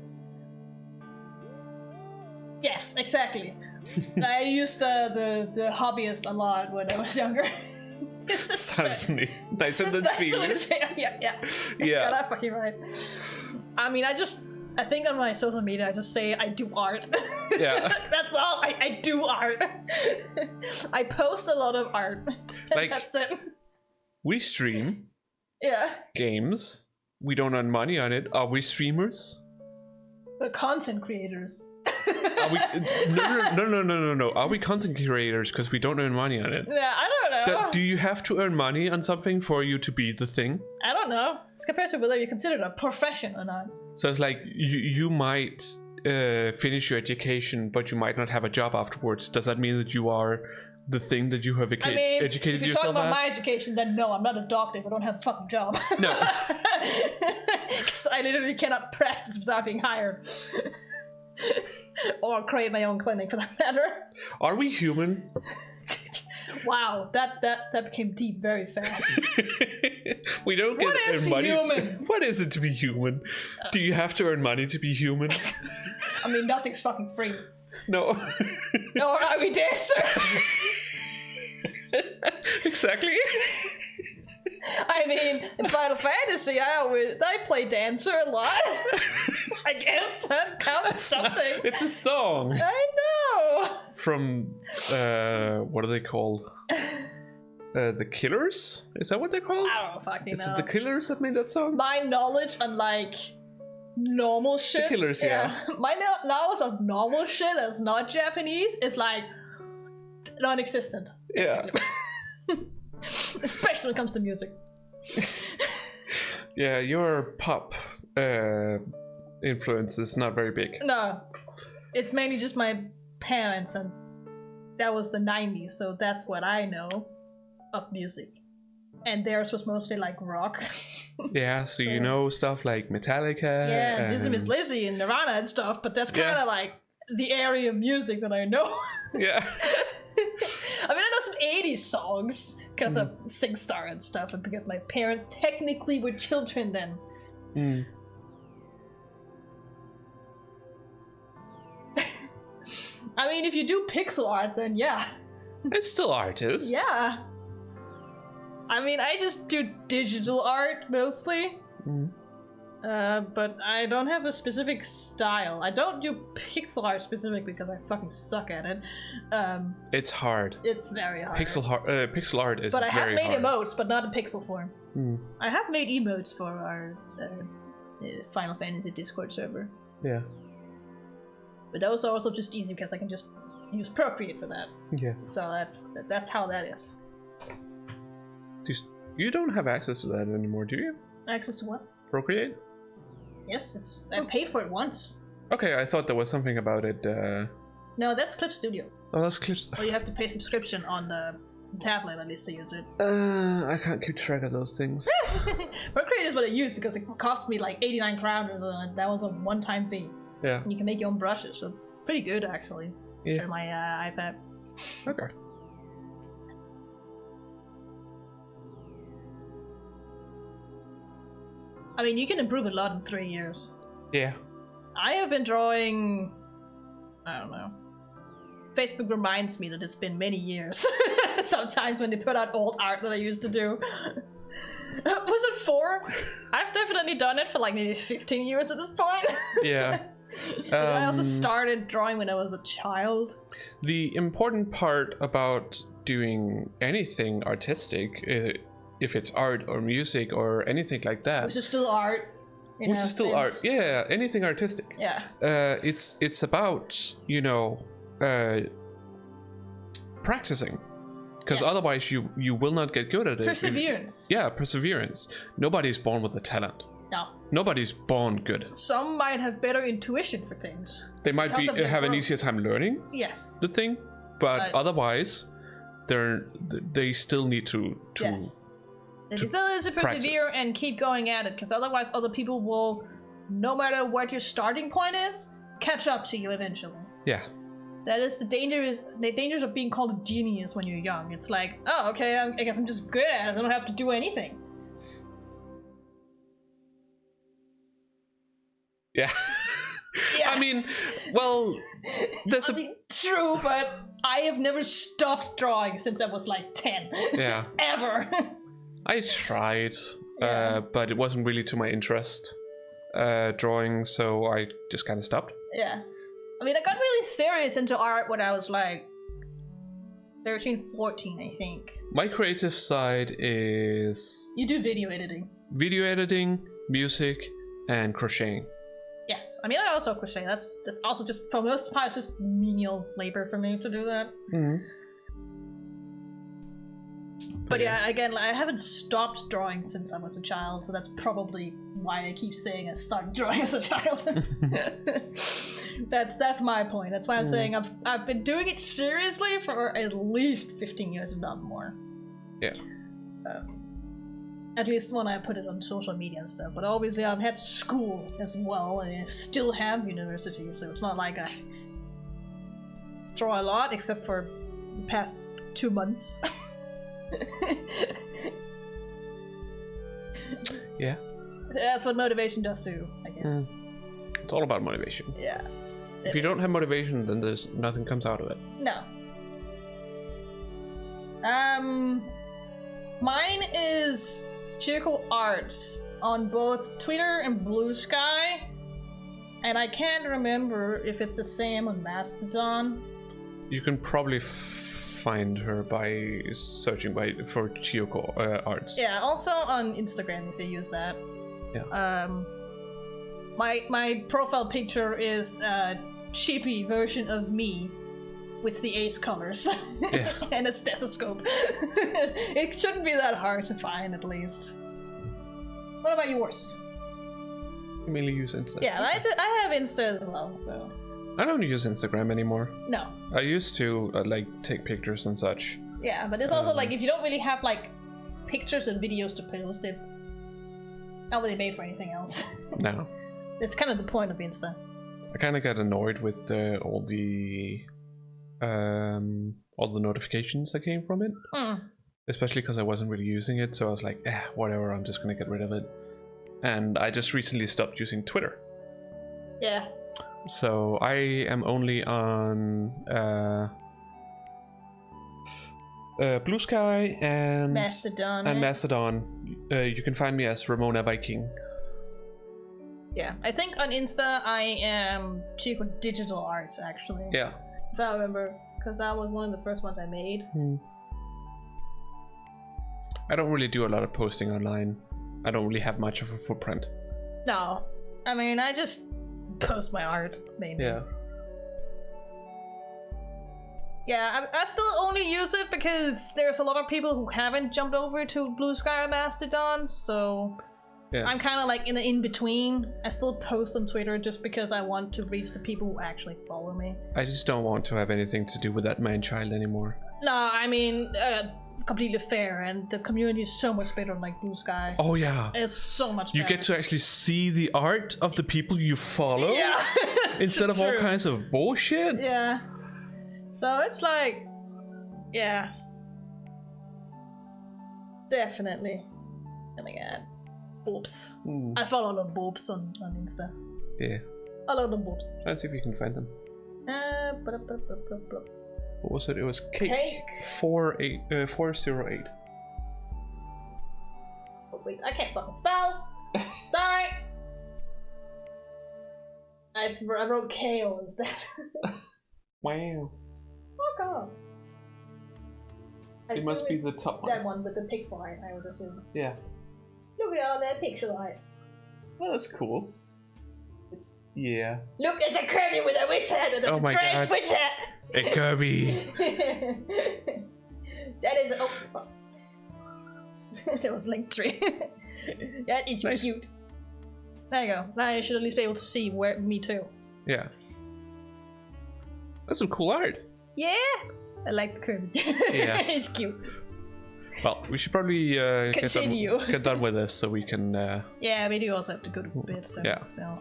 Yes, exactly. I used the hobbyist a lot when I was younger. It's just Sounds neat. Nice and feeling. Yeah. Yeah. That's fucking right. I mean, I think on my social media I just say I do art. Yeah. That's all. I do art. I post a lot of art. Like, that's it. We stream Yeah. games. We don't earn money on it. Are we streamers? We're content creators. Are we? No. Are we content creators because we don't earn money on it? Yeah, I don't know. Do you have to earn money on something for you to be the thing? I don't know. It's compared to whether you consider it a profession or not. So it's like you might finish your education, but you might not have a job afterwards. Does that mean that you are the thing that you have educated if you're yourself talking about as? my education, then no, I'm not a doctor if I don't have a fucking job. No. Because I literally cannot practice without being hired. Or create my own clinic for that matter. Are we human? Wow, that became deep very fast. We don't get earn money. Human? What is it to be human? Do you have to earn money to be human? I mean, nothing's fucking free. No. Nor are we dancer. Exactly. I mean, in Final Fantasy, I play dancer a lot. I guess that counts something. It's a song. I know. From what are they called? The Killers? Is that what they're called? I don't fucking know. Is it the Killers that made that song? My knowledge on like normal shit. The Killers, yeah. My knowledge of normal shit that's not Japanese is like non-existent. Yeah. Especially when it comes to music. Yeah, your pop influence is not very big. No, it's mainly just my parents, and that was the 90s, so that's what I know of music. And theirs was mostly like rock. Yeah, so you know stuff like Metallica. Yeah, and... Lizzie Miss Lizzie and Nirvana and stuff, but that's kind of like the area of music that I know. Yeah. I mean, I know some 80s songs because of SingStar and stuff, and because my parents technically were children then. Mm. I mean, if you do pixel art, then yeah. It's still artist. Yeah. I mean, I just do digital art mostly. Mm. But I don't have a specific style. I don't do pixel art specifically because I fucking suck at it. It's hard. It's very hard. Pixel art is but I have very made hard. emotes, but not in pixel form. Mm. I have made emotes for our Final Fantasy Discord server. Yeah. But those are also just easy because I can just use Procreate for that. Yeah. So that's how that is. You don't have access to that anymore, do you? Access to what? Procreate? Yes, I paid for it once. Okay, I thought there was something about it. No, that's Clip Studio. Oh, that's Clips. Or you have to pay subscription on the tablet at least to use it. I can't keep track of those things. Procreate is what I use because it cost me like 89 crowns, and that was a one-time fee. Yeah. And you can make your own brushes, so pretty good actually. Yeah. For my iPad. Okay. I mean, you can improve a lot in 3 years. Yeah. I have been drawing... I don't know. Facebook reminds me that it's been many years. Sometimes when they put out old art that I used to do. Was it 4? I've definitely done it for like maybe 15 years at this point. Yeah. I also started drawing when I was a child. The important part about doing anything artistic, if it's art or music or anything like that, which is still art. Which is still art. Yeah, anything artistic. Yeah. It's about, practicing. Because otherwise you will not get good at it. Perseverance. Yeah, perseverance. Nobody's born with a talent. No. Nobody's born good. Some might have better intuition for things. They might have an easier time learning. Yes. The thing, but otherwise, they still need to yes. They still need to persevere and keep going at it, because otherwise other people will, no matter what your starting point is, catch up to you eventually. Yeah. That is the dangers of being called a genius when you're young. It's like, oh, okay, I guess I'm just good at it. I don't have to do anything. Yeah. Yeah. I mean, well, there's true, but I have never stopped drawing since I was like 10. Yeah. Ever. I tried, but it wasn't really to my interest, drawing, so I just kind of stopped. Yeah. I mean, I got really serious into art when I was like 13, 14, I think. My creative side is You do video editing. video editing, music, and crocheting. Yes, I mean I also crochet. That's also just for most part it's just menial labor for me to do that. Mm-hmm. But yeah, again, I haven't stopped drawing since I was a child, so that's probably why I keep saying I started drawing as a child. That's my point. That's why I'm saying I've been doing it seriously for at least 15 years, if not more. Yeah. At least when I put it on social media and stuff. But obviously I've had school as well, and I still have university, so it's not like I draw a lot, except for the past 2 months. Yeah. That's what motivation does too, I guess. It's all about motivation. Yeah. If you don't have motivation, then there's nothing comes out of it. No. Mine is Chiyoko Arts on both Twitter and Blue Sky, and I can't remember if it's the same on Mastodon. You can probably find her by searching for Chiyoko Arts. Yeah, also on Instagram if you use that. Yeah. My profile picture is a cheapy version of me with the ace colors Yeah. and a stethoscope. It shouldn't be that hard to find, at least. What about yours? You mainly use Insta. Yeah, I have Insta as well, so. I don't use Instagram anymore. No. I used to take pictures and such. Yeah, but it's also like if you don't really have like pictures and videos to post, it's not really made for anything else. No. It's kind of the point of Insta. I kind of got annoyed with all the notifications that came from it. Especially because I wasn't really using it, so I was like, whatever, I'm just gonna get rid of it. And I just recently stopped using Twitter. Yeah. So I am only on Blue Sky and Mastodon. Mastodon. You can find me as Ramona Viking. Yeah, I think on Insta I am Chiyoko Digital Arts, actually. Yeah. If I remember, because that was one of the first ones I made. I don't really do a lot of posting online. I don't really have much of a footprint. No, I mean I just post my art mainly. Yeah. Yeah, I still only use it because there's a lot of people who haven't jumped over to Blue Sky or Mastodon, so Yeah. I'm kind of like in between. I still post on Twitter just because I want to reach the people who actually follow me. I just don't want to have anything to do with that man-child anymore. No, I mean, completely fair, and the community is so much better on like Blue Sky. Oh yeah. It's so much better. You get to actually see the art of the people you follow. Yeah. Instead of all True. kinds of bullshit. Yeah. So it's like, yeah. Definitely. Oh my god. Boobs. I follow the boobs on Insta. Yeah. I love the boobs. Try and see if you can find them. What was it? It was Cake 408. Oh, wait, I can't fucking spell. Sorry. I wrote KO instead. Wow. Fuck off. It must be the top one. That one with the pixel art, I would assume. Yeah. Look at all that pixel art. Well, that's cool. Yeah. Look, there's a Kirby with a witch hat, with a Oh my strange God. witch hat. Hey, Kirby. That is, oh fuck. That was Linktree. That is Nice. cute. There you go. Now you should at least be able to see where me too. Yeah. That's some cool art. Yeah, I like the Kirby. Yeah. It's cute. Well, we should probably Continue. get done with this so we can. Yeah, we do also have to go to bed soon. Yeah. So.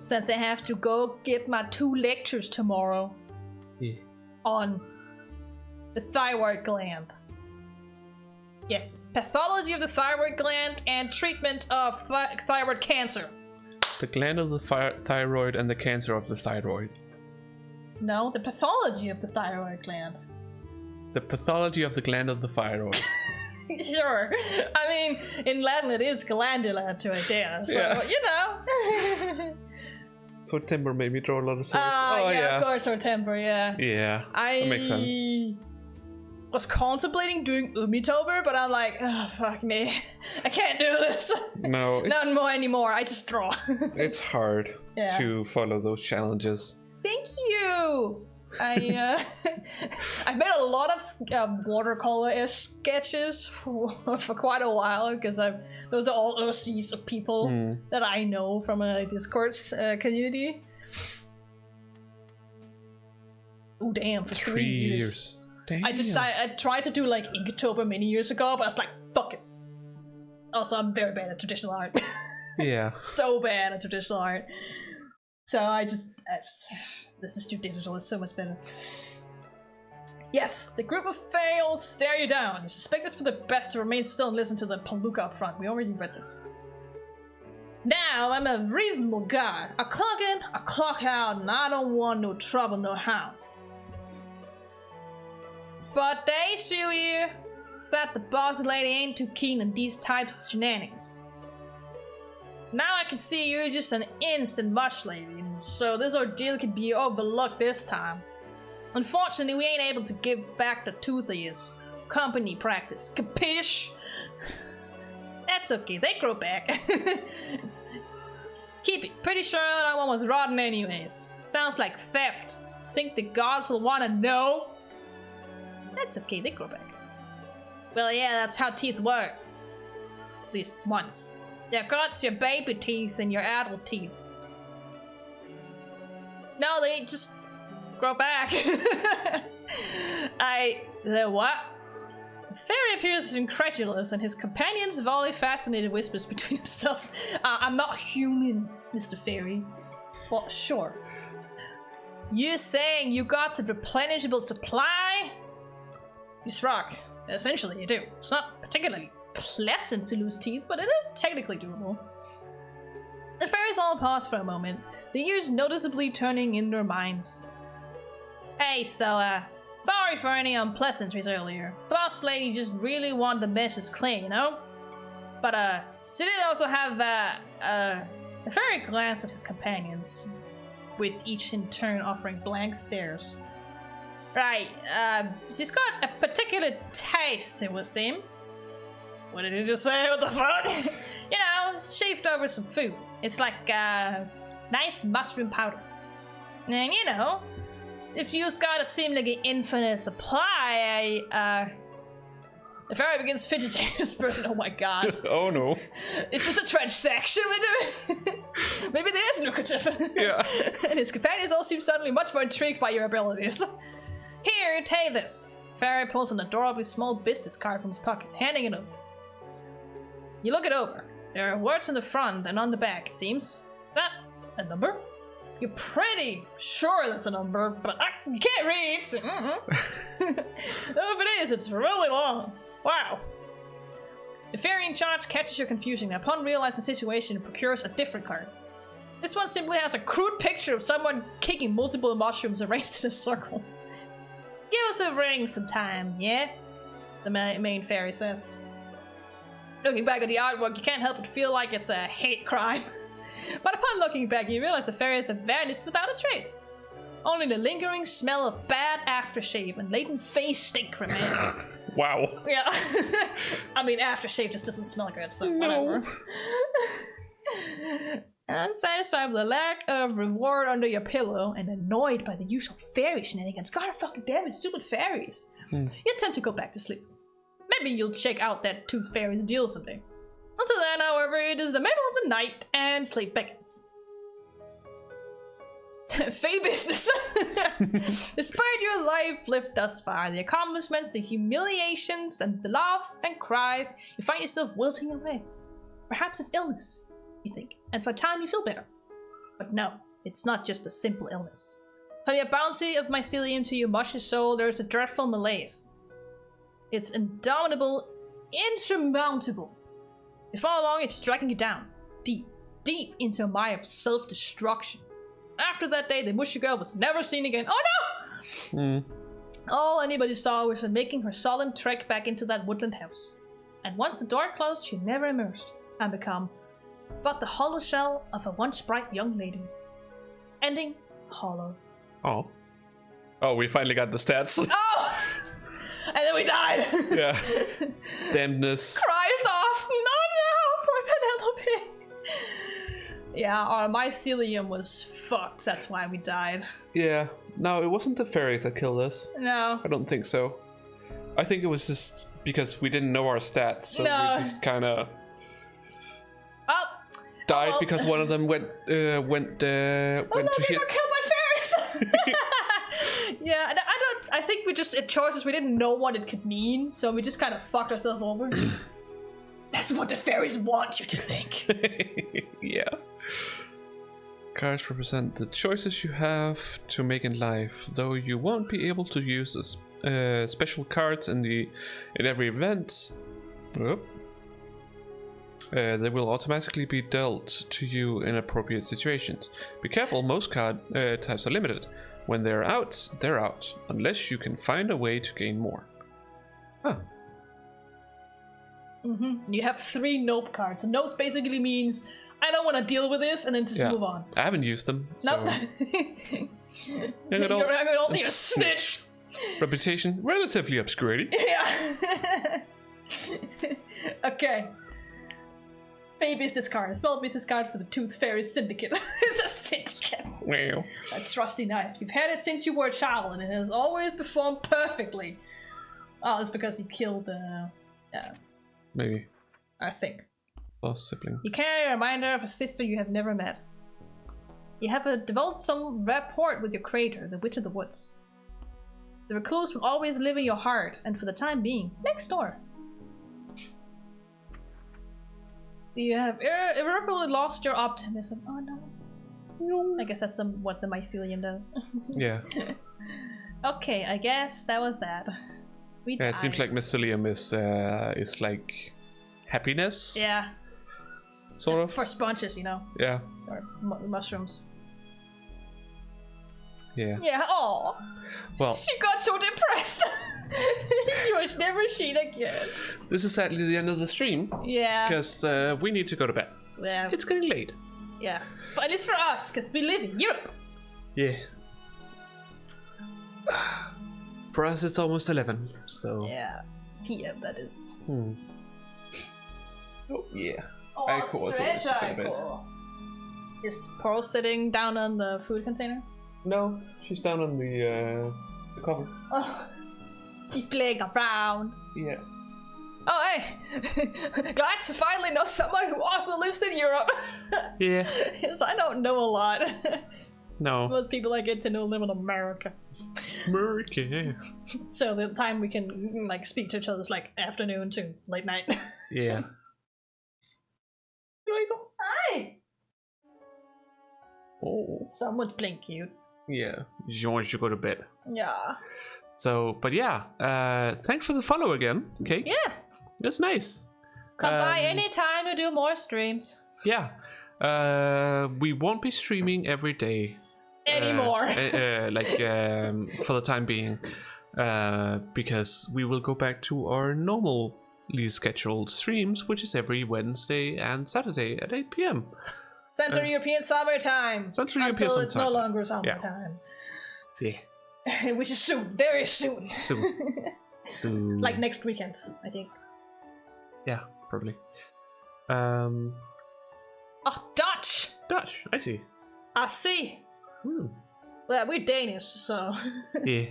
Since I have to go get my 2 lectures tomorrow Yeah. on the thyroid gland. Yes, pathology of the thyroid gland and treatment of thyroid cancer. The gland of the thyroid and the cancer of the thyroid. No, the pathology of the thyroid gland. The pathology of the gland of the thyroid. Sure. I mean, in Latin it is glandula to a dare, so, Yeah. you know. So temper made me draw a lot of swords. Yeah, of course, or temper, yeah. Yeah, that makes sense. I was contemplating doing Umitober, but I'm like, oh, fuck me. I can't do this. No. Not more anymore. I just draw. It's hard to follow those challenges. Thank you. I've made a lot of watercolor-ish sketches for quite a while because those are all OCs of people that I know from a Discord community. Oh damn! For 3 years. Damn. I tried to do like Inktober many years ago, but I was like, fuck it. Also, I'm very bad at traditional art. Yeah. So bad at traditional art. So this is too digital, it's so much better. Yes, the group of fails stare you down. You suspect it's for the best to remain still and listen to the palooka up front. We already read this. Now, I'm a reasonable guy. I clock in, I clock out, and I don't want no trouble no how. But the issue here is that the boss lady ain't too keen on these types of shenanigans. Now I can see you're just an innocent mush lady, and so this ordeal can be overlooked this time. Unfortunately, we ain't able to give back the tooth of yours. Company practice. Capiche? That's okay, they grow back. Keep it. Pretty sure that one was rotten anyways. Sounds like theft. Think the gods will want to know? That's okay, they grow back. Well, yeah, that's how teeth work. At least once. Your guts, your baby teeth, and your adult teeth. No, they just grow back. The what? The fairy appears incredulous, and his companions volley fascinated whispers between themselves. I'm not human, Mr. Fairy. Well, sure. You saying you got a replenishable supply? Miss Rock, essentially you do. It's not particularly pleasant to lose teeth, but it is technically doable. The fairies all pause for a moment, the ears noticeably turning in their minds. Hey, so, sorry for any unpleasantries earlier. Boss lady just really wanted the meshes clean, you know? But, she did also have, a fairy glance at his companions, with each in turn offering blank stares. Right, she's got a particular taste, it would seem. What did you just say? What the fuck? You know, shaved over some food. It's like, nice mushroom powder. And, you know, if you've got a seemingly infinite supply, the fairy begins fidgeting this person. Oh my god. Oh no. Is this a transaction we're doing? Maybe there is lucrative. Yeah. And his companions all seem suddenly much more intrigued by your abilities. Here, take this. Fairy pulls an adorably small business card from his pocket, handing it over. You look it over. There are words on the front and on the back, it seems. Is that a number? You're pretty sure that's a number, but you can't read. So, if it is, it's really long. Wow. The fairy in charge catches your confusion and upon realizing the situation, procures a different card. This one simply has a crude picture of someone kicking multiple mushrooms arranged in a circle. Give us a ring sometime, yeah? The main fairy says. Looking back at the artwork, you can't help but feel like it's a hate crime. But upon looking back, you realize the fairies have vanished without a trace. Only the lingering smell of bad aftershave and latent face stink remains. Wow. Yeah. I mean, aftershave just doesn't smell good, so whatever. Unsatisfied with the lack of reward under your pillow and annoyed by the usual fairy shenanigans, god fucking damn it, stupid fairies, you attempt to go back to sleep. Maybe you'll check out that Tooth Fairy's deal someday. Until then, however, it is the middle of the night and sleep beckons. Fey business. Despite your life lived thus far, the accomplishments, the humiliations, and the laughs and cries, you find yourself wilting away. Perhaps it's illness, you think, and for a time you feel better. But no, it's not just a simple illness. From your bounty of mycelium to your mushy soul, there is a dreadful malaise. It's indomitable, insurmountable. Before long, it's dragging you down, deep, deep into a mire of self-destruction. After that day, the mushy girl was never seen again. Oh no! All anybody saw was her making her solemn trek back into that woodland house. And once the door closed, she never emerged, and become but the hollow shell of a once bright young lady. Ending hollow. Oh. Oh, we finally got the stats. Oh! And then we died. Yeah. Dampness. Cries off. No, poor Penelope. Yeah, our mycelium was fucked. That's why we died. Yeah. No, it wasn't the fairies that killed us. No. I don't think so. I think it was just because we didn't know our stats, so we just kind of died because one of them went to shit. People killed by fairies. Yeah, I think we just it choices we didn't know what it could mean, so we just kind of fucked ourselves over. That's what the fairies want you to think. Yeah. Cards represent the choices you have to make in life, though you won't be able to use special cards in every event. They will automatically be dealt to you in appropriate situations. Be careful, most card types are limited. When they're out, unless you can find a way to gain more. Huh. You have 3 nope cards. Nopes basically means I don't want to deal with this, and then just move on. I haven't used them. Nope. So. You're gonna need a snitch. Reputation relatively obscurity. Yeah. Okay. Pay business card. A small business card for the Tooth Fairy Syndicate. It's a syndicate. Wow. A trusty knife. You've had it since you were a child, and it has always performed perfectly. Oh, it's because you killed Maybe. I think. Lost sibling. You carry a reminder of a sister you have never met. You have developed some rapport with your creator, the Witch of the Woods. The recluse will always live in your heart, and for the time being, next door. You have irreparably lost your optimism. Oh no. I guess that's what the mycelium does. Yeah. Okay, I guess that was that. We died. It seems like mycelium is like happiness. Yeah. Sort of. For sponges, you know. Yeah. Or mushrooms. Yeah. Yeah. Oh. Well. She got so depressed. You was never seen again. This is sadly the end of the stream. Yeah. Because we need to go to bed. Yeah. It's getting late. Yeah. At least for us, because we live in Europe. Yeah. For us, it's almost 11. So. Yeah. PM, that is. Oh yeah. Oh, Aiko was always to go to bed. Is Pearl sitting down on the food container? No, she's down on the cover. Oh, she's playing around. Yeah. Oh, hey! Glad to finally know someone who also lives in Europe. Yeah. Yes, I don't know a lot. No. Most people I get to know live in America. America. So the time we can like speak to each other is like afternoon to late night. Yeah. Chiyoko. Hi. Oh. Someone's playing cute. Yeah. She wants you to go to bed. Yeah. So, but yeah. Thanks for the follow again. Okay. Yeah. That's nice. Come by anytime to do more streams. Yeah. We won't be streaming every day anymore. For the time being, because we will go back to our normally scheduled streams, which is every Wednesday and Saturday at 8 p.m. Central European summertime. Central Until European it's no longer summertime. Yeah. Which is soon, very soon. Soon. Like next weekend, I think. Yeah, probably. Oh, Dutch. Dutch, I see. I see. Well, we're Danish, so. Yeah.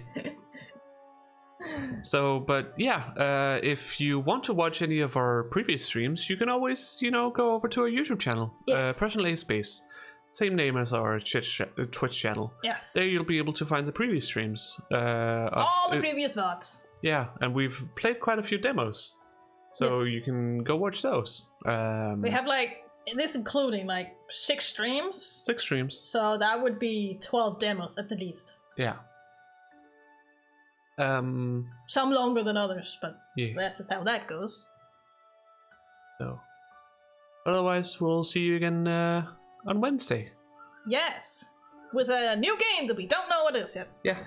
So, but yeah, if you want to watch any of our previous streams, you can always, go over to our YouTube channel. Yes. Personal A Space. Same name as our Twitch channel. Yes. There you'll be able to find the previous streams. All the previous VODs. Yeah, and we've played quite a few demos. So Yes. you can go watch those. We have this including 6 streams. 6 streams. So that would be 12 demos at the least. Yeah. Some longer than others, but yeah. that's just how that goes. So, otherwise, we'll see you again on Wednesday. Yes, with a new game that we don't know what is yet. Yeah.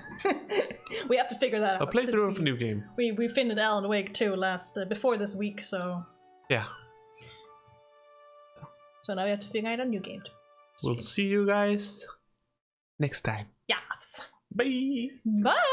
We have to figure that out. A playthrough of a new game. We finished Alan Wake 2 before this week, so. Yeah. So now we have to figure out a new game. We'll see you guys next time. Yes. Bye. Bye.